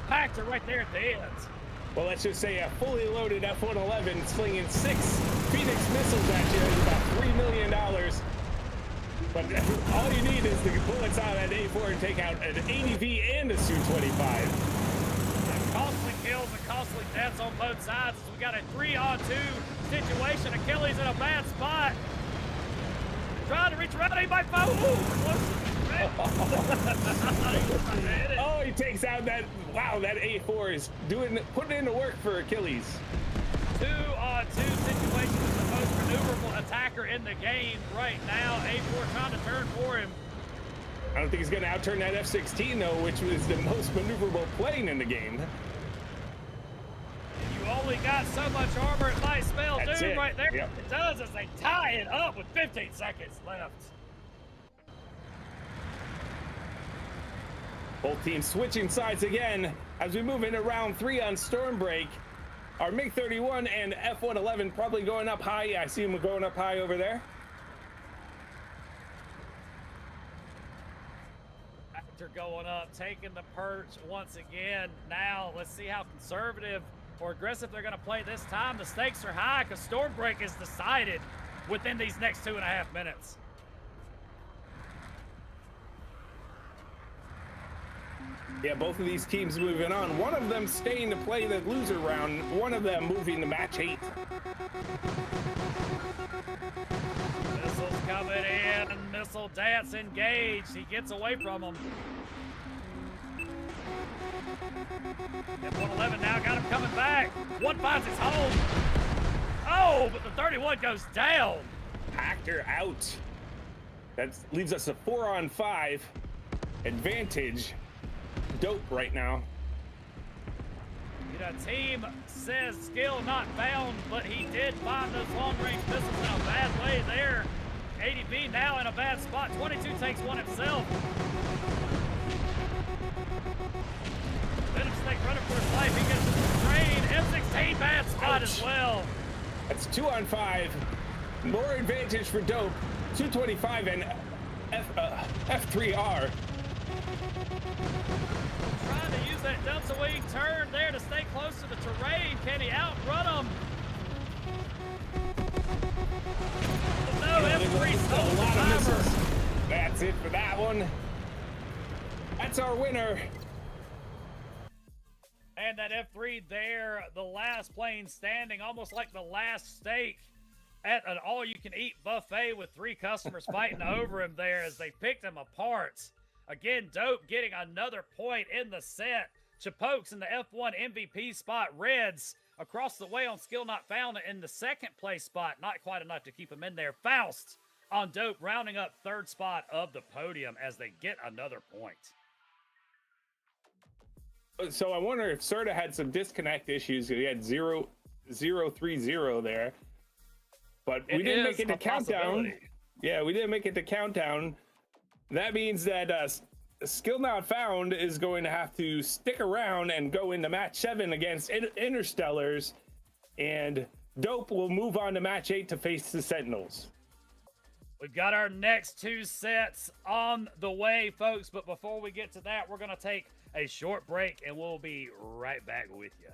S1: Pactor right there at the end.
S2: Well, let's just say a fully loaded F-111 slinging 6 Phoenix missiles at you is about $3 million. But all you need is the bullets out of that A4 and take out an ADV and a Su-25.
S1: Costly kills and costly deaths on both sides. We got a 3-on-2 situation. Achilles in a bad spot. Trying to reach around. He might fall.
S2: Oh, he takes out that. Wow, that A4 is putting into work for Achilles.
S1: 2-on-2 situation is the most maneuverable attacker in the game right now. A4 trying to turn for him.
S2: I don't think he's going to outturn that F-16 though, which was the most maneuverable plane in the game.
S1: You only got so much armor, it might spell
S2: That's
S1: doom
S2: it.
S1: right there.
S2: Yep.
S1: It does as they tie it up with 15 seconds left.
S2: Both teams switching sides again as we move into round 3 on Stormbreak. Our MiG-31 and F-111 probably going up high. I see them going up high over there.
S1: After going up, taking the perch once again. Now, let's see how conservative or aggressive they're going to play this time. The stakes are high because Stormbreak is decided within these next 2.5 minutes.
S2: Yeah, both of these teams moving on. One of them staying to play the loser round. One of them moving to match 8.
S1: Missiles coming in. Missile dance engaged. He gets away from them. F-111 now got him coming back. One finds his home. Oh, but the 31 goes down.
S2: Actor out. That leaves us a 4-on-5 advantage. Dope right now.
S1: You know, team says skill not found, but he did find those long-range missiles in a bad way there. ADV now in a bad spot. 22 takes one himself. Venom Snake running for his life. He gets the train. F-16 bad spot as well.
S2: That's 2-on-5. More advantage for Dope. 225 and F3R.
S1: Trying to use that delta wing turn there to stay close to the terrain. Can he outrun him? No, F3 stole the timer.
S2: That's it for that one. That's our winner.
S1: And that F3 there, the last plane standing, almost like the last steak at an all-you-can-eat buffet with 3 customers fighting over him there as they picked him apart. Again, Dope getting another point in the set. Chapokes in the F1 MVP spot. Reds across the way on Skill Not Found in the second place spot. Not quite enough to keep him in there. Faust on Dope rounding up 3rd spot of the podium as they get another point.
S2: So I wonder if Serta had some disconnect issues. He had 0-0-3-0 there. But we didn't make it to countdown. Yeah, we didn't make it to countdown. That means that Skill Not Found is going to have to stick around and go into match 7 against Interstellars, and Dope will move on to match 8 to face the Sentinels.
S1: We've got our next 2 sets on the way, folks, but before we get to that, we're going to take a short break, and we'll be right back with you.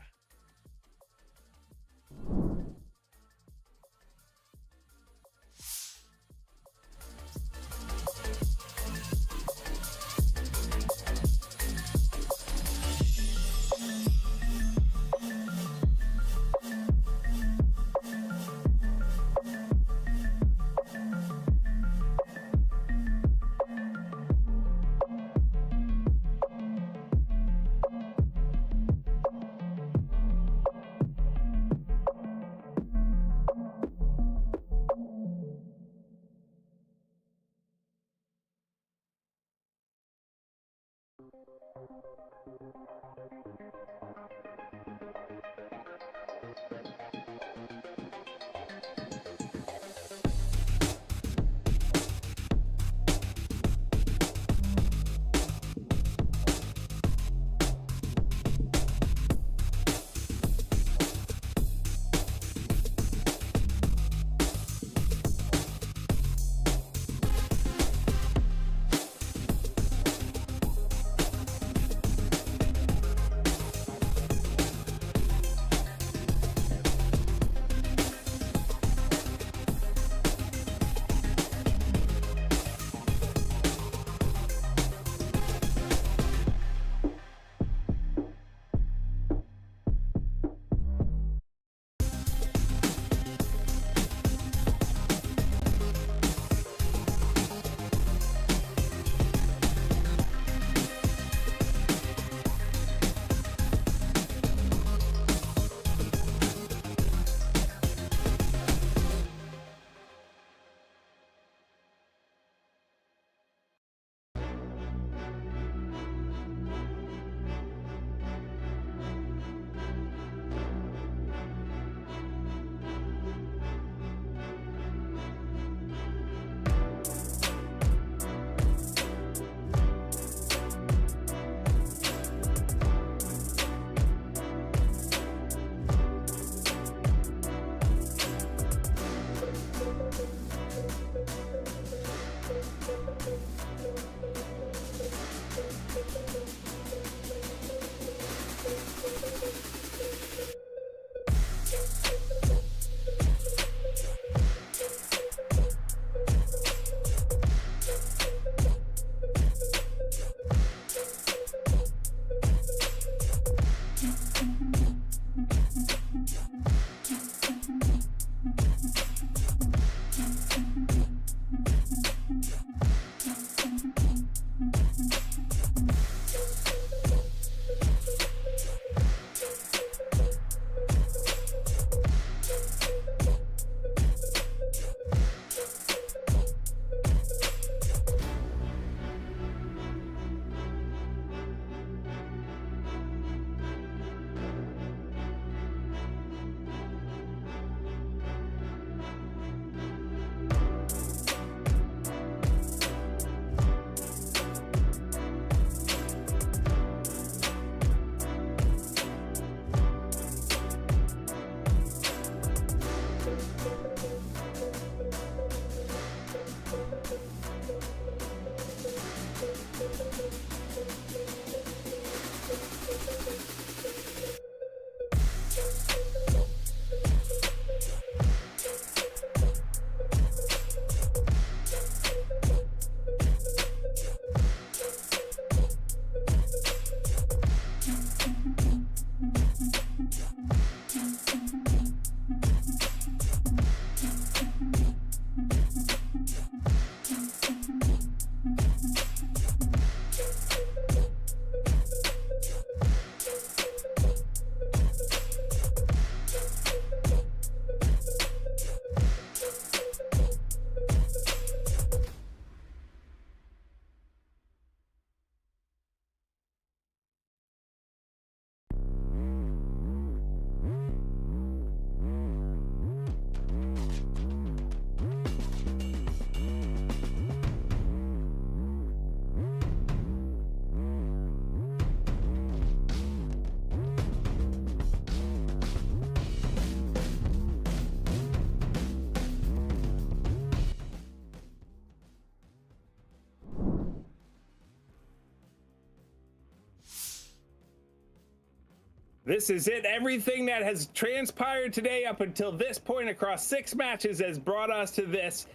S2: This is it. Everything that has transpired today up until this point across 6 matches has brought us to this.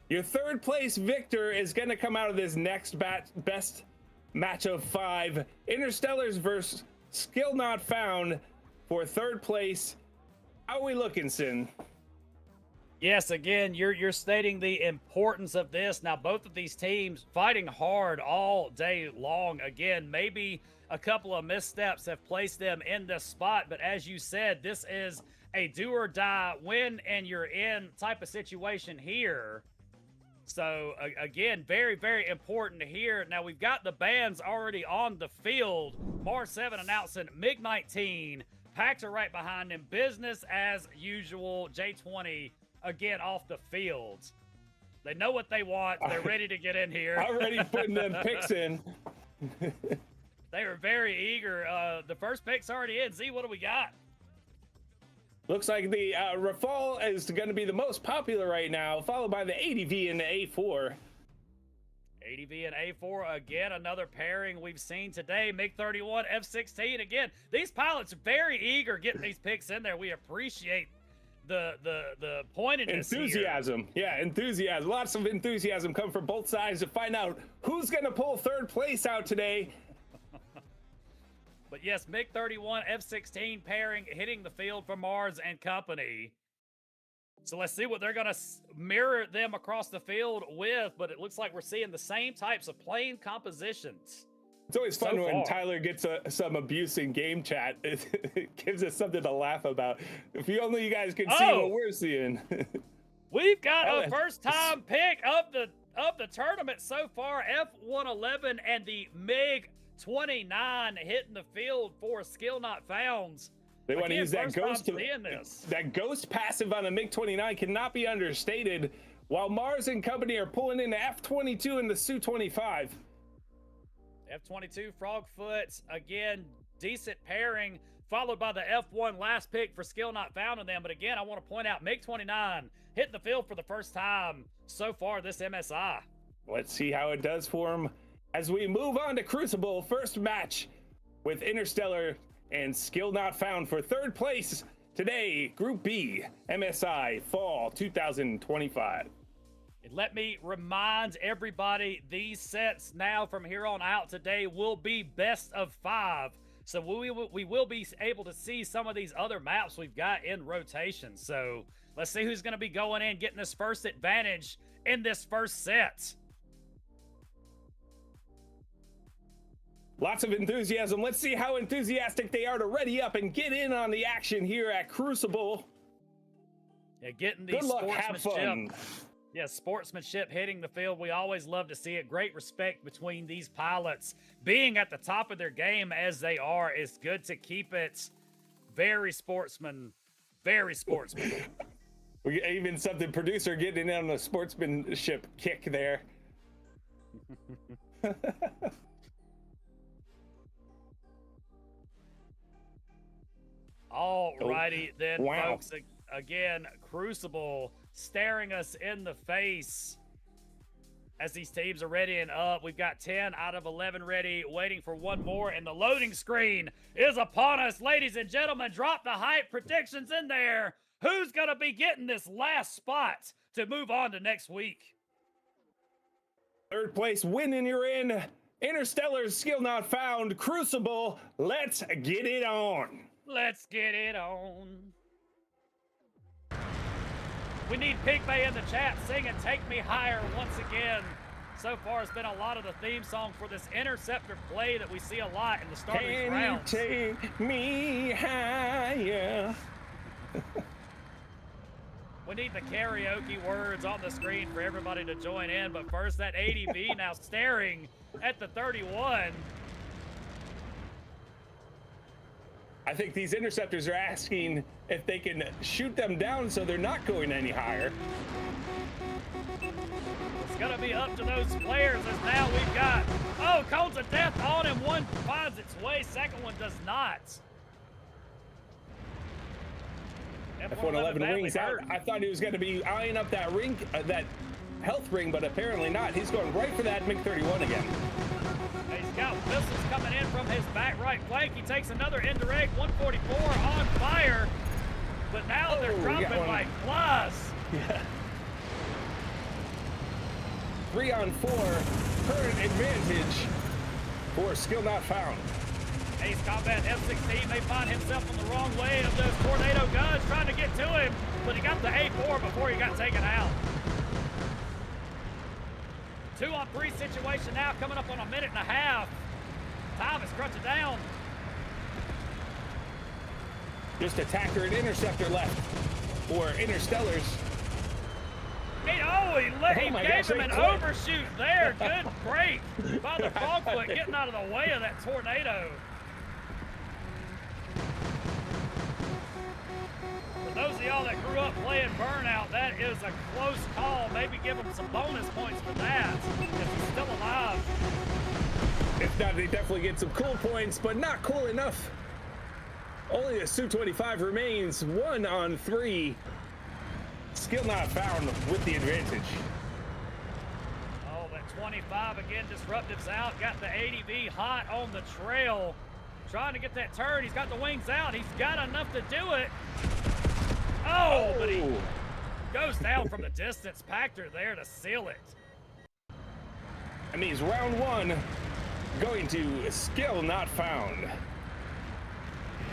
S2: Your third place victor is going to come out of this next best match of 5. Interstellars versus Skill Not Found for third place. How are we looking, Sin?
S1: Yes, again, you're stating the importance of this. Now, both of these teams fighting hard all day long. Again, maybe a couple of missteps have placed them in this spot, but as you said, this is a do or die, win and you're in type of situation here. So again, very, very important here. Now we've got the bands already on the field. Mars 7 announcing MiG-19. Packs are right behind him. Business as usual. J20 again off the field. They know what they want. They're ready to get in here.
S2: Already putting them picks in.
S1: They were very eager. The first pick's already in. Z, what do we got?
S2: Looks like the Rafale is going to be the most popular right now, followed by the ADV and the A4.
S1: ADV and A4, again, another pairing we've seen today. MiG-31, F-16, again. These pilots are very eager getting these picks in there. We appreciate the pointedness
S2: enthusiasm
S1: here.
S2: Yeah, enthusiasm. Lots of enthusiasm come from both sides to find out who's going to pull third place out today.
S1: But yes, MiG-31, F-16 pairing hitting the field for Mars and company. So let's see what they're going to mirror them across the field with, but it looks like we're seeing the same types of plane compositions.
S2: It's always fun when Tyler gets some abuse in game chat. It gives us something to laugh about. If you only you guys could see what we're seeing.
S1: We've got a first-time pick of the tournament so far, F-111 and the MiG-29 hitting the field for Skill Not Found.
S2: They want to use that ghost passive on the MiG-29 cannot be understated, while Mars and company are pulling in the F-22 and the Su-25.
S1: F-22 Frogfoot, again, decent pairing, followed by the F-1 last pick for Skill Not Found in them. But again, I want to point out MiG-29 hitting the field for the first time so far this MSI.
S2: Let's see how it does for them as we move on to Crucible. First match with Interstellar and Skill Not Found for third place today, Group B, MSI Fall 2025.
S1: And let me remind everybody, these sets now from here on out today will be best of 5. So we will be able to see some of these other maps we've got in rotation. So let's see who's going to be going in, getting this first advantage in this first set.
S2: Lots of enthusiasm. Let's see how enthusiastic they are to ready up and get in on the action here at Crucible.
S1: Yeah, getting these sportsmanship. Yeah, sportsmanship hitting the field. We always love to see it. Great respect between these pilots. Being at the top of their game as they are is good to keep it very sportsman.
S2: Even something producer getting in on the sportsmanship kick there.
S1: Alrighty then, folks. Again, Crucible staring us in the face as these teams are readying up. We've got 10 out of 11 ready, waiting for one more, and the loading screen is upon us. Ladies and gentlemen, drop the hype predictions in there. Who's going to be getting this last spot to move on to next week?
S2: Third place winning, you're in. Interstellars, Skill Not Found, Crucible. Let's get it on.
S1: Let's get it on. We need Pigmay in the chat singing Take Me Higher once again. So far, it's been a lot of the theme song for this Interceptor play that we see a lot in the start of these rounds.
S2: Can you take me higher?
S1: We need the karaoke words on the screen for everybody to join in. But first, that ADV now staring at the 31.
S2: I think these interceptors are asking if they can shoot them down so they're not going any higher.
S1: It's going to be up to those players as now we've got, Cones of Death on him. One finds its way, second one does not.
S2: F-111 rings out. I thought he was going to be eyeing up that ring, that health ring, but apparently not. He's going right for that MiG-31 again.
S1: He's got missiles coming in from his back right flank. He takes another indirect 144 on fire. But now they're dropping like flies.
S2: Yeah. 3 on 4, current advantage for skill not found.
S1: Ace Combat F-16 may find himself on the wrong way of those tornado guns trying to get to him, but he got the A4 before he got taken out. 2 on 3 situation now, coming up on a minute and a half. Time is crunching down.
S2: Just attacker and interceptor left for Interstellars.
S1: He gave him an overshoot there. Good break by the Frogfoot, getting out of the way of that tornado. For those of y'all that grew up playing Burnout, that is a close call. Maybe give him some bonus points for that, if he's still alive.
S2: If not, they definitely get some cool points, but not cool enough. Only a Su-25 remains, 1 on 3. Skill not found with the advantage.
S1: Oh, that 25 again, Disruptive's out. Got the ADV hot on the trail. Trying to get that turn. He's got the wings out. He's got enough to do it. Oh, but he goes down from the distance. Pactor there to seal it.
S2: That means round 1 going to skill not found.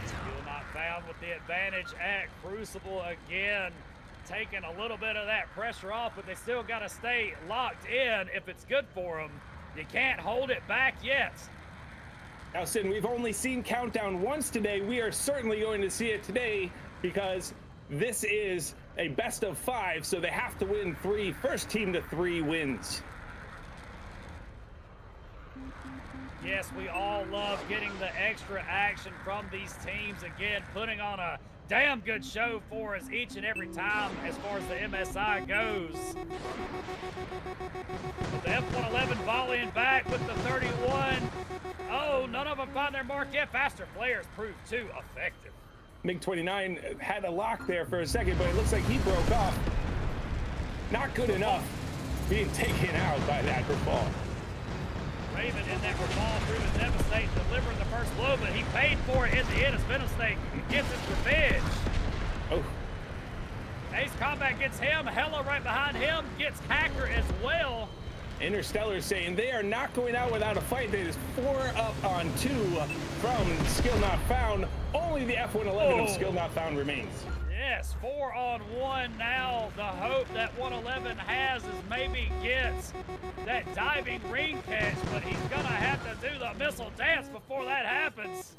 S1: Skill not found with the advantage at Crucible again. Taking a little bit of that pressure off, but they still got to stay locked in if it's good for them. You can't hold it back yet.
S2: Now, Sin, we've only seen Countdown once today. We are certainly going to see it today because this is a best of 5, so they have to win 3. First team to 3 wins.
S1: Yes, we all love getting the extra action from these teams. Again, putting on a damn good show for us each and every time as far as the MSI goes. The F-111 volleying back with the 31. Oh, none of them find their mark yet. Faster players proved too effective.
S2: MiG-29 had a lock there for a second, but it looks like he broke off. Not good enough, being taken out by that Rafale.
S1: Raven in that Rafale through the Devastate, delivering the first blow, but he paid for it in the end as Venomsnake gets his revenge.
S2: Oh.
S1: Ace Combat gets him, Hella right behind him, gets Hacker as well.
S2: Interstellars saying they are not going out without a fight. It is 4 up on 2 from skill not found. Only the F-111 of skill not found remains.
S1: Yes, 4 on 1 now. The hope that 111 has is maybe gets that diving ring catch, but he's gonna have to do the missile dance before that happens.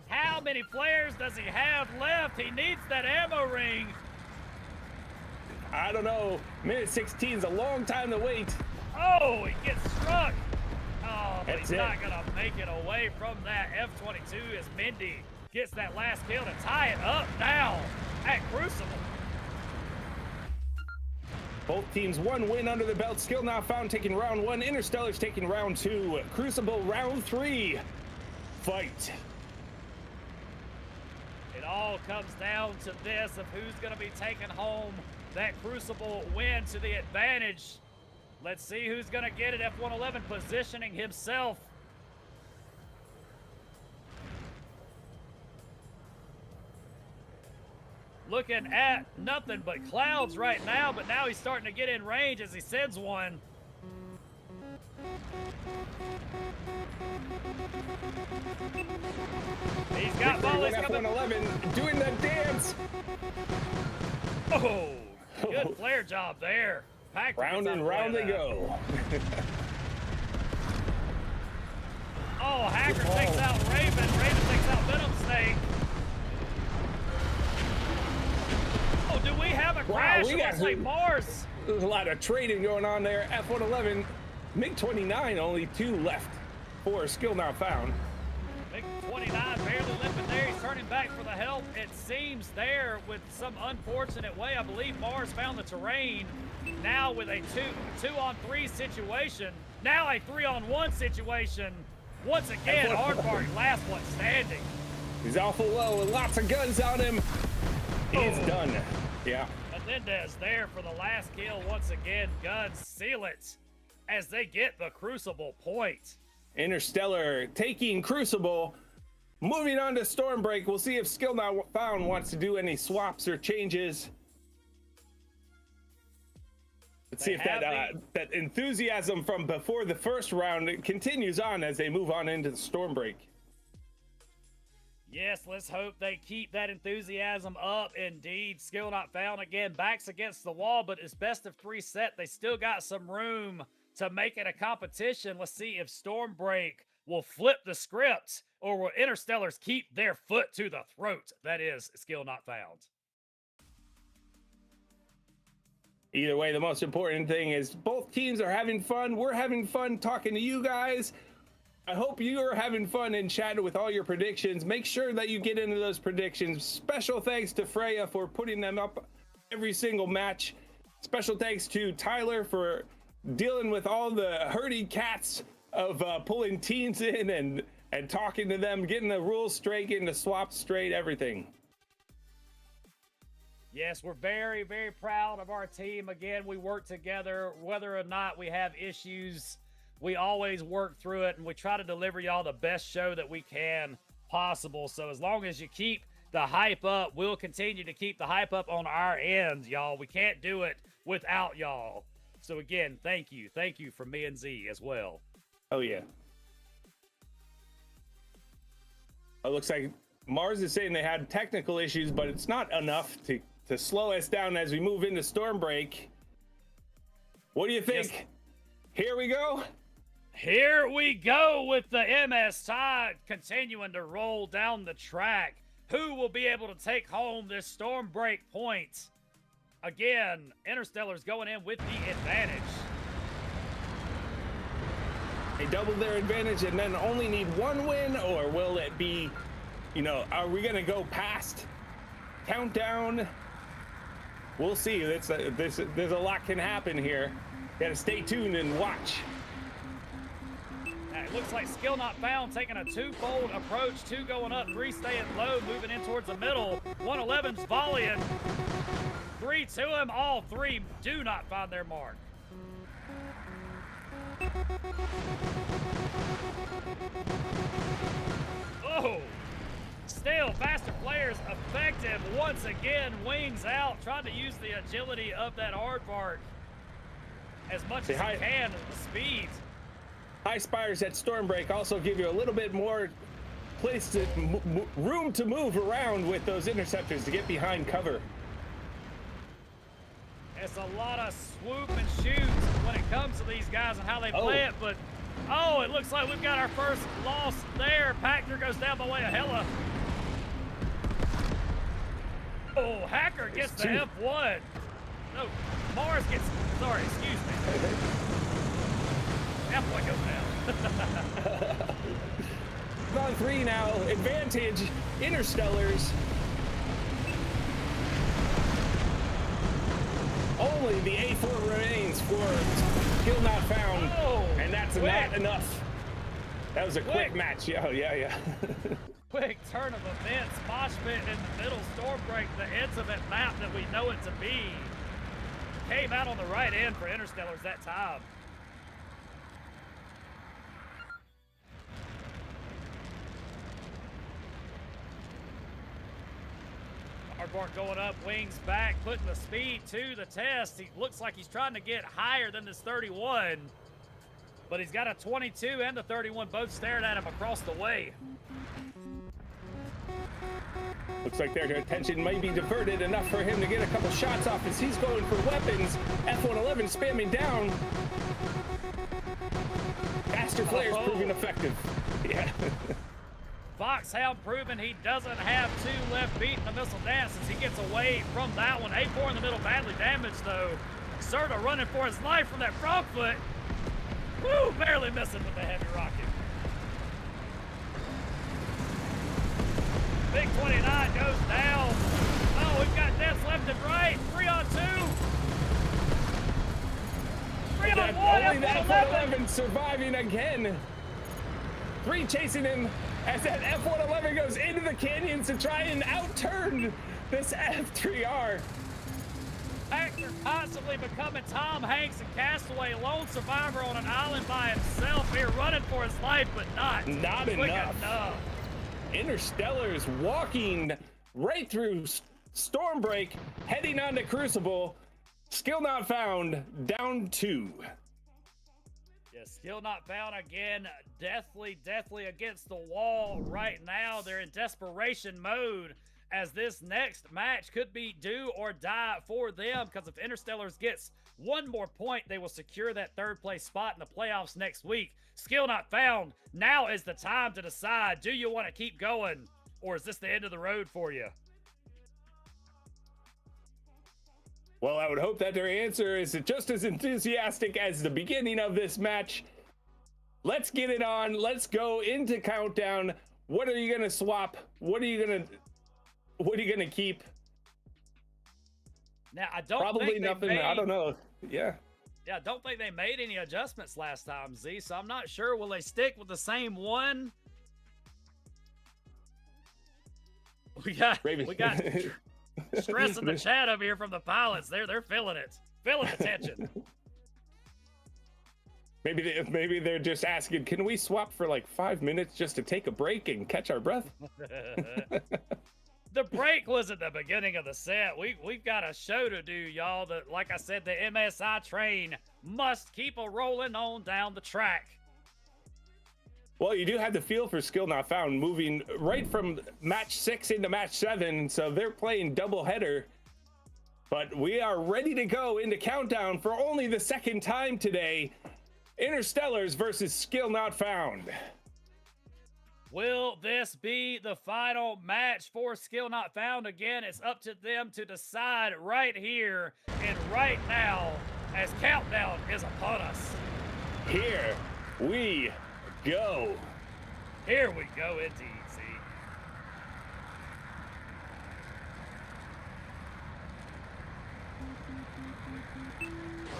S1: How many flares does he have left? He needs that ammo ring.
S2: I don't know. Minute 16 is a long time to wait.
S1: Oh, he gets struck. Oh, but
S2: That's
S1: he's
S2: it.
S1: not gonna make it away from that F-22 as Mindy gets that last kill to tie it up now at Crucible.
S2: Both teams 1 win under the belt. Skill not found taking round 1. Interstellars taking round 2. Crucible round 3. Fight.
S1: It all comes down to this of who's going to be taking home that Crucible win to the advantage. Let's see who's going to get it. F-111 positioning himself. Looking at nothing but clouds right now, but now he's starting to get in range as he sends one. He's got volleys coming.
S2: F-111 doing the dance.
S1: Oh, good flare job there. Packed
S2: Round and round they go.
S1: Oh, Hacker takes out Raven. Raven takes out Venomsnake. Oh, do we have a crash?
S2: We got
S1: like Mars.
S2: There's a lot of trading going on there. F-111, MiG-29, only 2 left for skill not found.
S1: MiG-29 barely limping there. He's turning back for the help. It seems there with some unfortunate way. I believe Mars found the terrain. Now with a 2-on-3 situation. Now a 3-on-1 situation. Once again, Aardvark, last one standing.
S2: He's awful low with lots of guns on him. He's done. Yeah.
S1: Menendez there for the last kill once again. Guns seal it. as they get the Crucible point.
S2: Interstellar taking Crucible. Moving on to Stormbreak. We'll see if Skill Not Found wants to do any swaps or changes. Let's see if that enthusiasm from before the first round continues on as they move on into the Stormbreak.
S1: Yes, let's hope they keep that enthusiasm up. Indeed, Skill Not Found again, backs against the wall, but it's best of 3 set. They still got some room to make it a competition. Let's see if Stormbreak will flip the script, or will Interstellars keep their foot to the throat? That is Skill Not Found.
S2: Either way, the most important thing is both teams are having fun. We're having fun talking to you guys. I hope you are having fun and chatting with all your predictions. Make sure that you get into those predictions. Special thanks to Freya for putting them up every single match. Special thanks to Tyler for dealing with all the herding cats of pulling teams in and talking to them, getting the rules straight, getting the swaps straight, everything.
S1: Yes, we're very, very proud of our team. Again, we work together. Whether or not we have issues, we always work through it, and we try to deliver y'all the best show that we can possible. So as long as you keep the hype up, we'll continue to keep the hype up on our end, y'all. We can't do it without y'all. So again, thank you. Thank you from me and Z as well.
S2: Oh, yeah. It looks like Mars is saying they had technical issues, but it's not enough to slow us down as we move into Stormbreak. What do you think?
S1: Yes.
S2: Here we go.
S1: Here we go with the MS Tide continuing to roll down the track. Who will be able to take home this Stormbreak point? Again, Interstellars going in with the advantage.
S2: They double their advantage and then only need 1 win, or will it be, are we going to go past countdown? We'll see. There's a lot can happen here. Got to stay tuned and watch.
S1: It looks like Skill Not Found taking a 2-fold approach. 2 going up, 3 staying low, moving in towards the middle. 111's volleying. 3 to him. All 3 do not find their mark. Oh, still faster players effective once again. Wings out, trying to use the agility of that aardvark as much as he can, the speed.
S2: High spires at Stormbreak also give you a little bit more place to room to move around with those interceptors to get behind cover.
S1: It's a lot of swoop and shoot when it comes to these guys and how they play it, but it looks like we've got our first loss there. Packner goes down by way of Hella. Oh, Hacker gets the F1. No, Mars gets, sorry, excuse me. F1 goes down.
S2: On 3 now, advantage, Interstellars. Only the A4 remains for Skill Not Found, and that's not enough. That was a quick match. Yeah.
S1: Quick turn of events. Mosh pit in the middle. Stormbreak, the intimate map that we know it to be. Came out on the right end for Interstellars that time. Aardvark going up, wings back, putting the speed to the test. He looks like he's trying to get higher than this 31, but he's got a 22 and the 31 both staring at him across the way.
S2: Looks like their attention may be diverted enough for him to get a couple shots off as he's going for weapons. F111 spamming down. Faster flares proving effective. Yeah.
S1: Foxhound proving he doesn't have 2 left beating the missile dance as he gets away from that one. A4 in the middle, badly damaged though. Serta running for his life from that front foot. Woo, barely missing with the heavy rocket. Big 29 goes down. Oh, we've got deaths left and right. 3 on 2. 3 on 1.
S2: Only that F111 surviving again. 3 chasing him as that F111 goes into the canyons to try and outturn this F3R.
S1: Facts are constantly becoming Tom Hanks and Castaway, lone survivor on an island by himself here, running for his life, but not quick enough.
S2: Interstellars walking right through Stormbreak, heading on to Crucible. Skill not found, down 2.
S1: Yeah, skill not found again. Deathly against the wall right now. They're in desperation mode, as this next match could be do or die for them, because if Interstellars gets one more point, they will secure that 3rd place spot in the playoffs next week. Skill not found. Now is the time to decide, do you want to keep going, or is this the end of the road for you?
S2: Well, I would hope that their answer is just as enthusiastic as the beginning of this match. Let's get it on. Let's go into countdown. What are you going to swap? What are you going to keep?
S1: Now, I don't
S2: Probably
S1: think
S2: nothing. I don't know. Yeah.
S1: Yeah, I don't think they made any adjustments last time, Z, so I'm not sure. Will they stick with the same one? We got stress in the chat over here from the pilots. They're feeling it. Feeling the tension.
S2: Maybe they're just asking, can we swap for like 5 minutes just to take a break and catch our breath?
S1: The break was at the beginning of the set. We've got a show to do, y'all. That, like I said, the MSI train must keep a rolling on down the track.
S2: Well, you do have the feel for skill not found, moving right from match 6 into match 7, so they're playing doubleheader. But we are ready to go into countdown for only the 2nd time today. Interstellars versus skill not found.
S1: Will this be the final match for skill not found? Again, it's up to them to decide right here and right now, as countdown is upon us.
S2: Here we go.
S1: Here we go indeed, Z.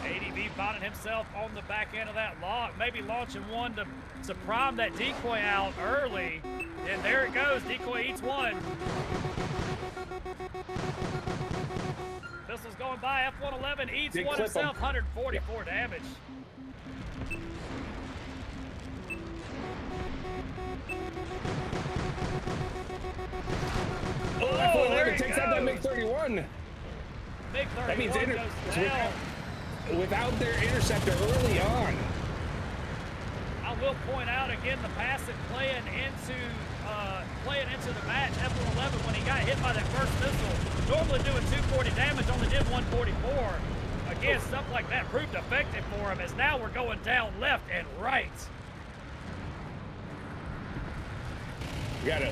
S1: ADV finding himself on the back end of that lock, maybe launching one to prime that decoy out early. And there it goes, decoy eats one. Pistol's going by, F-111 eats
S2: Big
S1: one himself, 144
S2: Yep.
S1: damage.
S2: Oh,
S1: there he
S2: takes out that MiG-31.
S1: MiG-31
S2: That means
S1: goes down.
S2: without their interceptor early on.
S1: I will point out again the passive playing into the match. F-111, when he got hit by that first missile, normally doing 240 damage, only did 144. Again, stuff like that proved effective for him, as now we're going down left and right.
S2: We got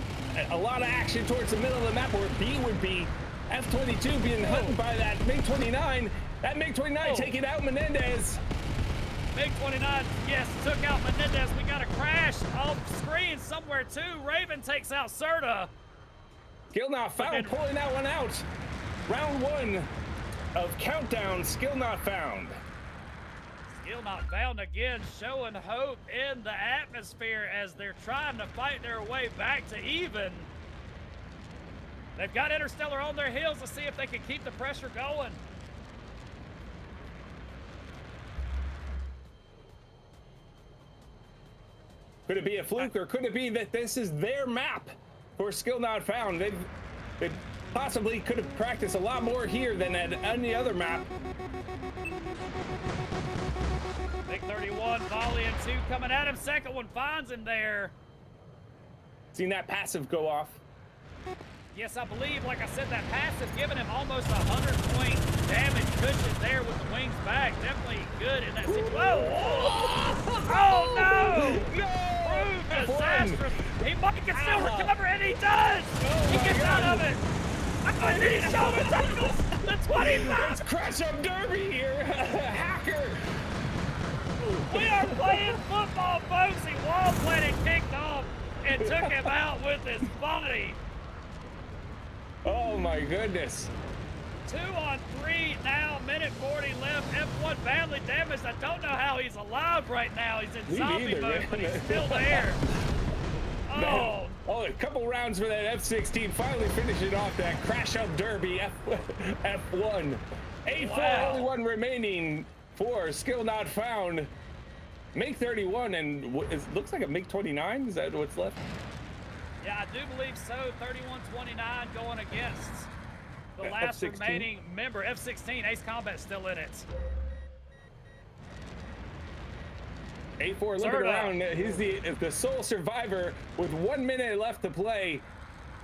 S2: a lot of action towards the middle of the map where B would be. F-22 being hunted by that MiG-29. That MiG-29 taking out Menendez.
S1: MiG-29, yes, took out Menendez. We got a crash off screen somewhere too. Raven takes out Serta.
S2: Skill not found, pulling that one out. Round 1 of countdown, skill not found.
S1: Skill not found again, showing hope in the atmosphere as they're trying to fight their way back to even. They've got Interstellar on their heels to see if they can keep the pressure going.
S2: Could it be a fluke, or could it be that this is their map for skill not found? They possibly could have practiced a lot more here than at any other map.
S1: MiG-31 volley and 2 coming at him. Second one finds him there.
S2: Seen that passive go off.
S1: Yes, I believe, like I said, that passive giving him almost 100-point damage cushion there with the wings back. Definitely good in that situation. Whoa! Oh, no! Proved disastrous. He might can still recover, and he does! He gets out of it! I need shoulder tackles! The 25!
S2: It's Crash Up Derby here! Hacker!
S1: We are playing football, folks! He wall planted, kicked off, and took him out with his body.
S2: Oh my goodness.
S1: 2 on 3 now, minute 40 left. F1 badly damaged. I don't know how he's alive right now. He's in zombie mode, but he's still there. Oh.
S2: Oh, a couple rounds for that F-16. Finally finishing off that Crash Up Derby F1. A4,
S1: Wow.
S2: only one remaining for skill not found. MiG 31 and it looks like a MiG 29. Is that what's left?
S1: Yeah, I do believe so. 31-29 going against the last
S2: F-16.
S1: remaining member. F-16, Ace Combat's still in it.
S2: A4 looking around. He's the sole survivor with 1 minute left to play.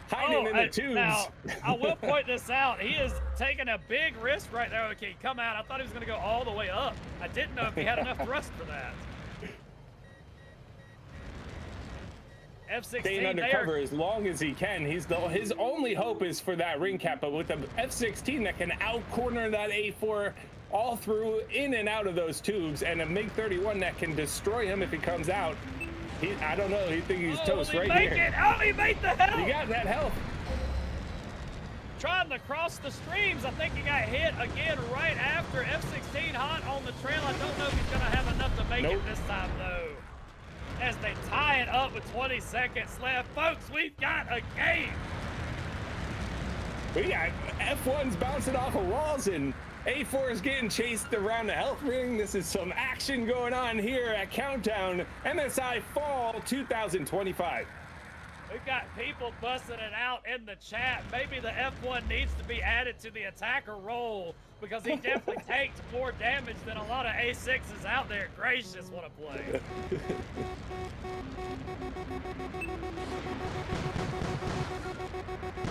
S2: Hiding in the tubes.
S1: Now, I will point this out. He is taking a big risk right there. Okay, come out. I thought he was going to go all the way up. I didn't know if he had enough thrust for that. F-16
S2: Staying undercover as long as he can. His only hope is for that ring cap, but with the F-16 that can out-corner that A4 all through, in and out of those tubes, and a MiG-31 that can destroy him if he comes out. I don't know. He thinks he's toast right here.
S1: Oh, he made the health!
S2: He got that health.
S1: Trying to cross the streams. I think he got hit again right after. F-16 hot on the trail. I don't know if he's going to have enough to make it this time, though. As they tie it up with 20 seconds left. Folks, we've got a game.
S2: We got F1's bouncing off of walls and A4 is getting chased around the health ring. This is some action going on here at Countdown MSI Fall 2025.
S1: We've got people busting it out in the chat. Maybe the F1 needs to be added to the attacker role because he definitely takes more damage than a lot of A6s out there. Gracious, what a play.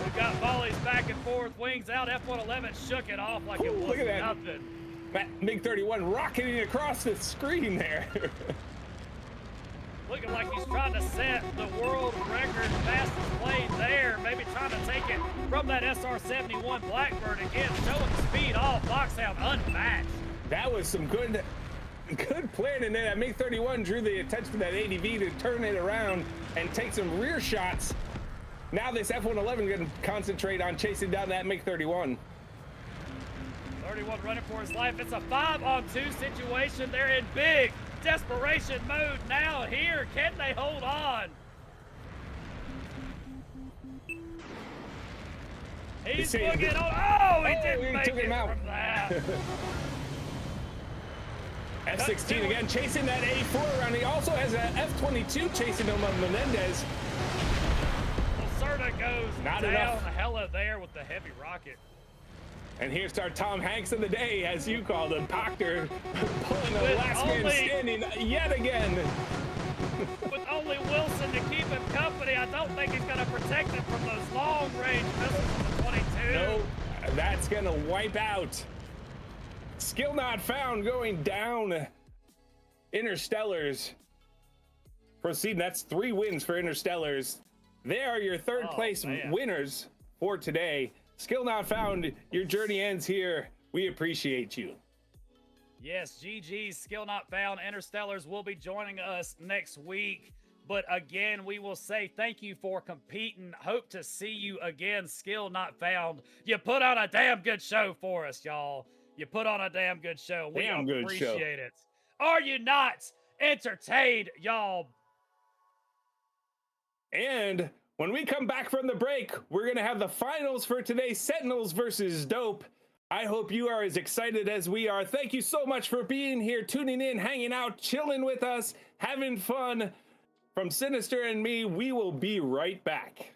S1: We've got volleys back and forth, wings out. F111 shook it off like it was nothing.
S2: That MiG-31 rocketing across the screen there.
S1: Looking like he's trying to set the world record fastest plane there. Maybe trying to take it from that SR-71 Blackbird again. Showing speed off. Foxhound unmatched.
S2: That was some good planning there. That MiG-31 drew the attention of that ADV to turn it around and take some rear shots. Now this F-111 can concentrate on chasing down that MiG-31.
S1: 31 running for his life. It's a 5-on-2 situation. They're in big desperation mode now here. Can they hold on? He's looking on. Oh, he didn't make it from that.
S2: F-16 again chasing that A4 around. He also has an F-22 chasing him on Menendez.
S1: Lacerda goes
S2: Not
S1: down
S2: enough.
S1: hella there with the heavy rocket.
S2: And here's our Tom Hanks of the day, as you called him, Proctor, pulling the last man standing yet again.
S1: With only Wilson to keep him company, I don't think he's going to protect him from those long-range missiles from the 22.
S2: No, that's going to wipe out. Skill not found going down. Interstellars proceeding. That's 3 wins for Interstellars. They are your third place winners for today. Skill not found. Your journey ends here. We appreciate you.
S1: Yes, GG's, skill not found. Interstellars will be joining us next week. But again, we will say thank you for competing. Hope to see you again, skill not found. You put on a damn good show for us, y'all. You put on a damn good show. We appreciate it. Are you not entertained, y'all?
S2: And when we come back from the break, we're going to have the finals for today, Sentinels versus Dope. I hope you are as excited as we are. Thank you so much for being here, tuning in, hanging out, chilling with us, having fun. From Sinister and me, we will be right back.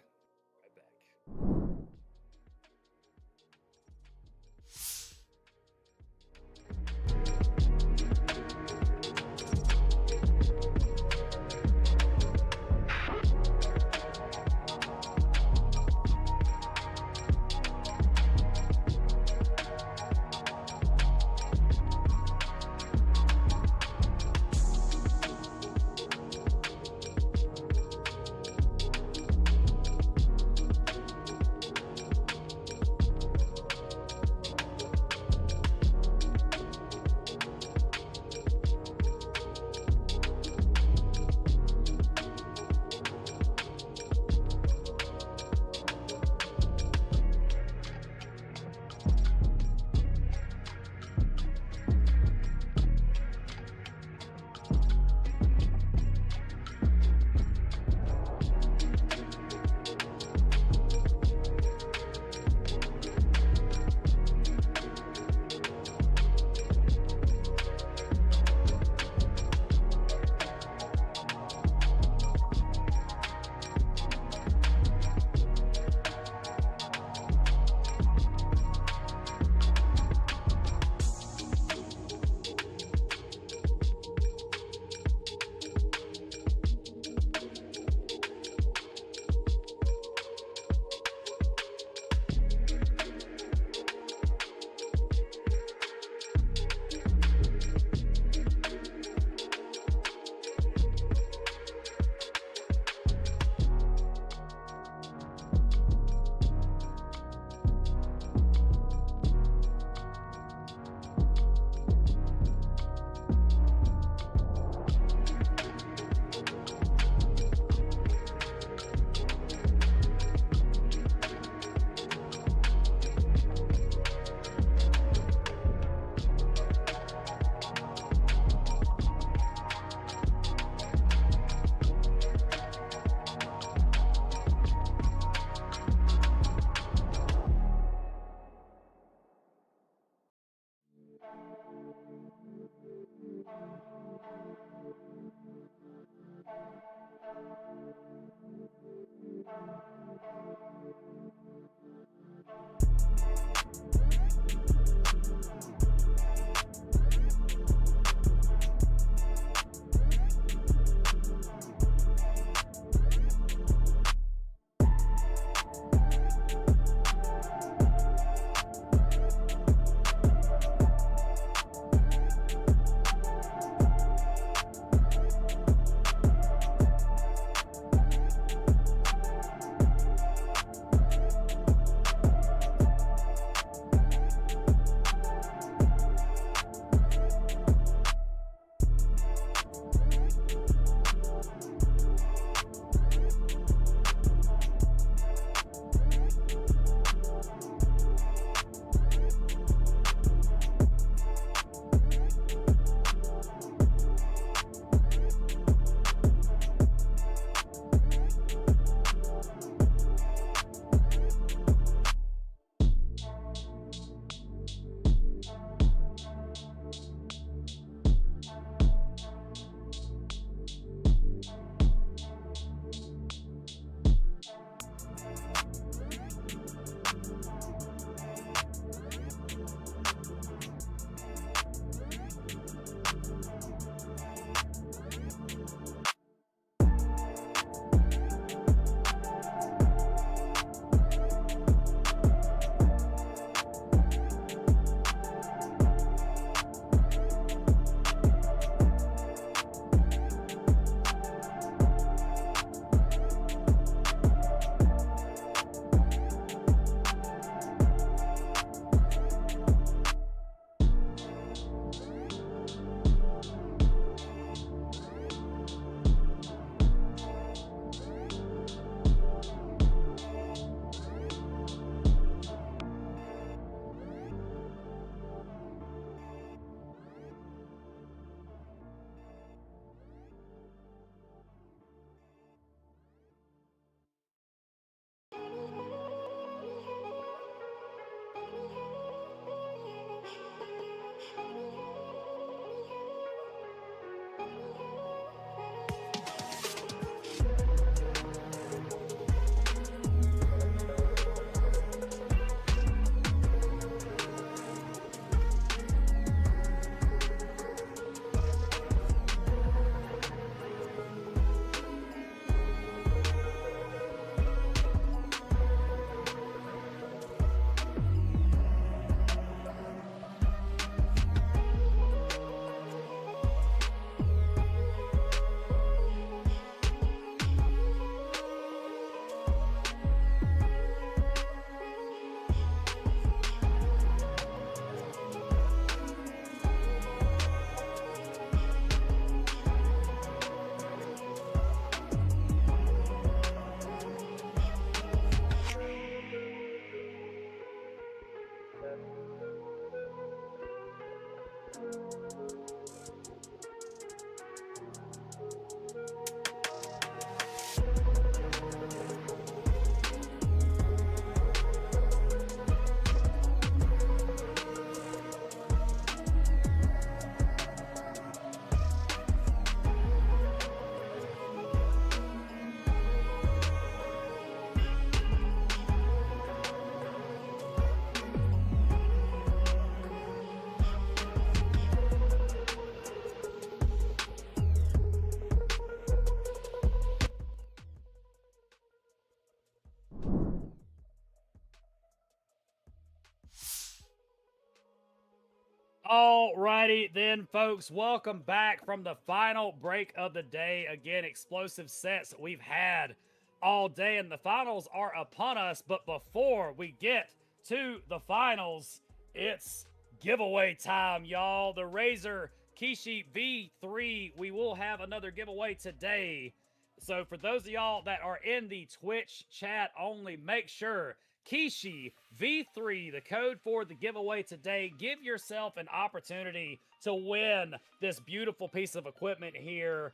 S1: Alrighty then, folks. Welcome back from the final break of the day. Again, explosive sets that we've had all day, and the finals are upon us. But before we get to the finals, it's giveaway time, y'all. The Razer Kishi V3. We will have another giveaway today. So for those of y'all that are in the Twitch chat only, make sure Kishi V3, the code for the giveaway today. Give yourself an opportunity to win this beautiful piece of equipment here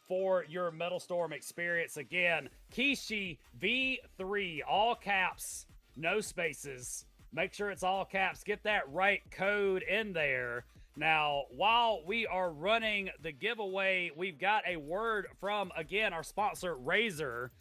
S1: for your Metalstorm experience. Again, Kishi V3, all caps, no spaces. Make sure it's all caps. Get that right code in there. Now, while we are running the giveaway, we've got a word from, again, our sponsor, Razer.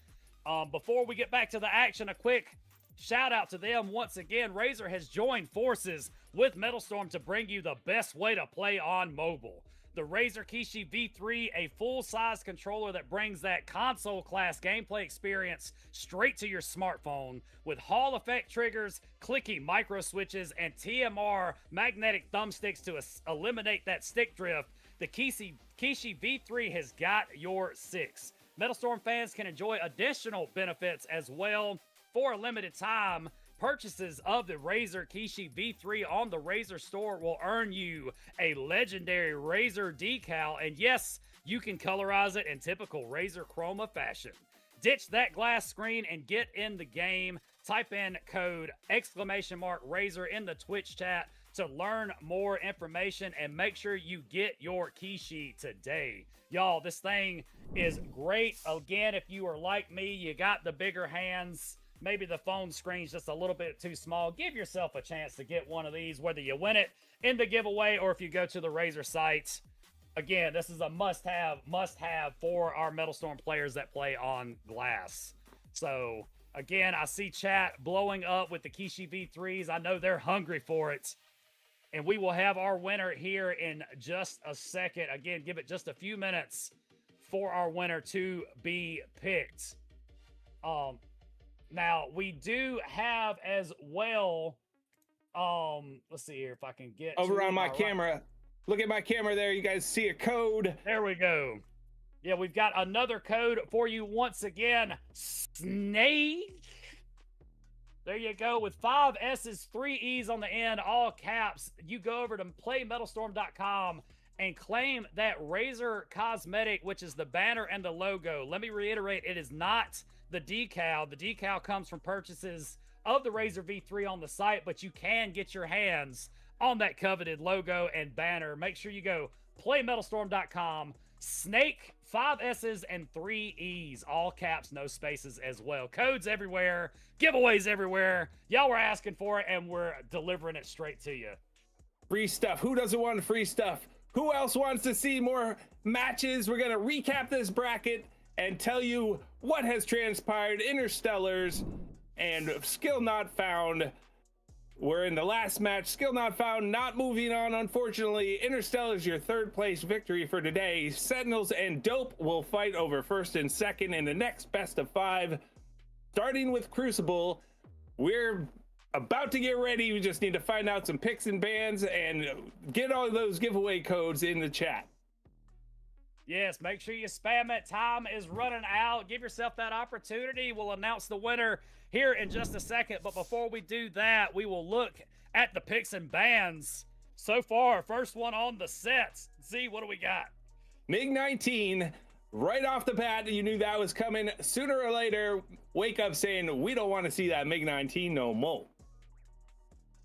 S1: Before we get back to the action, a quick shout out to them. Once again, Razer has joined forces with Metalstorm to bring you the best way to play on mobile. The Razer Kishi V3, a full-size controller that brings that console-class gameplay experience straight to your smartphone with Hall effect triggers, clicky micro switches, and TMR magnetic thumbsticks to eliminate that stick drift. The Kishi V3 has got your six. Metalstorm fans can enjoy additional benefits as well. For a limited time, purchases of the Razer Kishi V3 on the Razer store will earn you a legendary Razer decal, and yes, you can colorize it in typical Razer Chroma fashion. Ditch that glass screen and get in the game. Type in code !Razer in the Twitch chat to learn more information, and make sure you get your Kishi today. Y'all, this thing is great. Again, if you are like me, you got the bigger hands, maybe the phone screen's just a little bit too small, give yourself a chance to get one of these, whether you win it in the giveaway or if you go to the Razer site. Again, this is a must-have for our Metalstorm players that play on glass. So, again, I see chat blowing up with the Kishi V3s. I know they're hungry for it. And we will have our winner here in just a second. Again, give it just a few minutes for our winner to be picked. Now, we do have as well, let's see here if I can get
S2: over on my camera. Look at my camera there. You guys see a code.
S1: There we go. Yeah, we've got another code for you once again. Snake. There you go. With 5 S's, 3 E's on the end, all caps. You go over to playmetalstorm.com and claim that Razer cosmetic, which is the banner and the logo. Let me reiterate, it is not the decal. The decal comes from purchases of the Razer V3 on the site, but you can get your hands on that coveted logo and banner. Make sure you go playmetalstorm.com. Snake, 5 S's and 3 E's, all caps, no spaces as well. Codes everywhere, giveaways everywhere. Y'all were asking for it, and we're delivering it straight to you.
S2: Free stuff. Who doesn't want free stuff? Who else wants to see more matches? We're going to recap this bracket and tell you what has transpired. Interstellars and Skill Not Found. We're in the last match. Skill Not Found, not moving on, unfortunately. Interstellars, your third place victory for today. Sentinels and Dope will fight over first and second in the next best of 5. Starting with Crucible, we're about to get ready. We just need to find out some picks and bans and get all those giveaway codes in the chat.
S1: Yes, make sure you spam it. Time is running out. Give yourself that opportunity. We'll announce the winner here in just a second. But before we do that, we will look at the picks and bans. So far, first one on the sets. See, what do we got?
S2: MiG-19, right off the bat, you knew that was coming. Sooner or later, wake up saying, we don't want to see that MiG-19 no more.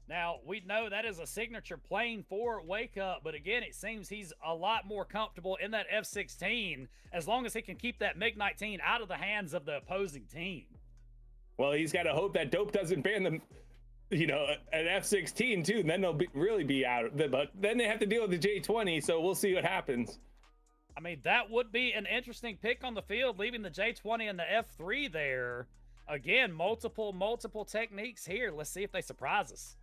S1: Now, we know that is a signature plane for Wake Up, but again, it seems he's a lot more comfortable in that F-16 as long as he can keep that MiG-19 out of the hands of the opposing team.
S2: Well, he's got to hope that Dope doesn't ban them, you know, an F-16 too, and then they'll really be out. But then they have to deal with the J-20, so we'll see what happens.
S1: I mean, that would be an interesting pick on the field, leaving the J-20 and the F-3 there. Again, multiple techniques here. Let's see if they surprise us.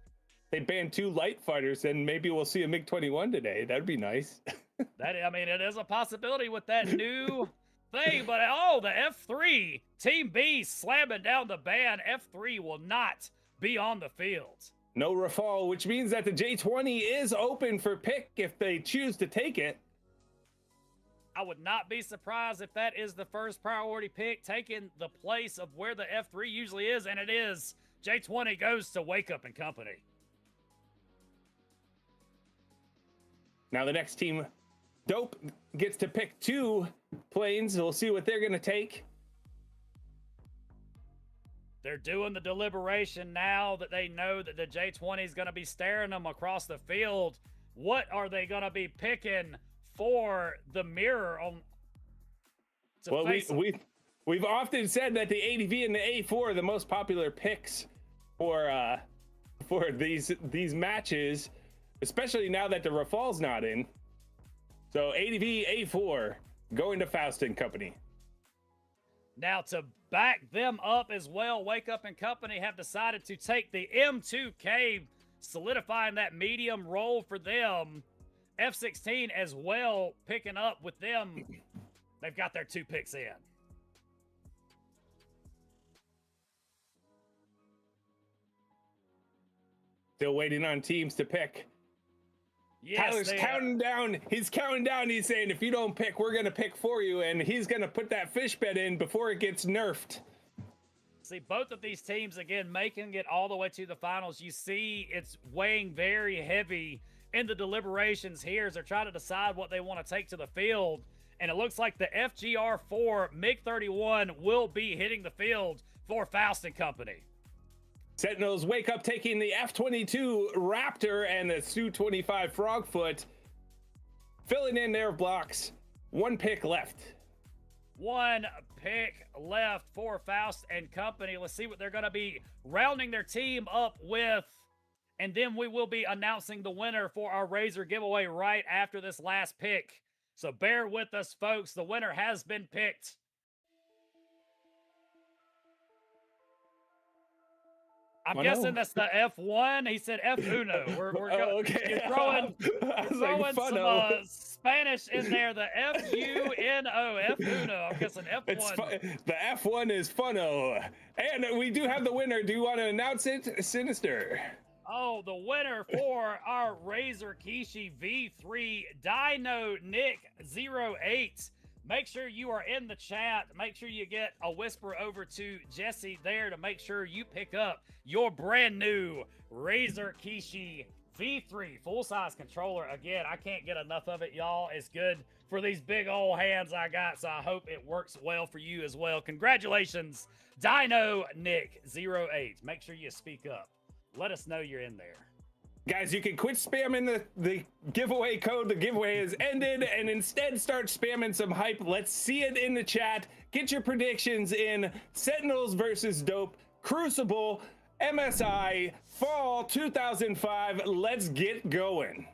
S2: They banned 2 light fighters, and maybe we'll see a MiG-21 today. That'd be nice.
S1: I mean, it is a possibility with that new thing, but oh, the F3, Team B slamming down the ban. F3 will not be on the field.
S2: No Rafale, which means that the J-20 is open for pick if they choose to take it.
S1: I would not be surprised if that is the first priority pick, taking the place of where the F3 usually is, and it is. J-20 goes to Wake Up and Company.
S2: Now the next team, Dope, gets to pick 2 planes. We'll see what they're going to take.
S1: They're doing the deliberation now that they know that the J-20 is going to be staring them across the field. What are they going to be picking for the mirror on?
S2: Well, we've often said that the ADV and the A4 are the most popular picks for these matches. especially now that the Rafale's not in. So ADV A4 going to Faust and Company.
S1: Now to back them up as well, Wake Up and Company have decided to take the M2K, solidifying that medium role for them. F16 as well, picking up with them. They've got their 2 picks in.
S2: Still waiting on teams to pick.
S1: Yes,
S2: Tyler's counting down. He's counting down. He's saying, if you don't pick, we're going to pick for you. And he's going to put that fish bet in before it gets nerfed.
S1: See, both of these teams, again, making it all the way to the finals. You see it's weighing very heavy in the deliberations here as they're trying to decide what they want to take to the field. And it looks like the FGR4 MiG-31 will be hitting the field for Faust and Company.
S2: Sentinels Wake Up taking the F-22 Raptor and the Su-25 Frogfoot, filling in their blocks. 1 pick left.
S1: 1 pick left for Faust and Company. Let's see what they're going to be rounding their team up with. And then we will be announcing the winner for our Razor giveaway right after this last pick. So bear with us, folks. The winner has been picked. I'm guessing that's the F1. He said F1. We're
S2: okay.
S1: You're throwing some Spanish in there. The F-U-N-O. F1. I'm guessing F1.
S2: The F1 is funo. And we do have the winner. Do you want to announce it, Sinister?
S1: Oh, the winner for our Razor Kishi V3 Dino Nick 08. Make sure you are in the chat. Make sure you get a whisper over to Jesse there to make sure you pick up your brand new Razor Kishi V3 full-size controller. Again, I can't get enough of it, y'all. It's good for these big old hands I got, so I hope it works well for you as well. Congratulations, Dino Nick 08. Make sure you speak up. Let us know you're in there.
S2: Guys, you can quit spamming the giveaway code. The giveaway has ended, and instead start spamming some hype. Let's see it in the chat. Get your predictions in. Sentinels versus Dope, Crucible, MSI, Fall 2005. Let's get going.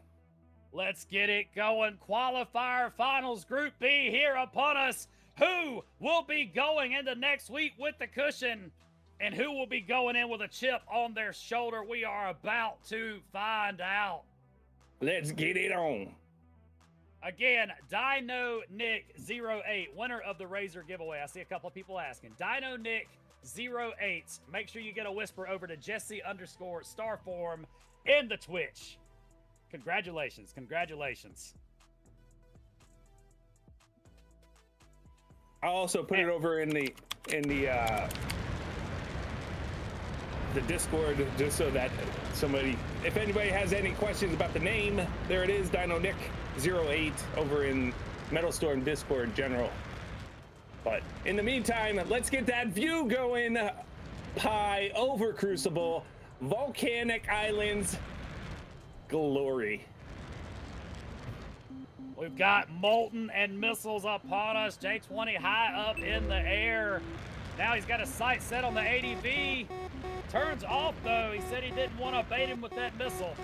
S1: Let's get it going. Qualifier Finals Group B here upon us. Who will be going into next week with the cushion? And who will be going in with a chip on their shoulder? We are about to find out.
S2: Let's get it on.
S1: Again, Dino Nick 08, winner of the Razor giveaway. I see a couple of people asking. Dino Nick 08. Make sure you get a whisper over to Jesse_Starform in the Twitch. Congratulations. Congratulations.
S2: I'll also put it over in the Discord, just so that somebody, if anybody has any questions about the name, there it is, Dino Nick 08 over in Metalstorm Discord general. But in the meantime, let's get that view going. Pi over Crucible, Volcanic Islands, glory.
S1: We've got Molten and missiles upon us. J20 high up in the air. Now he's got his sight set on the ADV. Turns off, though. He said he didn't want to bait him with that missile.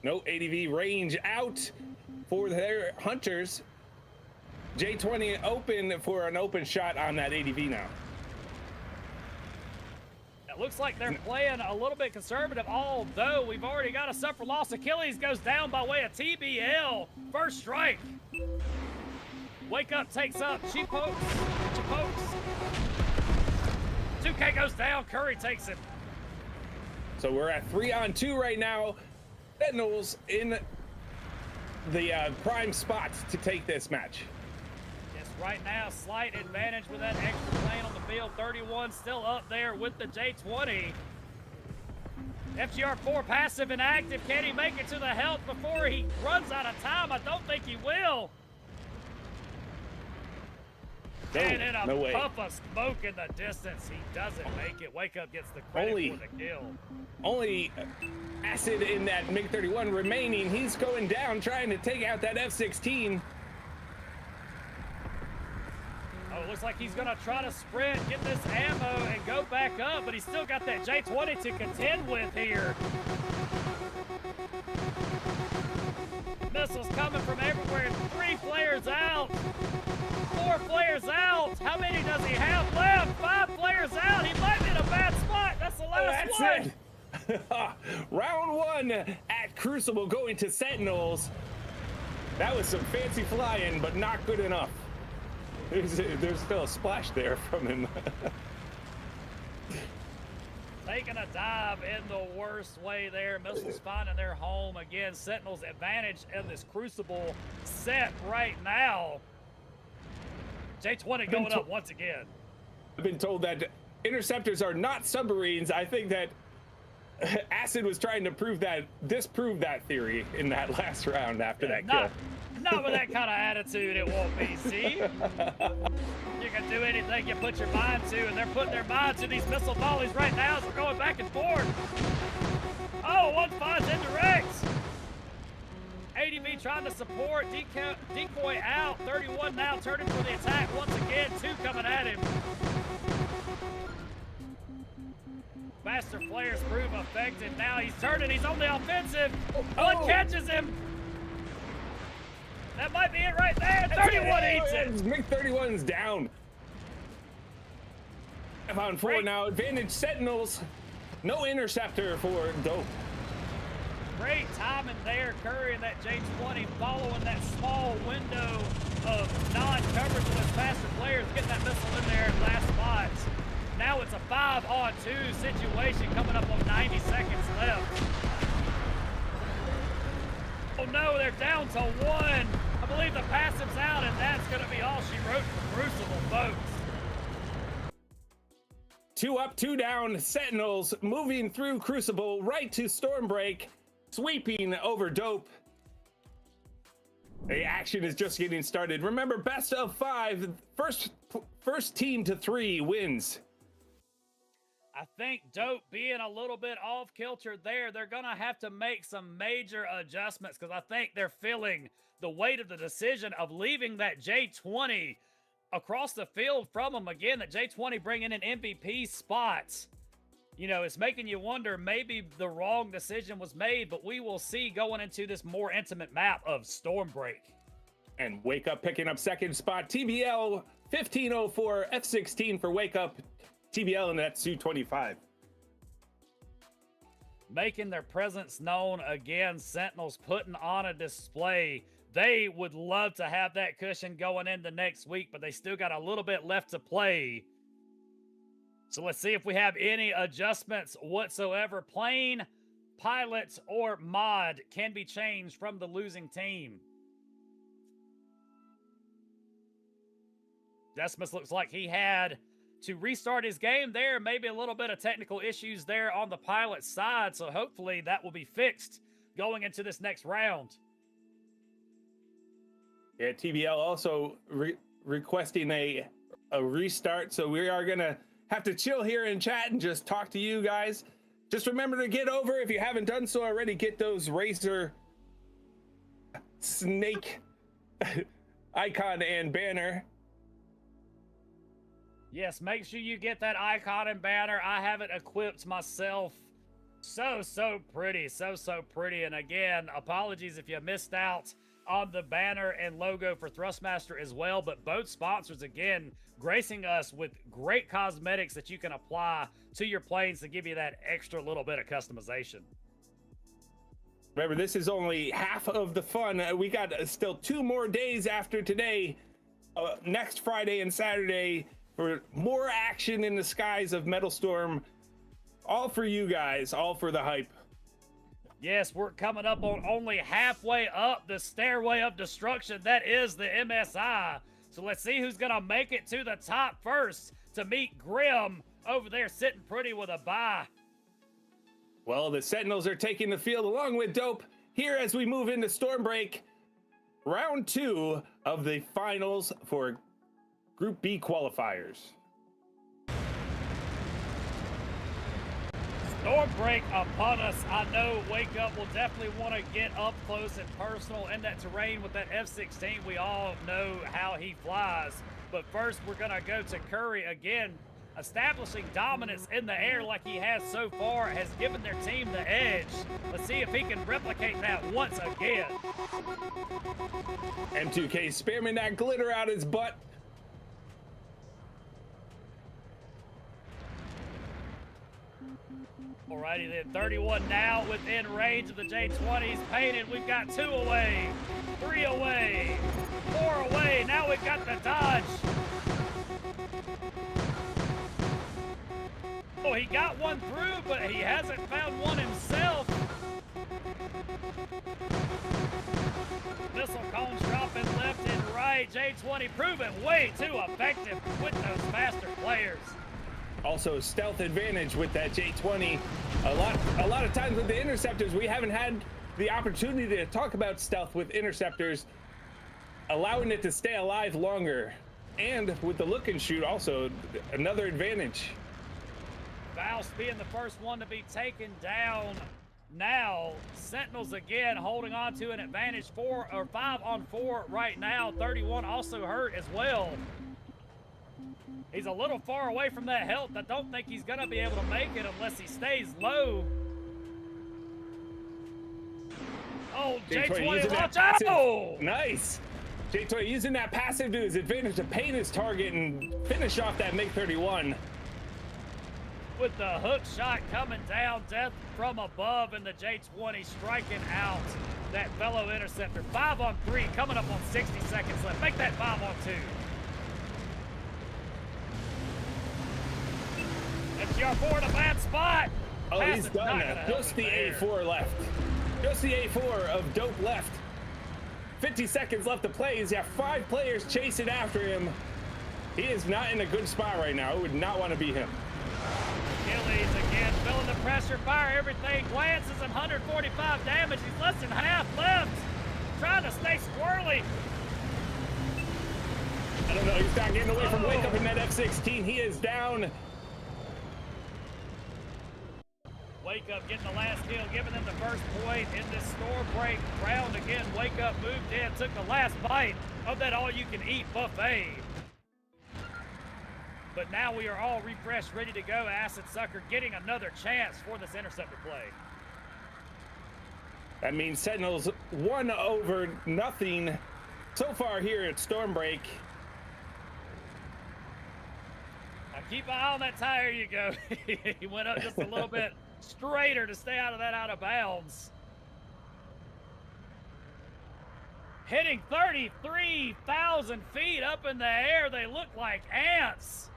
S2: No ADV range out for their hunters. J20 open for an open shot on that ADV now.
S1: It looks like they're playing a little bit conservative, although we've already got a suffer loss. Achilles goes down by way of TBL. First strike. Wake Up takes up Chipokes. 2K goes down. Curry takes it.
S2: So we're at 3-on-2 right now. Sentinels in the prime spot to take this match.
S1: Yes, right now, slight advantage with that extra plane on the field. 31 still up there with the J20. FGR4 passive and active. Can he make it to the health before he runs out of time? I don't think he will. And in a puff of smoke in the distance, he doesn't make it. Wake Up gets the credit for the kill.
S2: Only acid in that MiG-31 remaining. He's going down, trying to take out that F-16.
S1: Oh, it looks like he's going to try to sprint, get this ammo, and go back up, but he's still got that J-20 to contend with here. missiles coming from everywhere. 3 flares out. 4 flares out. How many does he have left? 5 flares out. He might be in a bad spot. That's the last one.
S2: It. Round 1 at Crucible going to Sentinels. That was some fancy flying, but not good enough. There's still a splash there from him.
S1: Taking a dive in the worst way there. Missiles finding their home again. Sentinels advantage in this Crucible set right now. J20 going up once again.
S2: I've been told that interceptors are not submarines. I think that Acid was trying to disprove that theory in that last round after that kill.
S1: Not with that kind of attitude, it won't be, see? You can do anything you put your mind to, and they're putting their mind to these missile volleys right now as we're going back and forth. Oh, one finds indirects. ADV trying to support, decoy out. 31 now turning for the attack once again. 2 coming at him. Master flares prove effective. Now he's turning, he's on the offensive. One catches him. That might be it right there. 31 eats it.
S2: MiG-31's down. 5 on 4 now. Advantage Sentinels. No interceptor for Dope.
S1: Great timing there. Curry and that J20 following that small window of non-coverage of those faster players, getting that missile in there at last spot. Now it's a 5-on-2 situation coming up on 90 seconds left. Oh no, they're down to 1. I believe the passive's out, and that's going to be all she wrote for Crucible, folks.
S2: 2 up, 2 down. Sentinels moving through Crucible right to Stormbreak, sweeping over Dope. The action is just getting started. Remember, best of 5. First team to 3 wins.
S1: I think Dope being a little bit off kilter there, they're going to have to make some major adjustments because I think they're feeling the weight of the decision of leaving that J20 across the field from them. Again, that J20 bringing in MVP spots. You know, it's making you wonder, maybe the wrong decision was made, but we will see going into this more intimate map of Stormbreak.
S2: And Wake Up picking up second spot. TBL 1504, F16 for Wake Up. TBL and that's 225.
S1: Making their presence known again. Sentinels putting on a display. They would love to have that cushion going into next week, but they still got a little bit left to play. So let's see if we have any adjustments whatsoever. Plane, pilot, or mod can be changed from the losing team. Decimus looks like he had to restart his game there. Maybe a little bit of technical issues there on the pilot side. So hopefully that will be fixed going into this next round.
S2: Yeah, TBL also requesting a restart. So we are going to have to chill here in chat and just talk to you guys. Just remember to get over, if you haven't done so already, get those Razer snake icon and banner.
S1: Yes, make sure you get that icon and banner. I have it equipped myself. So pretty. So pretty. And again, apologies if you missed out on the banner and logo for Thrustmaster as well. But both sponsors, again, gracing us with great cosmetics that you can apply to your planes to give you that extra little bit of customization.
S2: Remember, this is only half of the fun. We got still 2 more days after today, next Friday and Saturday, for more action in the skies of Metalstorm. All for you guys, all for the hype.
S1: Yes, we're coming up on only halfway up the stairway of destruction. That is the MSI. So let's see who's going to make it to the top first to meet Grim over there sitting pretty with a bye.
S2: Well, the Sentinels are taking the field along with Dope here as we move into Stormbreak. Round 2 of the finals for Group B qualifiers.
S1: Stormbreak upon us. I know Wake Up will definitely want to get up close and personal in that terrain with that F-16. We all know how he flies. But first, we're going to go to Curry again. establishing dominance in the air like he has so far has given their team the edge. Let's see if he can replicate that once again.
S2: M2K spamming that glitter out his butt.
S1: Alrighty then, 31 now within range of the J20s. Painted, we've got 2 away, 3 away, 4 away. Now we've got the dodge. Oh, he got one through, but he hasn't found one himself. Missile cones dropping left and right. J20 proving way too effective with those faster players.
S2: Also, stealth advantage with that J20. A lot of times with the interceptors, we haven't had the opportunity to talk about stealth with interceptors, allowing it to stay alive longer. And with the look and shoot, also another advantage.
S1: Faust being the first one to be taken down. Now, Sentinels again holding on to an advantage 4 or 5 on 4 right now. 31 also hurt as well. He's a little far away from that health. I don't think he's gonna be able to make it unless he stays low. Oh, J20, watch out! Oh!
S2: Nice. J20 using that passive to his advantage to paint his target and finish off that MiG-31.
S1: With the hook shot coming down, death from above, and the J20 striking out that fellow interceptor. 5 on 3, coming up on 60 seconds left. Make that 5 on 2. FGR4 in a bad spot.
S2: Oh, he's done that. Just the A4 left. Just the A4 of dope left. 50 seconds left to play. He's got 5 players chasing after him. He is not in a good spot right now. I would not want to be him.
S1: Achilles again, feeling the pressure, fire everything, glances and 145 damage. He's less than half left. Trying to stay squirrely.
S2: I don't know, he's not getting away from Wake Up in that F-16. He is down.
S1: Wake Up getting the last kill, giving them the first point in this storm break round again. Wake Up moved in, took the last bite of that all-you-can-eat buffet. But now we are all refreshed, ready to go. Acid Sucker getting another chance for this interceptor play.
S2: That means Sentinels 1-0 so far here at Stormbreak.
S1: Now keep an eye on that tire. You go. He went up just a little bit straighter to stay out of that out of bounds. Hitting 33,000 feet up in the air. They look like ants.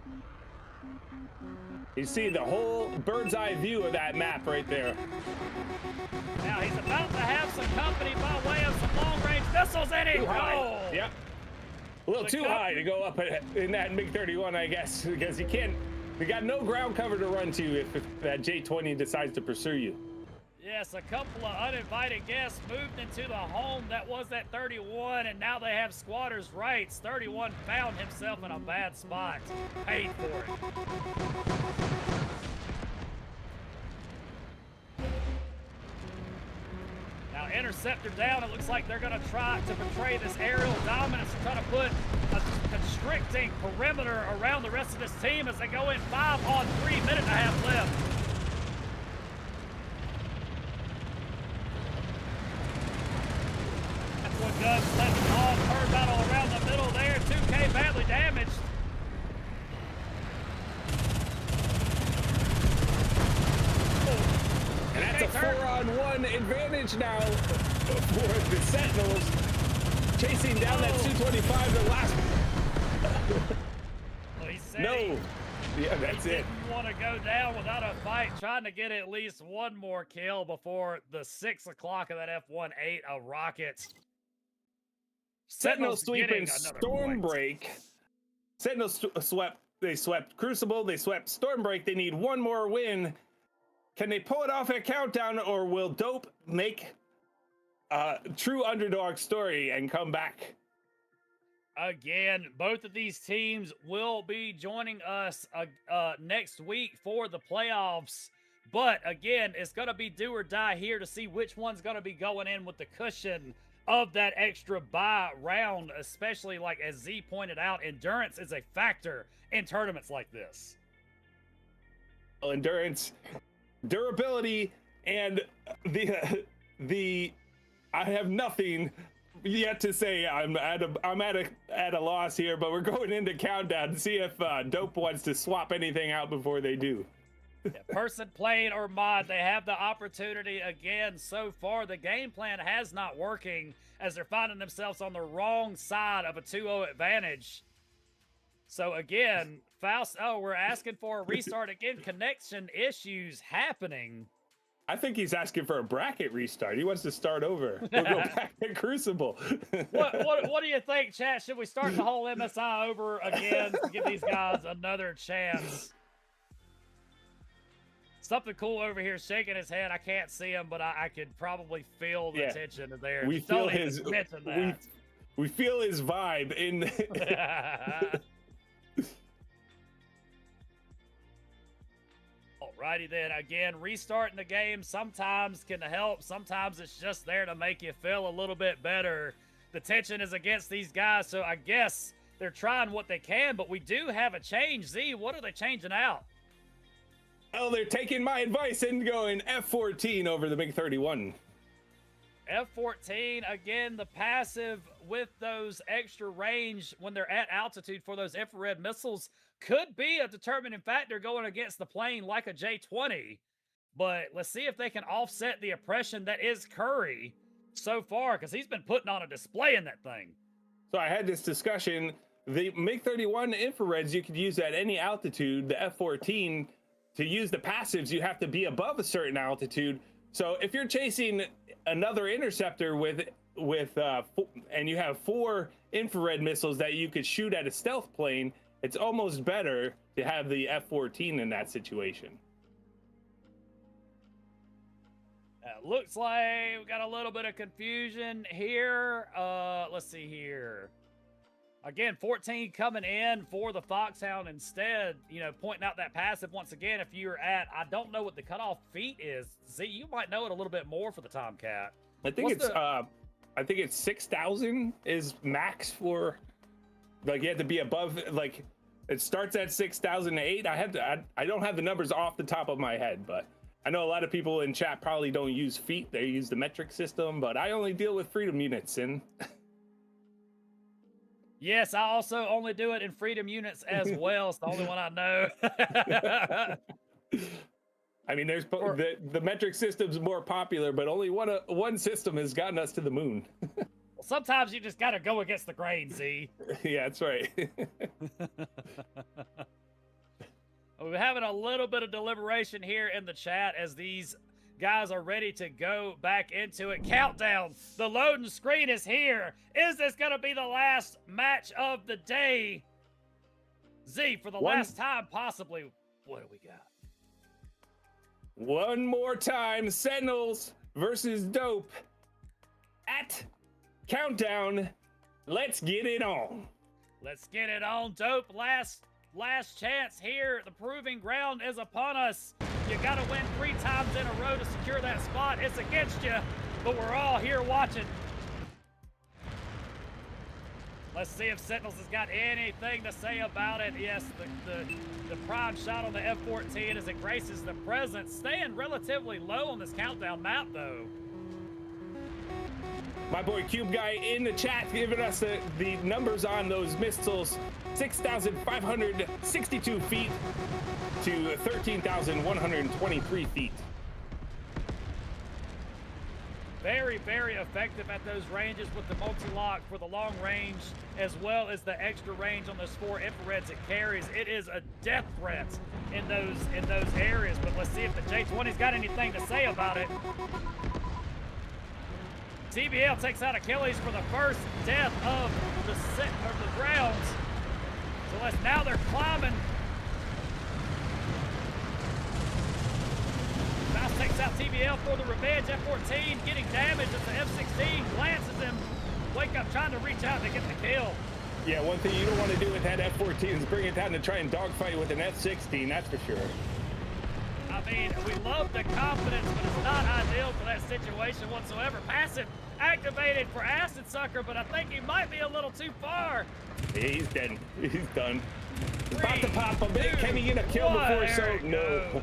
S2: You see the whole bird's eye view of that map right there.
S1: Now he's about to have some company by way of some long-range missiles in it. Oh!
S2: Yep. A little too high to go up in that MiG-31, I guess, because you got no ground cover to run to if that J-20 decides to pursue you.
S1: Yes, a couple of uninvited guests moved into the home that was at 31, and now they have squatters' rights. 31 found himself in a bad spot. Paid for it. Now, interceptor down. It looks like they're going to try to portray this aerial dominance and try to put a constricting perimeter around the rest of this team as they go in 5 on 3, minute and a half left. Guns letting all curve battle around the middle there. 2K badly damaged.
S2: And that's a 4-on-1 advantage now for the Sentinels. Chasing down that 225 the last.
S1: Well, he said
S2: no. Yeah, that's
S1: he
S2: it.
S1: Didn't want to go down without a fight, trying to get at least one more kill before the 6 o'clock of that F-18, a rocket.
S2: Sentinels sweeping Stormbreak. Sentinels swept. They swept Crucible. They swept Stormbreak. They need one more win. Can they pull it off at Countdown, or will Dope make a true underdog story and come back?
S1: Again, both of these teams will be joining us next week for the playoffs. But again, it's going to be do or die here to see which one's going to be going in with the cushion of that extra bye round, especially like as Z pointed out, endurance is a factor in tournaments like this.
S2: endurance, durability, and the I have nothing yet to say. I'm at a loss here, but we're going into countdown to see if Dope wants to swap anything out before they do.
S1: Yeah, person, plane, or mod, they have the opportunity again. So far, the game plan has not working as they're finding themselves on the wrong side of a 2-0 advantage. So again, Faust, we're asking for a restart again. Connection issues happening.
S2: I think he's asking for a bracket restart. He wants to start over. We'll go back to Crucible.
S1: What do you think, chat? Should we start the whole MSI over again to give these guys another chance? Something cool over here shaking his head. I can't see him, but I could probably feel the tension there.
S2: We feel his we feel his vibe in.
S1: Alrighty then. Again, restarting the game sometimes can help. Sometimes it's just there to make you feel a little bit better. The tension is against these guys, so I guess they're trying what they can, but we do have a change. Z, what are they changing out?
S2: Oh, they're taking my advice and going F14 over the MiG-31.
S1: F14, again, the passive with those extra range when they're at altitude for those infrared missiles could be a determining factor going against the plane like a J-20. But let's see if they can offset the oppression that is Curry so far, because he's been putting on a display in that thing.
S2: So I had this discussion. The MiG-31 infrareds you could use at any altitude. The F-14, to use the passives, you have to be above a certain altitude. So if you're chasing another interceptor and you have 4 infrared missiles that you could shoot at a stealth plane, it's almost better to have the F-14 in that situation.
S1: Looks like we got a little bit of confusion here. Let's see here. Again, 14 coming in for the Foxhound instead, pointing out that passive once again. If you're at, I don't know what the cutoff feet is. Z, you might know it a little bit more for the Tomcat.
S2: I think it's 6,000 is max for, like, you have to be above, like, it starts at 6,008. I don't have the numbers off the top of my head, but I know a lot of people in chat probably don't use feet. They use the metric system, but I only deal with freedom units and.
S1: Yes, I also only do it in freedom units as well. It's the only one I know.
S2: I mean, there's the metric system's more popular, but only one system has gotten us to the moon.
S1: Well, sometimes you just got to go against the grain, Z.
S2: Yeah, that's right.
S1: We're having a little bit of deliberation here in the chat as these guys are ready to go back into it. Countdown. The loading screen is here. Is this going to be the last match of the day? Z, for the last time, possibly. What do we got?
S2: One more time. Sentinels versus Dope at countdown. Let's get it on.
S1: Let's get it on. Dope, last chance here. The proving ground is upon us. You got to win 3 times in a row to secure that spot. It's against you, but we're all here watching. Let's see if Sentinels has got anything to say about it. Yes, the prime shot on the F-14 as it graces the presence, staying relatively low on this countdown map, though.
S2: My boy Cube Guy in the chat giving us the numbers on those missiles. 6,562 feet to 13,123 feet.
S1: Very, very effective at those ranges with the multi-lock for the long range, as well as the extra range on those 4 infrareds it carries. It is a death threat in those areas, but let's see if the J-20's got anything to say about it. TBL takes out Achilles for the first death of the rounds. So now they're climbing. Faust takes out TBL for the revenge. F-14 getting damaged as the F-16 glances him. Wake up trying to reach out to get the kill.
S2: Yeah, one thing you don't want to do with that F-14 is bring it down to try and dogfight with an F-16, that's for sure.
S1: I mean, we love the confidence, but it's not ideal for that situation whatsoever. Passive activated for Acid Sucker, but I think he might be a little too far.
S2: He's dead. He's done. About to pop a bit. Can he get a kill before? So no.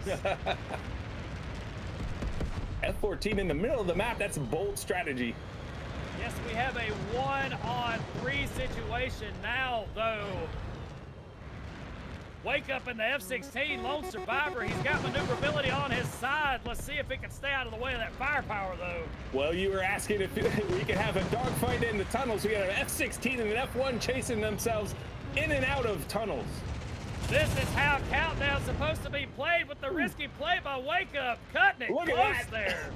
S2: F-14 in the middle of the map. That's a bold strategy.
S1: Yes, we have a 1-on-3 situation now, though. Wake Up in the F-16, lone survivor. He's got maneuverability on his side. Let's see if he can stay out of the way of that firepower, though.
S2: Well, you were asking if we could have a dogfight in the tunnels. We got an F-16 and an F-1 chasing themselves in and out of tunnels.
S1: This is how Countdown's supposed to be played with the risky play by Wake Up. Cutting it
S2: Look
S1: close
S2: at that.
S1: there.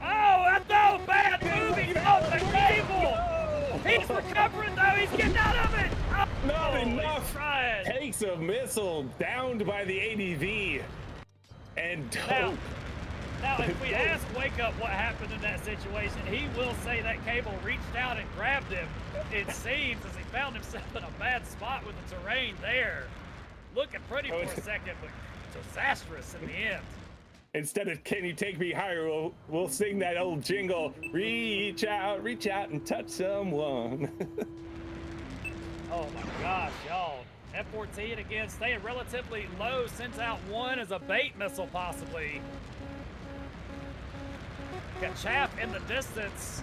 S1: Oh, that's no bad moving off the cable. He's recovering, though. He's getting out of it.
S2: Not
S1: Oh,
S2: enough.
S1: he's trying.
S2: Takes a missile, downed by the ADV. And
S1: Now, if we ask Wake Up what happened in that situation, he will say that cable reached out and grabbed him, it seems, as he found himself in a bad spot with the terrain there. Looking pretty for a second, but disastrous in the end.
S2: Instead of "Can you take me higher," we'll sing that old jingle, reach out and touch someone.
S1: Oh my gosh, y'all. F-14 again staying relatively low, sends out one as a bait missile possibly. Got Chaff in the distance.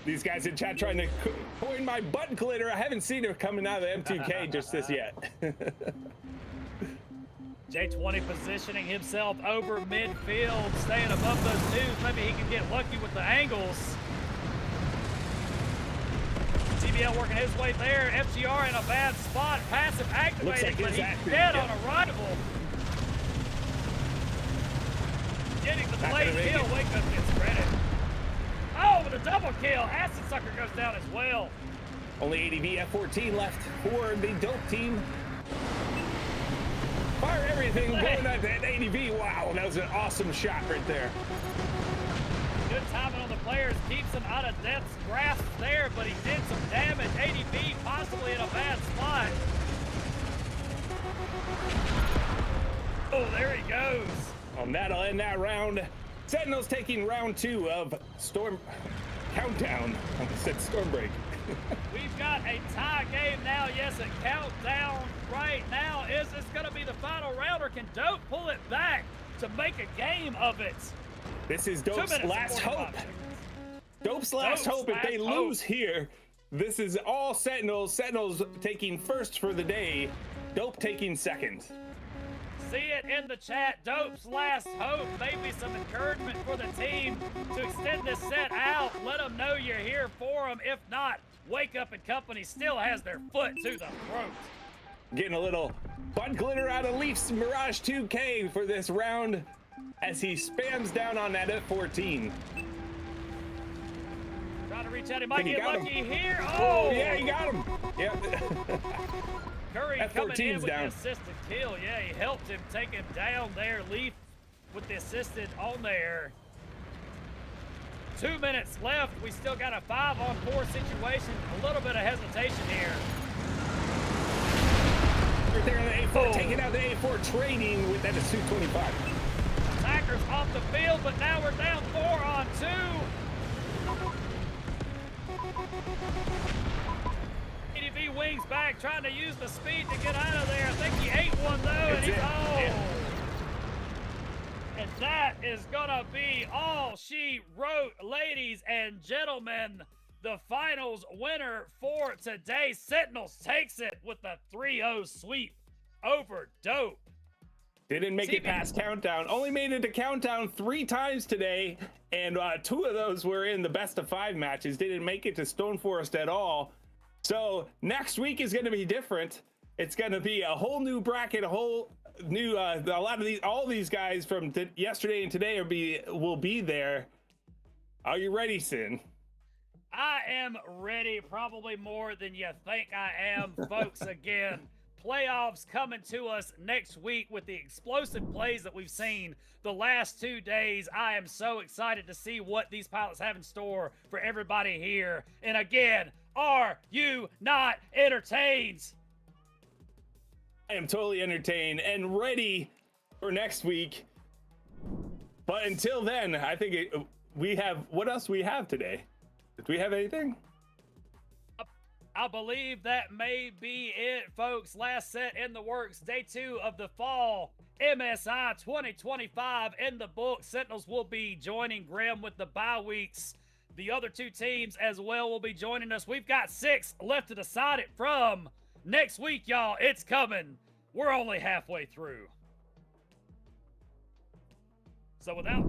S2: These guys in chat trying to coin my butt glitter. I haven't seen her coming out of the M2K just this yet.
S1: J20 positioning himself over midfield, staying above those twos. Maybe he can get lucky with the angles. TBL working his way there. FGR in a bad spot. Passive activated, but he's dead on arrival. Getting the delayed kill. Wake Up gets credit. Oh, with a double kill. Acid Sucker goes down as well.
S2: Only ADV F-14 left for the dope team. Fire everything going at that ADV. Wow, that was an awesome shot right there.
S1: Good timing on the players. Keeps him out of Death's grasp there, but he did some damage. ADV possibly in a bad spot. Oh, there he goes.
S2: And that'll end that round. Sentinels taking round 2 of Storm Countdown. I almost said Storm Break.
S1: We've got a tie game now. Yes, a countdown right now. Is this going to be the final round, or can Dope pull it back to make a game of it?
S2: This is Dope's last hope. Dope's last hope. If they lose here, this is all Sentinels. Sentinels taking first for the day. Dope taking second.
S1: See it in the chat. Dope's last hope. Maybe some encouragement for the team to extend this set out. Let them know you're here for them. If not, Wake Up and company still has their foot to the throat.
S2: Getting a little butt glitter out of Leaf's Mirage 2K for this round as he spams down on that F-14.
S1: Trying to reach out. He might get lucky here.
S2: Oh, yeah, he got him. Yep.
S1: Curry coming in with
S2: down.
S1: the assisted kill. Yeah, he helped him take him down there. Leaf with the assisted on there. 2 minutes left. We still got a 5-on-4 situation. A little bit of hesitation here.
S2: Right there on the A4, taking out the A4, trading with that Su-25.
S1: Attackers off the field, but now we're down 4-on-2. ADV wings back, trying to use the speed to get out of there. I think he ate one though, and he's And that is gonna be all she wrote, ladies and gentlemen. The finals winner for today. Sentinels takes it with a 3-0 sweep over Dope.
S2: Didn't make it past Countdown. Only made it to Countdown 3 times today, and 2 of those were in the best of 5 matches. Didn't make it to Stone Forest at all. So next week is going to be different. It's going to be a whole new bracket, a whole new. A lot of all these guys from yesterday and today will be there. Are you ready, Sin?
S1: I am ready, probably more than you think I am, folks. Again, playoffs coming to us next week with the explosive plays that we've seen the last 2 days. I am so excited to see what these pilots have in store for everybody here. And again, are you not entertained?
S2: I am totally entertained and ready for next week. But until then, I think we have, what else we have today? Do we have anything?
S1: I believe that may be it, folks. Last set in the works. Day 2 of the fall MSI 2025 in the book. Sentinels will be joining Graham with the bye weeks. The other 2 teams as well will be joining us. We've got 6 left to decide it from. Next week, y'all, it's coming. We're only halfway through. So without